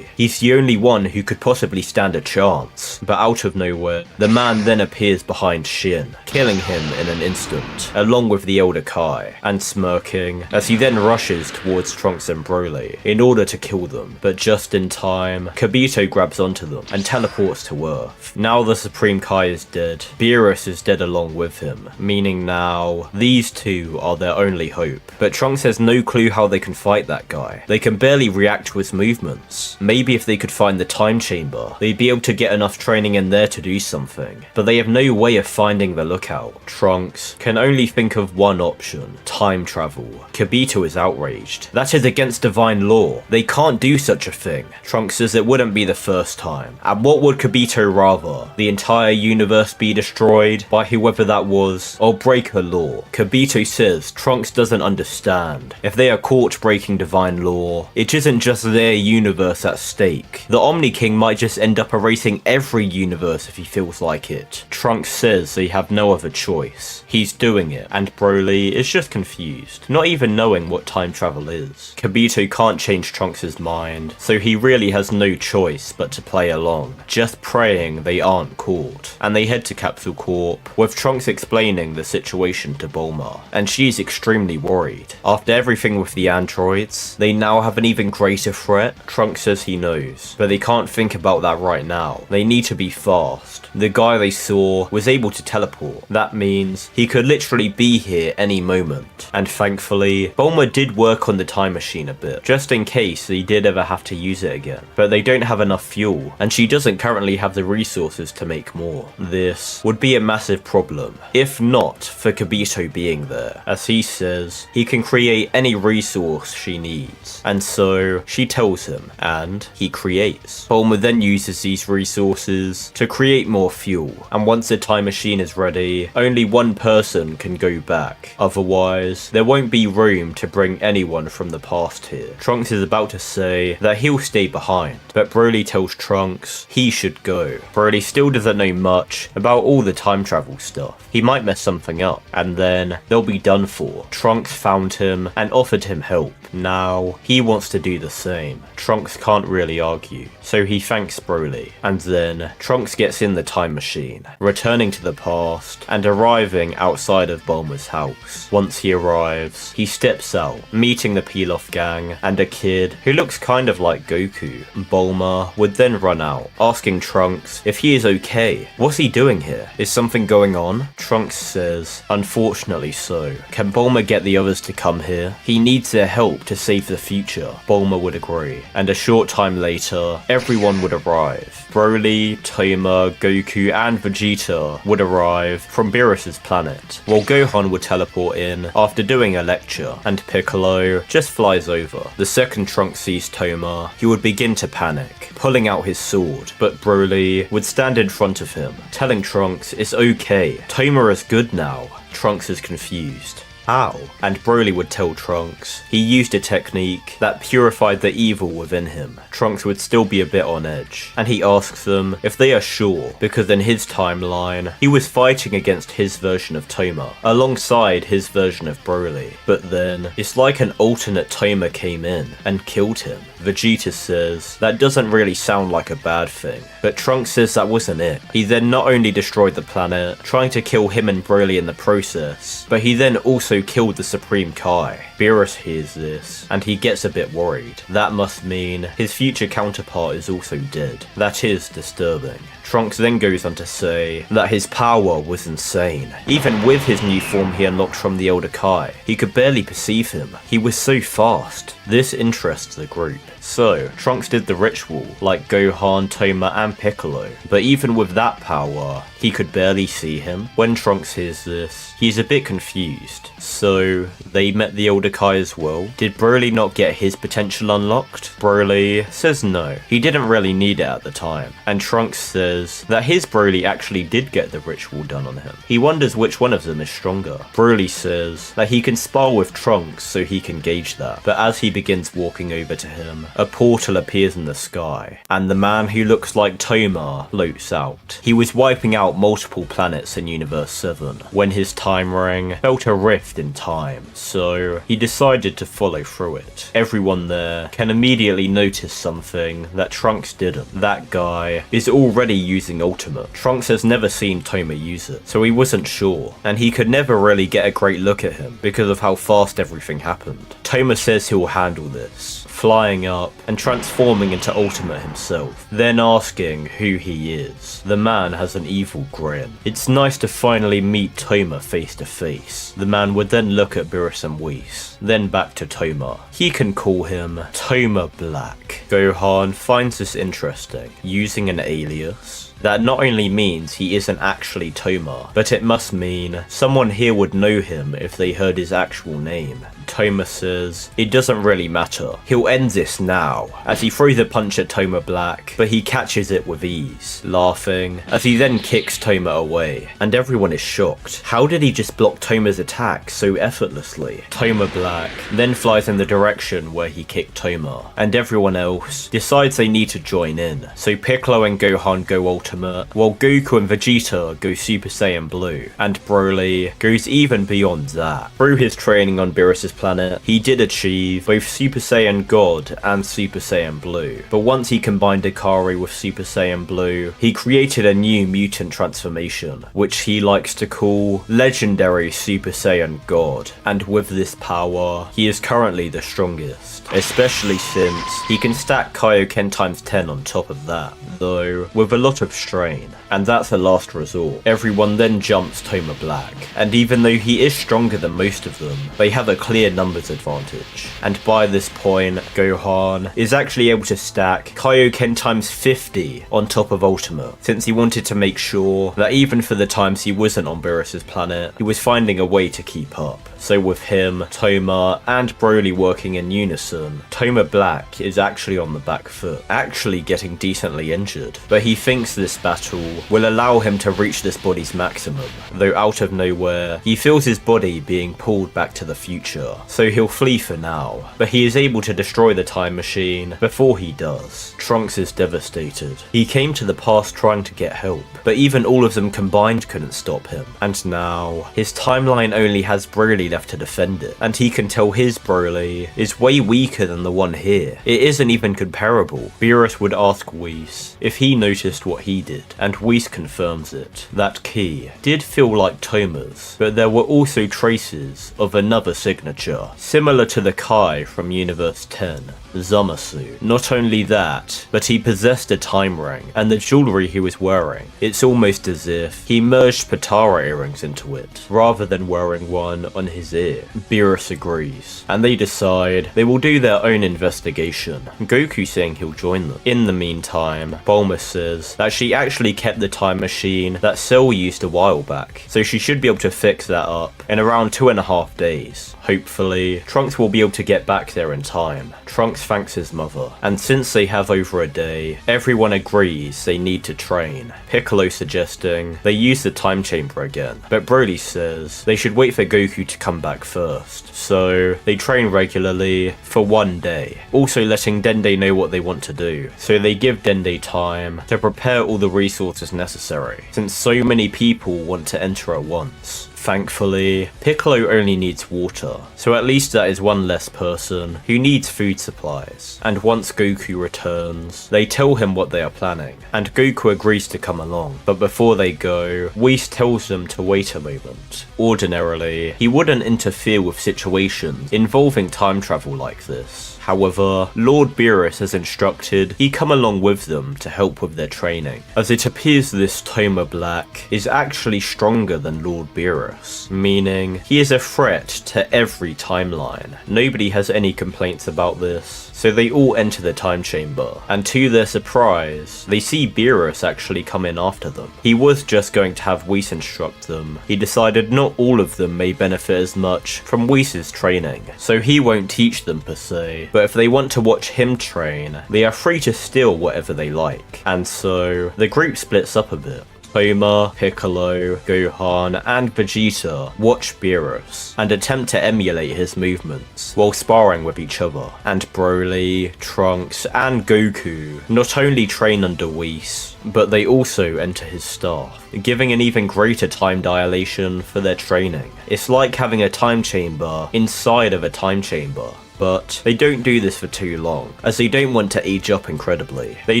He's the only one who could possibly stand a chance. But out of nowhere, the man then appears behind Shin, killing him in an instant, along with the Elder Kai, and smirking as he then rushes towards Trunks and Broly in order to kill them. But just in time, Kibito grabs onto them and teleports to Earth. Now the Supreme Kai is dead, Beerus is dead along with him, meaning now these two are their only hope. But Trunks has no clue how they can fight that guy. They can barely react to his movements. Maybe if they could find the time chamber, they'd be able to get enough training in there to do something. But they have no way of finding the lookout. Trunks can only think of one option: time travel. Kibito is outraged. That is against divine law. They can't do such a thing. Trunks says it wouldn't be the first time. And what would Kibito rather? The entire universe be destroyed by whoever that was, or break a law? Kibito says Trunks doesn't understand. If they are caught breaking divine law, it isn't just their universe at stake. The Omni King might just end up erasing every universe if he feels like it. Trunks says they have no other choice. He's doing it, and Broly is just confused, not even knowing what time travel is. Kibito can't change Trunks' mind, so he really has no choice but to play along, just praying they aren't caught. And they head to Capsule Corp, with Trunks explaining the situation to Bulma, and she's extremely worried. After everything with the androids, they now have an even greater threat. Trunks Trunks says he knows, but they can't think about that right now. They need to be fast. The guy they saw was able to teleport. That means he could literally be here any moment. And thankfully, Bulma did work on the time machine a bit, just in case they did ever have to use it again. But they don't have enough fuel, and she doesn't currently have the resources to make more. This would be a massive problem, if not for Kibito being there. As he says, he can create any resource she needs. And so, she tells him, and he creates. Bulma then uses these resources to create more fuel, and once the time machine is ready, only one person can go back. Otherwise, there won't be room to bring anyone from the past here. Trunks is about to say that he'll stay behind, but Broly tells Trunks he should go. Broly still doesn't know much about all the time travel stuff. He might mess something up, and then they'll be done for. Trunks found him and offered him help. Now, he wants to do the same. Trunks can't really argue, so he thanks Broly, and then Trunks gets in the time machine, returning to the past and arriving outside of Bulma's house. Once he arrives, he steps out, meeting the Pilaf gang and a kid who looks kind of like Goku. Bulma would then run out, asking Trunks if he is okay. What's he doing here? Is something going on? Trunks says, unfortunately so. Can Bulma get the others to come here? He needs their help to save the future. Bulma would agree, and a short time later, everyone would arrive. Broly, Toma, Goku, and Vegeta would arrive from Beerus's planet, while Gohan would teleport in after doing a lecture, and Piccolo just flies over. The second Trunks sees Toma, he would begin to panic, pulling out his sword, but Broly would stand in front of him, telling Trunks it's okay, Toma is good now. Trunks is confused. How? And Broly would tell Trunks he used a technique that purified the evil within him. Trunks would still be a bit on edge, and he asks them if they are sure, because in his timeline, he was fighting against his version of Toma, alongside his version of Broly. But then, it's like an alternate Toma came in and killed him. Vegeta says that doesn't really sound like a bad thing, but Trunks says that wasn't it. He then not only destroyed the planet, trying to kill him and Broly in the process, but he then also killed the Supreme Kai. Beerus hears this, and he gets a bit worried. That must mean his future counterpart is also dead. That is disturbing. Trunks then goes on to say that his power was insane. Even with his new form he unlocked from the Elder Kai, he could barely perceive him. He was so fast. This interests the group. So, Trunks did the ritual, like Gohan, Toma, and Piccolo, but even with that power, he could barely see him. When Trunks hears this, he's a bit confused. So, they met the Elder Kai as well. Did Broly not get his potential unlocked? Broly says no, he didn't really need it at the time, and Trunks says that his Broly actually did get the ritual done on him. He wonders which one of them is stronger. Broly says that he can spar with Trunks so he can gauge that, but as he begins walking over to him, a portal appears in the sky, and the man who looks like Toma floats out. He was wiping out multiple planets in Universe 7 when his time ring felt a rift in time, so he decided to follow through it. Everyone there can immediately notice something that Trunks didn't. That guy is already using Ultimate. Trunks has never seen Toma use it, so he wasn't sure, and he could never really get a great look at him because of how fast everything happened. Toma says he'll handle this, flying up and transforming into Ultimate himself, then asking who he is. The man has an evil grin. It's nice to finally meet Toma face to face. The man would then look at Beerus and Whis, then back to Toma. He can call him Toma Black. Gohan finds this interesting, using an alias. That not only means he isn't actually Toma, but it must mean someone here would know him if they heard his actual name. Toma says it doesn't really matter. He'll end this now, as he throws a punch at Toma Black, but he catches it with ease, laughing, as he then kicks Toma away, and everyone is shocked. How did he just block Toma's attack so effortlessly? Toma Black then flies in the direction where he kicked Toma, and everyone else decides they need to join in. So Piccolo and Gohan go Ultimate, while Goku and Vegeta go Super Saiyan Blue, and Broly goes even beyond that. Through his training on Beerus's planet, he did achieve both Super Saiyan God and Super Saiyan Blue, but once he combined Ikari with Super Saiyan Blue, he created a new mutant transformation, which he likes to call Legendary Super Saiyan God, and with this power, he is currently the strongest, especially since he can stack Kaioken times 10 on top of that, though with a lot of strain, and that's a last resort. Everyone then jumps Toma Black, and even though he is stronger than most of them, they have a clear numbers advantage, and by this point, Gohan is actually able to stack Kaioken times 50 on top of Ultimate, since he wanted to make sure that even for the times he wasn't on Beerus's planet, he was finding a way to keep up. So with him, Toma, and Broly working in unison, Toma Black is actually on the back foot, actually getting decently injured, but he thinks this battle will allow him to reach this body's maximum, though out of nowhere, he feels his body being pulled back to the future, so he'll flee for now, but he is able to destroy the time machine before he does. Trunks is devastated. He came to the past trying to get help, but even all of them combined couldn't stop him, and now, his timeline only has Broly left to defend it, and he can tell his Broly is way weaker than the one here. It isn't even comparable. Beerus would ask Whis if he noticed what he did, and Whis confirms it. That key did feel like Toma's, but there were also traces of another signature, similar to the Kai from Universe 10, Zamasu. Not only that, but he possessed a time ring, and the jewelry he was wearing, it's almost as if he merged Patara earrings into it, rather than wearing one on his ear. Beerus agrees, and they decide they will do their own investigation, Goku saying he'll join them. In the meantime, Bulma says that she actually kept the time machine that Cell used a while back, so she should be able to fix that up in around 2.5 days. Hopefully, Trunks will be able to get back there in time. Trunks thanks his mother, and since they have over a day, everyone agrees they need to train, Piccolo suggesting they use the time chamber again, but Broly says they should wait for Goku to come back first, so they train regularly for 1 day, also letting Dende know what they want to do, so they give Dende time to prepare all the resources necessary, since so many people want to enter at once. Thankfully, Piccolo only needs water, so at least that is one less person who needs food supplies. And once Goku returns, they tell him what they are planning, and Goku agrees to come along. But before they go, Whis tells them to wait a moment. Ordinarily, he wouldn't interfere with situations involving time travel like this. However, Lord Beerus has instructed he come along with them to help with their training, as it appears this Toma Black is actually stronger than Lord Beerus, meaning he is a threat to every timeline. Nobody has any complaints about this, so they all enter the time chamber, and to their surprise, they see Beerus actually come in after them. He was just going to have Whis instruct them. He decided not all of them may benefit as much from Whis' training, so he won't teach them per se, but if they want to watch him train, they are free to steal whatever they like. And so, the group splits up a bit. Toma, Piccolo, Gohan, and Vegeta watch Beerus and attempt to emulate his movements while sparring with each other. And Broly, Trunks, and Goku not only train under Whis, but they also enter his staff, giving an even greater time dilation for their training. It's like having a time chamber inside of a time chamber. But they don't do this for too long, as they don't want to age up incredibly. They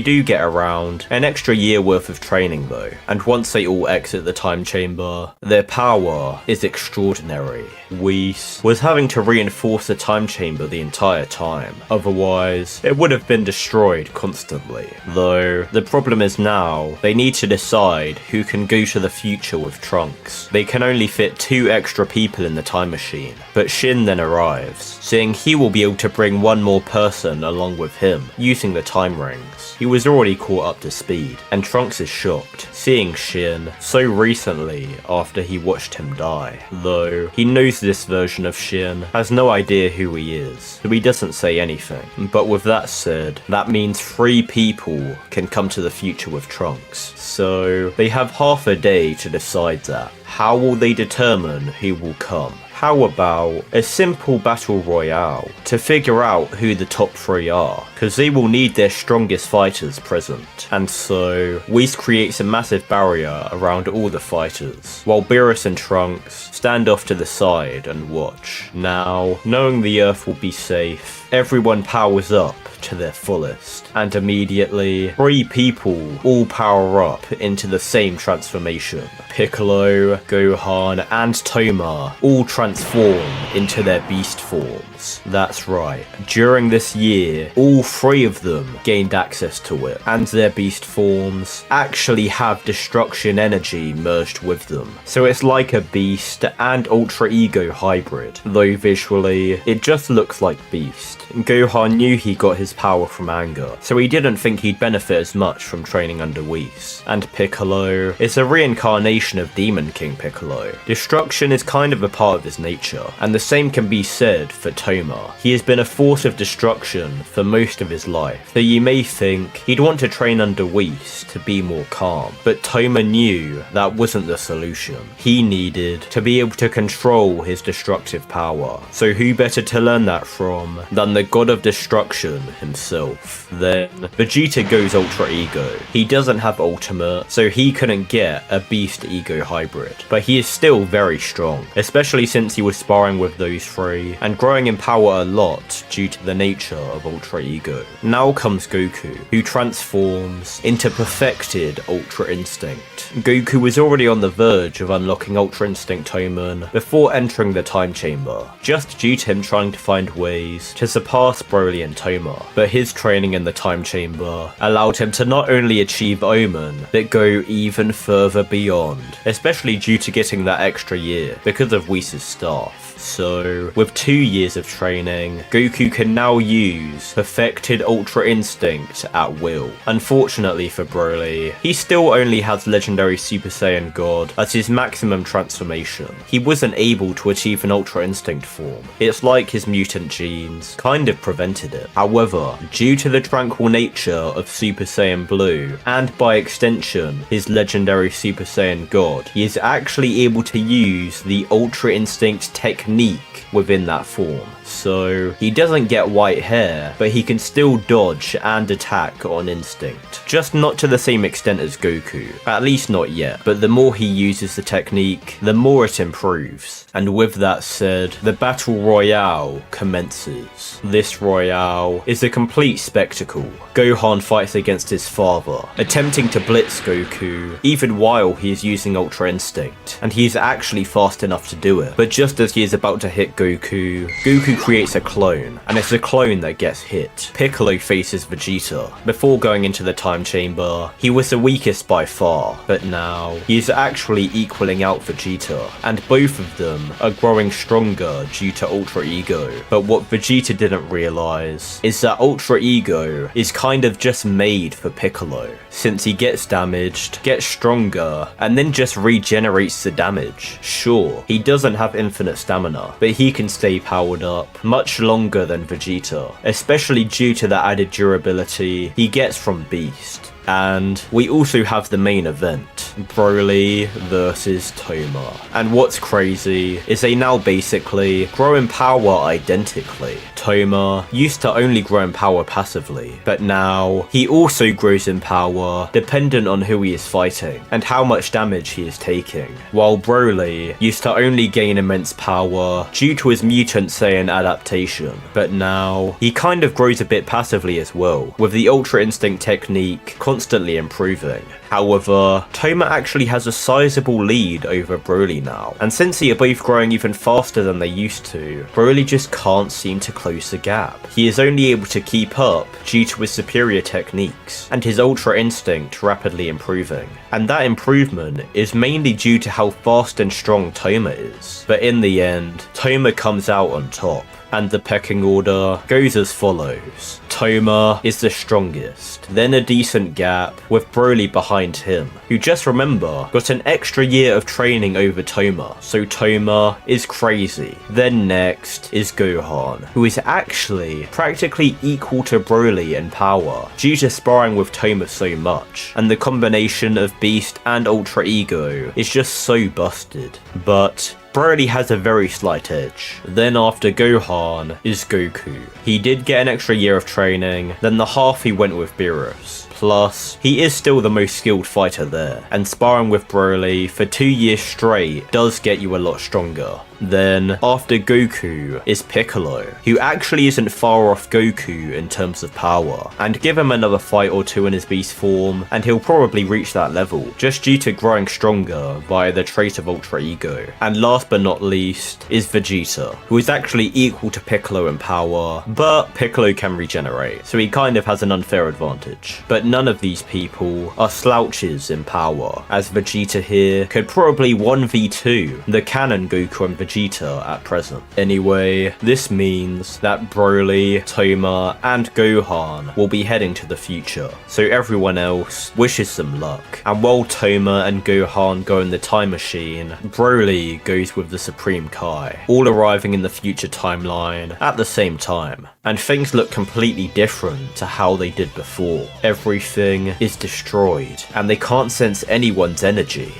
do get around an extra year worth of training though, and once they all exit the time chamber, their power is extraordinary. Whis was having to reinforce the time chamber the entire time, otherwise it would have been destroyed constantly. Though, the problem is now, they need to decide who can go to the future with Trunks. They can only fit 2 extra people in the time machine, but Shin then arrives, saying he will be able to bring one more person along with him, using the time rings. He was already caught up to speed, and Trunks is shocked, seeing Shin so recently after he watched him die. Though, he knows this version of Shin has no idea who he is, so he doesn't say anything. But with that said, that means 3 people can come to the future with Trunks. So, they have half a day to decide that. How will they determine who will come? How about a simple battle royale to figure out who the top 3 are, because they will need their strongest fighters present. And so, Whis creates a massive barrier around all the fighters, while Beerus and Trunks stand off to the side and watch. Now, knowing the Earth will be safe, everyone powers up to their fullest, and immediately 3 people all power up into the same transformation. Piccolo, Gohan, and Toma all transform into their beast forms. That's right, during this year, all 3 of them gained access to it, and their beast forms actually have destruction energy merged with them. So it's like a beast and ultra ego hybrid, though visually, it just looks like Beast. Gohan knew he got his power from anger, so he didn't think he'd benefit as much from training under Whis. And Piccolo is a reincarnation of Demon King Piccolo. Destruction is kind of a part of his nature, and the same can be said for Toma. He has been a force of destruction for most of his life, so you may think he'd want to train under Whis to be more calm, but Toma knew that wasn't the solution. He needed to be able to control his destructive power, so who better to learn that from than the god of destruction himself. Then Vegeta goes Ultra Ego. He doesn't have Ultimate, so he couldn't get a Beast Ego hybrid, but he is still very strong, especially since he was sparring with those 3 and growing in power a lot due to the nature of Ultra Ego. Now comes Goku, who transforms into perfected Ultra Instinct. Goku was already on the verge of unlocking Ultra Instinct Toman before entering the time chamber, just due to him trying to find ways to surpass Broly and Toma, but his training in the time chamber allowed him to not only achieve Omen, but go even further beyond, especially due to getting that extra year because of Whis' staff. So, with 2 years of training, Goku can now use perfected Ultra Instinct at will. Unfortunately for Broly, he still only has legendary Super Saiyan God as his maximum transformation. He wasn't able to achieve an Ultra Instinct form. It's like his mutant genes kind of prevented it. However, due to the tranquil nature of Super Saiyan Blue, and by extension, his legendary Super Saiyan God, he is actually able to use the Ultra Instinct technique within that form. So he doesn't get white hair, but he can still dodge and attack on instinct. Just not to the same extent as Goku, at least not yet, but the more he uses the technique, the more it improves. And with that said, the battle royale commences. This royale is a complete spectacle. Gohan fights against his father, attempting to blitz Goku, even while he is using Ultra Instinct, and he is actually fast enough to do it. But just as he is about to hit Goku, Goku creates a clone, and it's a clone that gets hit. Piccolo faces Vegeta. Before going into the time chamber, he was the weakest by far, but now he is actually equaling out Vegeta, and both of them are growing stronger due to Ultra Ego. But what Vegeta didn't realize is that Ultra Ego is kind of just made for Piccolo, since he gets damaged, gets stronger, and then just regenerates the damage. Sure, he doesn't have infinite stamina, but he can stay powered up much longer than Vegeta, especially due to the added durability he gets from Beast. And we also have the main event, Broly versus Toma. And what's crazy is they now basically grow in power identically. Toma used to only grow in power passively, but now he also grows in power dependent on who he is fighting and how much damage he is taking. While Broly used to only gain immense power due to his mutant Saiyan adaptation, but now he kind of grows a bit passively as well, with the Ultra Instinct technique constantly improving. However, Toma actually has a sizable lead over Broly now, and since they are both growing even faster than they used to, Broly just can't seem to close the gap. He is only able to keep up due to his superior techniques, and his Ultra Instinct rapidly improving. And that improvement is mainly due to how fast and strong Toma is. But in the end, Toma comes out on top, and the pecking order goes as follows. Toma is the strongest, then a decent gap with Broly behind him, who, just remember, got an extra year of training over Toma, so Toma is crazy. Then next is Gohan, who is actually practically equal to Broly in power due to sparring with Toma so much, and the combination of Beast and Ultra Ego is just so busted. But Broly has a very slight edge. Then after Gohan is Goku. He did get an extra year of training, then the half he went with Beerus. Plus, he is still the most skilled fighter there, and sparring with Broly for 2 years straight does get you a lot stronger. Then, after Goku is Piccolo, who actually isn't far off Goku in terms of power, and give him another fight or two in his beast form, and he'll probably reach that level, just due to growing stronger via the trait of Ultra Ego. And last but not least is Vegeta, who is actually equal to Piccolo in power, but Piccolo can regenerate, so he kind of has an unfair advantage. But none of these people are slouches in power, as Vegeta here could probably 1v2 the canon Goku and Vegeta at present. Anyway, this means that Broly, Toma, and Gohan will be heading to the future, so everyone else wishes them luck. And while Toma and Gohan go in the time machine, Broly goes with the Supreme Kai, all arriving in the future timeline at the same time. And things look completely different to how they did before. Everything is destroyed, and they can't sense anyone's energy.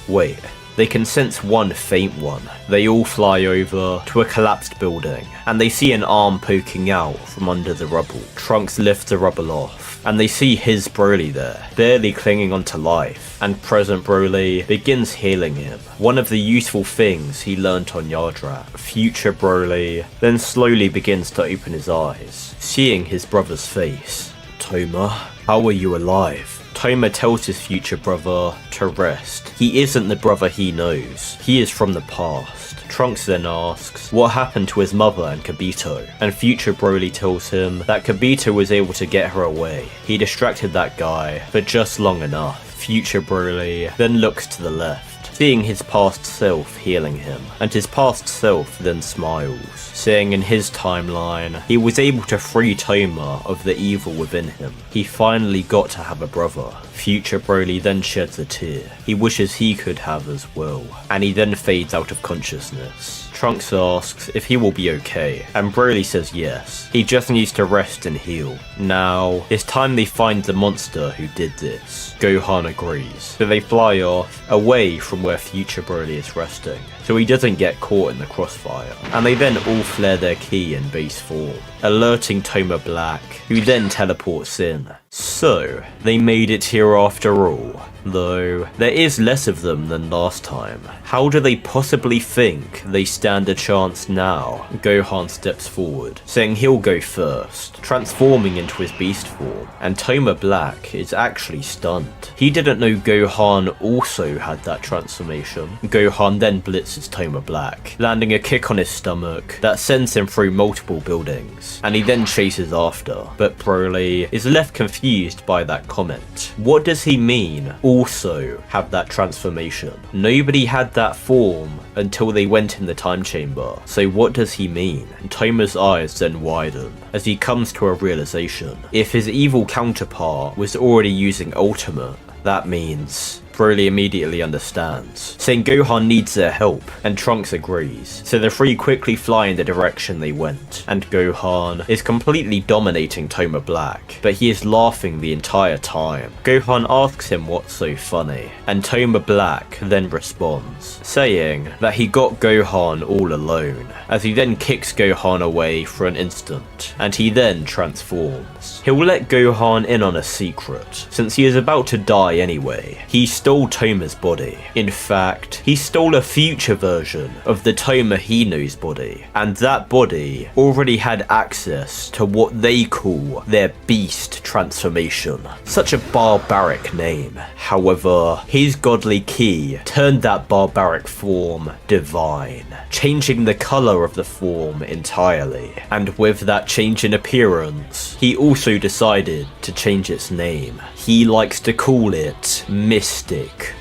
Wait. They can sense one faint one. They all fly over to a collapsed building, and they see an arm poking out from under the rubble. Trunks lifts the rubble off, and they see his Broly there, barely clinging onto life, and present Broly begins healing him. One of the useful things he learnt on Yardrat. Future Broly then slowly begins to open his eyes, seeing his brother's face. Toma, how are you alive? Toma tells his future brother to rest. He isn't the brother he knows. He is from the past. Trunks then asks what happened to his mother and Kibito, and future Broly tells him that Kibito was able to get her away. He distracted that guy for just long enough. Future Broly then looks to the left, seeing his past self healing him, and his past self then smiles, saying in his timeline he was able to free Toma of the evil within him. He finally got to have a brother. Future Broly then sheds a tear. He wishes he could have as well, and he then fades out of consciousness. Trunks asks if he will be okay, and Broly says yes. He just needs to rest and heal. Now, it's time they find the monster who did this. Gohan agrees, so they fly off, away from where future Broly is resting, so he doesn't get caught in the crossfire. And they then all flare their ki in base form, alerting Toma Black, who then teleports in. So, they made it here after all, though there is less of them than last time. How do they possibly think they stand a chance now? Gohan steps forward, saying he'll go first, transforming into his beast form, and Toma Black is actually stunned. He didn't know Gohan also had that transformation. Gohan then blitzes Toma Black, landing a kick on his stomach that sends him through multiple buildings, and he then chases after, but Broly is left confused by that comment. What does he mean, also have that transformation? Nobody had that form until they went in the time chamber, so what does he mean? Toma's eyes then widen as he comes to a realization. If his evil counterpart was already using Ultimate, that means Broly immediately understands, saying Gohan needs their help, and Trunks agrees, so the three quickly fly in the direction they went, and Gohan is completely dominating Toma Black, but he is laughing the entire time. Gohan asks him what's so funny, and Toma Black then responds, saying that he got Gohan all alone, as he then kicks Gohan away for an instant, and he then transforms. He'll let Gohan in on a secret, since he is about to die anyway. He stole Toma's body. In fact, he stole a future version of the Toma he knows body, and that body already had access to what they call their beast transformation. Such a barbaric name. However, his godly ki turned that barbaric form divine, changing the color of the form entirely. And with that change in appearance, he also decided to change its name. He likes to call it Mystic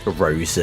Rose.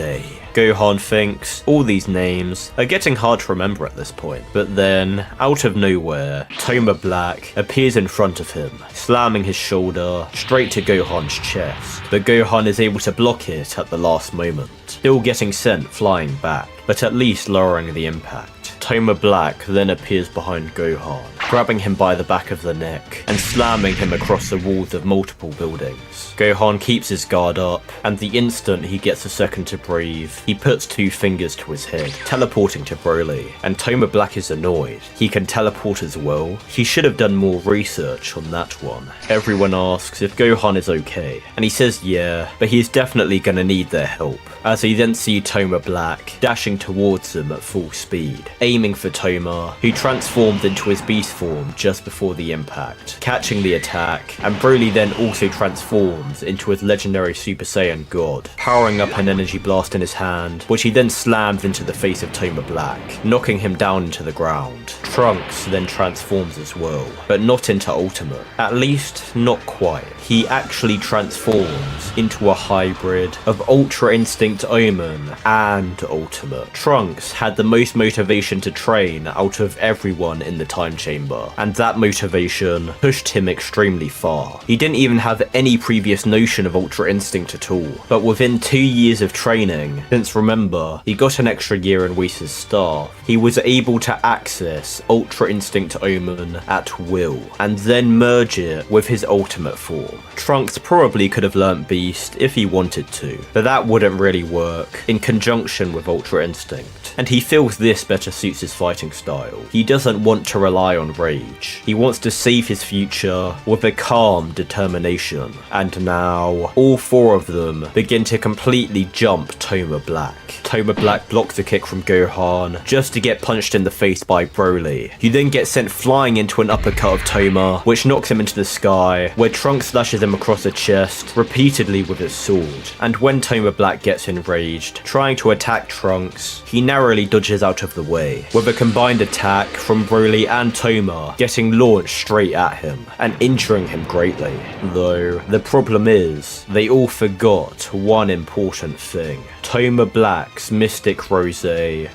Gohan thinks all these names are getting hard to remember at this point, but then, out of nowhere, Toma Black appears in front of him, slamming his shoulder straight to Gohan's chest, but Gohan is able to block it at the last moment, still getting sent flying back, but at least lowering the impact. Toma Black then appears behind Gohan, grabbing him by the back of the neck and slamming him across the walls of multiple buildings. Gohan keeps his guard up, and the instant he gets a second to breathe, he puts 2 fingers to his head, teleporting to Broly, and Toma Black is annoyed. He can teleport as well. He should have done more research on that one. Everyone asks if Gohan is okay, and he says yeah, but he's definitely gonna need their help, as they then see Toma Black dashing towards them at full speed, aiming for Toma, who transformed into his beast form just before the impact, catching the attack, and Broly then also transforms into his legendary Super Saiyan God, powering up an energy blast in his hand, which he then slams into the face of Toma Black, knocking him down into the ground. Trunks then transforms as well, but not into Ultimate. At least, not quite. He actually transforms into a hybrid of Ultra Instinct Omen and Ultimate. Trunks had the most motivation to train out of everyone in the time chamber, and that motivation pushed him extremely far. He didn't even have any previous notion of Ultra Instinct at all, but within 2 years of training, since remember, he got an extra year in Whis' staff, he was able to access Ultra Instinct Omen at will, and then merge it with his ultimate form. Trunks probably could have learnt Beast if he wanted to, but that wouldn't really work in conjunction with Ultra Instinct, and he feels this better suits his fighting style. He doesn't want to rely on rage. He wants to save his future with a calm determination, and now all 4 of them begin to completely jump Toma Black. Toma Black blocks a kick from Gohan just to get punched in the face by Broly, who then gets sent flying into an uppercut of Toma, which knocks him into the sky, where Trunks slashes him across the chest repeatedly with his sword. And when Toma Black gets enraged, trying to attack Trunks, he narrowly dodges out of the way, with a combined attack from Broly and Toma getting launched straight at him and injuring him greatly. Though the problem is, they all forgot one important thing. Toma Black's Mystic Rose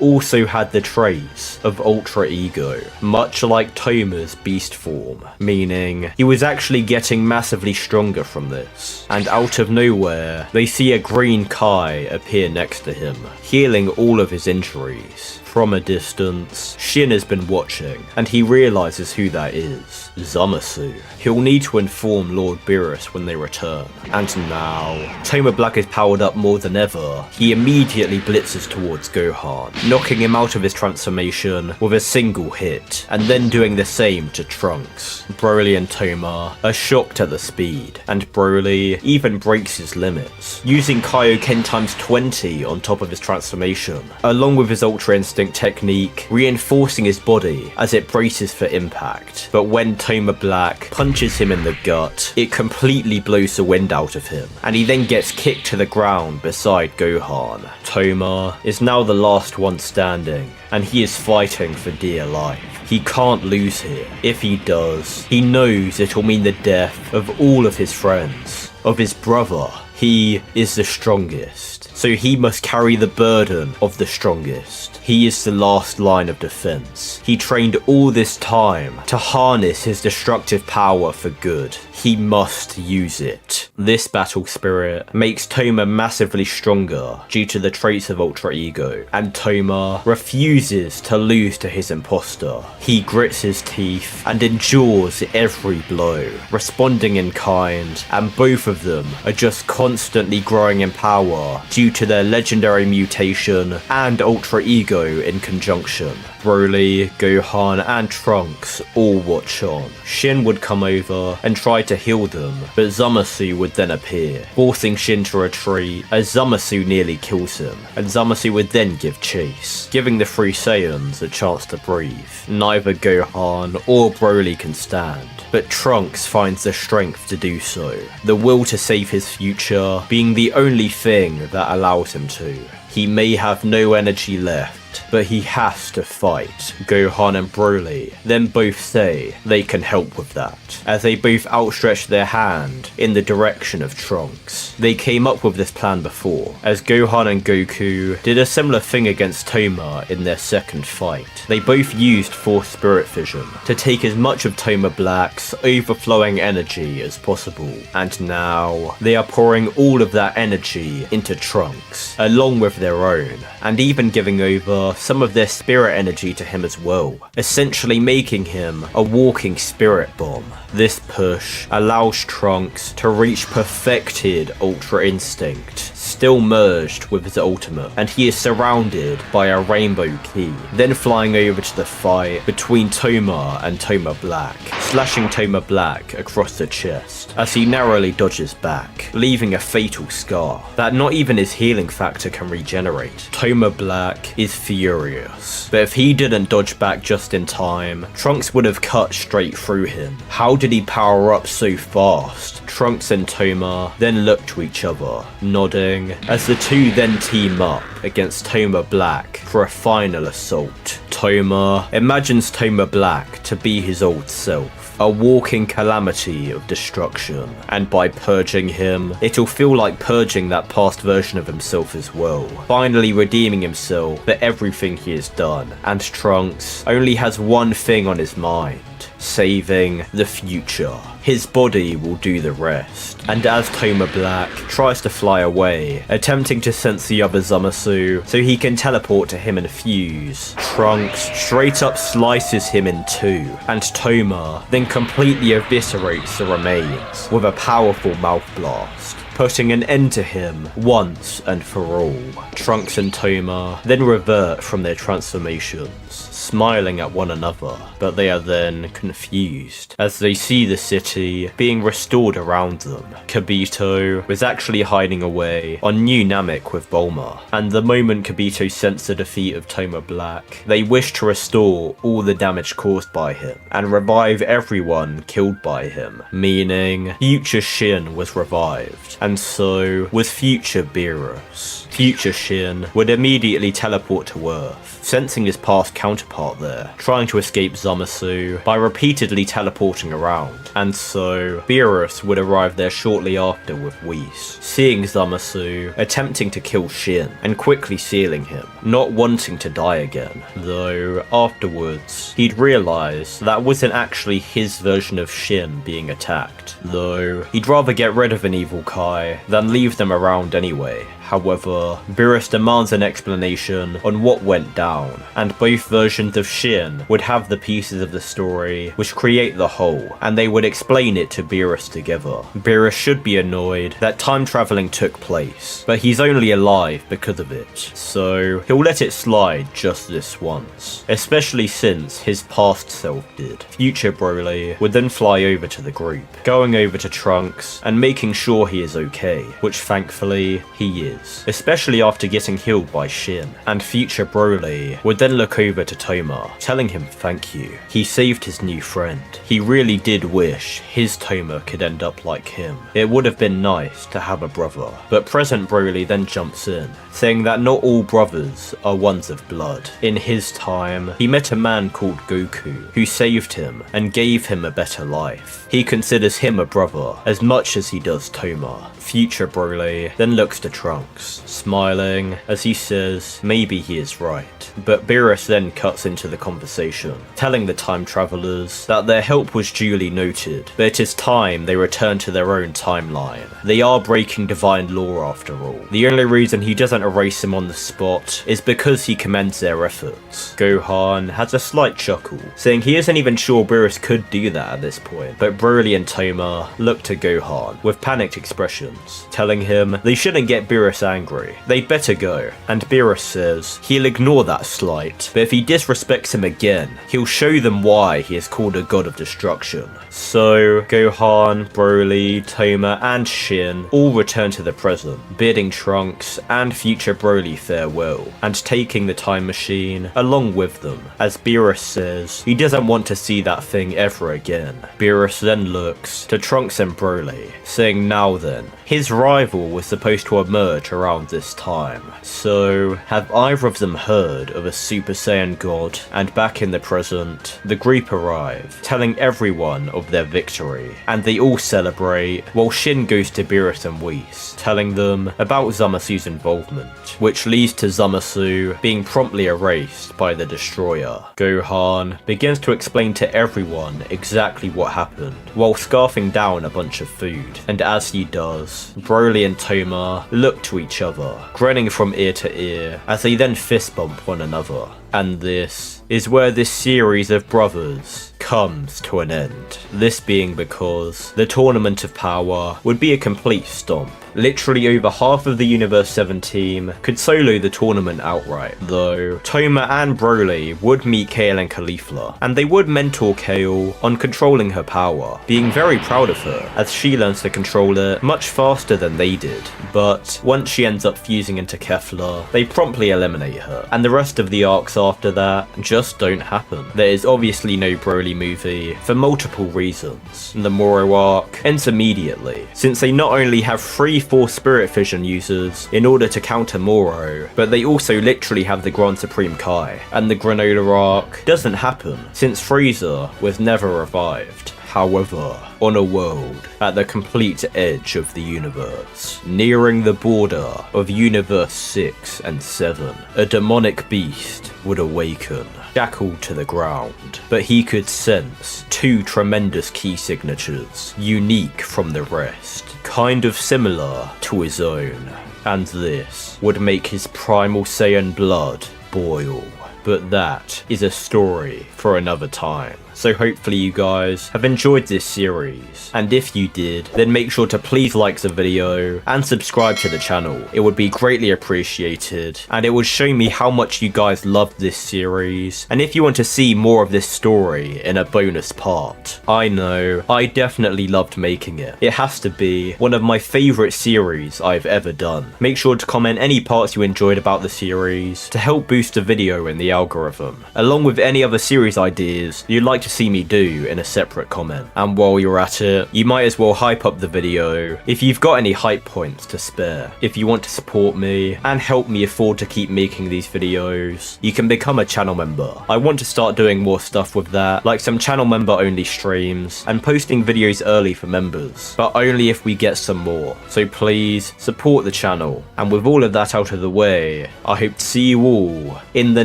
also had the traits of Ultra Ego, much like Toma's beast form, meaning he was actually getting massively stronger from this. And out of nowhere, they see a green Kai appear next to him, healing all of his injuries. From a distance, Shin has been watching, and he realizes who that is. Zamasu. He'll need to inform Lord Beerus when they return. And now, Toma Black is powered up more than ever. He immediately blitzes towards Gohan, knocking him out of his transformation with a single hit, and then doing the same to Trunks. Broly and Toma are shocked at the speed, and Broly even breaks his limits, using Kaioken times 20 on top of his transformation, along with his Ultra Instinct technique, reinforcing his body as it braces for impact. But when Toma Black punches him in the gut, it completely blows the wind out of him, and he then gets kicked to the ground beside Gohan. Toma is now the last one standing, and he is fighting for dear life. He can't lose here. If he does, he knows it'll mean the death of all of his friends, of his brother. He is the strongest, so he must carry the burden of the strongest. He is the last line of defense. He trained all this time to harness his destructive power for good. He must use it. This battle spirit makes Toma massively stronger due to the traits of Ultra Ego, and Toma refuses to lose to his imposter. He grits his teeth and endures every blow, responding in kind, and both of them are just constantly growing in power due to their legendary mutation and Ultra Ego in conjunction. Broly, Gohan, and Trunks all watch on. Shin would come over and try to heal them, but Zamasu would then appear, forcing Shin to retreat as Zamasu nearly kills him, and Zamasu would then give chase, giving the 3 Saiyans a chance to breathe. Neither Gohan or Broly can stand, but Trunks finds the strength to do so, the will to save his future being the only thing that allows him to. He may have no energy left, but he has to fight. Gohan and Broly then both say they can help with that, as they both outstretch their hand in the direction of Trunks. They came up with this plan before, as Gohan and Goku did a similar thing against Toma in their second fight. They both used Force Spirit Vision to take as much of Toma Black's overflowing energy as possible, and now they are pouring all of that energy into Trunks, along with their own, and even giving over some of their spirit energy to him as well, essentially making him a walking spirit bomb. This push allows Trunks to reach perfected Ultra Instinct, still merged with his ultimate, and he is surrounded by a rainbow key, then flying over to the fight between Toma and Toma Black, slashing Toma Black across the chest as he narrowly dodges back, leaving a fatal scar that not even his healing factor can regenerate. Toma Black is furious, but if he didn't dodge back just in time, Trunks would have cut straight through him. How did he power up so fast? Trunks and Toma then look to each other, nodding, as the two then team up against Toma Black for a final assault. Toma imagines Toma Black to be his old self, a walking calamity of destruction, and by purging him, it'll feel like purging that past version of himself as well, finally redeeming himself for everything he has done, and Trunks only has one thing on his mind: saving the future. His body will do the rest. And as Toma Black tries to fly away, attempting to sense the other Zamasu so he can teleport to him and fuse, Trunks straight up slices him in two, and Toma then completely eviscerates the remains with a powerful mouth blast, putting an end to him once and for all. Trunks and Toma then revert from their transformations, smiling at one another, but they are then confused as they see the city being restored around them. Kibito was actually hiding away on New Namek with Bulma, and the moment Kibito sensed the defeat of Toma Black, they wished to restore all the damage caused by him and revive everyone killed by him, meaning future Shin was revived, and so was future Beerus. Future Shin would immediately teleport to Earth, sensing his past counterpart there, trying to escape Zamasu by repeatedly teleporting around, and so Beerus would arrive there shortly after with Whis, seeing Zamasu attempting to kill Shin and quickly sealing him, not wanting to die again, though afterwards he'd realise that wasn't actually his version of Shin being attacked, though he'd rather get rid of an evil Kai than leave them around anyway. However, Beerus demands an explanation on what went down, and both versions of Shin would have the pieces of the story which create the whole, and they would explain it to Beerus together. Beerus should be annoyed that time travelling took place, but he's only alive because of it, so he'll let it slide just this once, especially since his past self did. Future Broly would then fly over to the group, going over to Trunks and making sure he is okay, which thankfully he is, especially after getting healed by Shin, and future Broly would then look over to Toma, telling him thank you. He saved his new friend. He really did wish his Toma could end up like him. It would have been nice to have a brother. But present Broly then jumps in, saying that not all brothers are ones of blood. In his time, he met a man called Goku, who saved him and gave him a better life. He considers him a brother as much as he does Toma. Future Broly then looks to Trunks, smiling as he says maybe he is right. But Beerus then cuts into the conversation, telling the time travelers that their help was duly noted, but it is time they return to their own timeline. They are breaking divine law after all. The only reason he doesn't erase him on the spot is because he commends their efforts. Gohan has a slight chuckle, saying he isn't even sure Beerus could do that at this point, but Broly and Toma look to Gohan with panicked expressions, telling him they shouldn't get Beerus angry, they'd better go, and Beerus says he'll ignore that slight, but if he disrespects him again, he'll show them why he is called a god of destruction. So Gohan, Broly, Toma and Shin all return to the present, bidding Trunks and future Broly farewell, and taking the time machine along with them, as Beerus says he doesn't want to see that thing ever again. Beerus then looks to Trunks and Broly, saying now then, his rival was supposed to emerge at around this time. So, have either of them heard of a Super Saiyan god? And back in the present, the group arrive, telling everyone of their victory, and they all celebrate, while Shin goes to Beerus and Whis, telling them about Zamasu's involvement, which leads to Zamasu being promptly erased by the Destroyer. Gohan begins to explain to everyone exactly what happened, while scarfing down a bunch of food, and as he does, Broly and Toma look to each other, grinning from ear to ear, as they then fist bump one another. And this is where this series of brothers comes to an end. This being because the Tournament of Power would be a complete stomp. Literally over half of the Universe 7 team could solo the tournament outright, though Toma and Broly would meet Kale and Caulifla, and they would mentor Kale on controlling her power, being very proud of her, as she learns to control it much faster than they did. But once she ends up fusing into Kefla, they promptly eliminate her, and the rest of the arcs after that just don't happen. There is obviously no Broly movie for multiple reasons. The Moro arc ends immediately, since they not only have 3-4 Spirit Fission users in order to counter Moro, but they also literally have the Grand Supreme Kai, and the Granola arc doesn't happen, since Frieza was never revived. However, on a world at the complete edge of the universe, nearing the border of Universe 6 and 7, a demonic beast would awaken, shackled to the ground, but he could sense 2 tremendous key signatures, unique from the rest, kind of similar to his own, and this would make his primal Saiyan blood boil. But that is a story for another time. So hopefully you guys have enjoyed this series, and if you did, then make sure to please like the video and subscribe to the channel. It would be greatly appreciated, and it would show me how much you guys loved this series, and if you want to see more of this story in a bonus part. I know, I definitely loved making it. It has to be one of my favourite series I've ever done. Make sure to comment any parts you enjoyed about the series to help boost the video in the algorithm, along with any other series ideas you'd like to see me do in a separate comment. And while you're at it, you might as well hype up the video if you've got any hype points to spare. If you want to support me and help me afford to keep making these videos, you can become a channel member. I want to start doing more stuff with that, like some channel member only streams and posting videos early for members, but only if we get some more. So please support the channel. And with all of that out of the way, I hope to see you all in the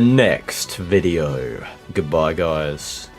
next video. Goodbye guys.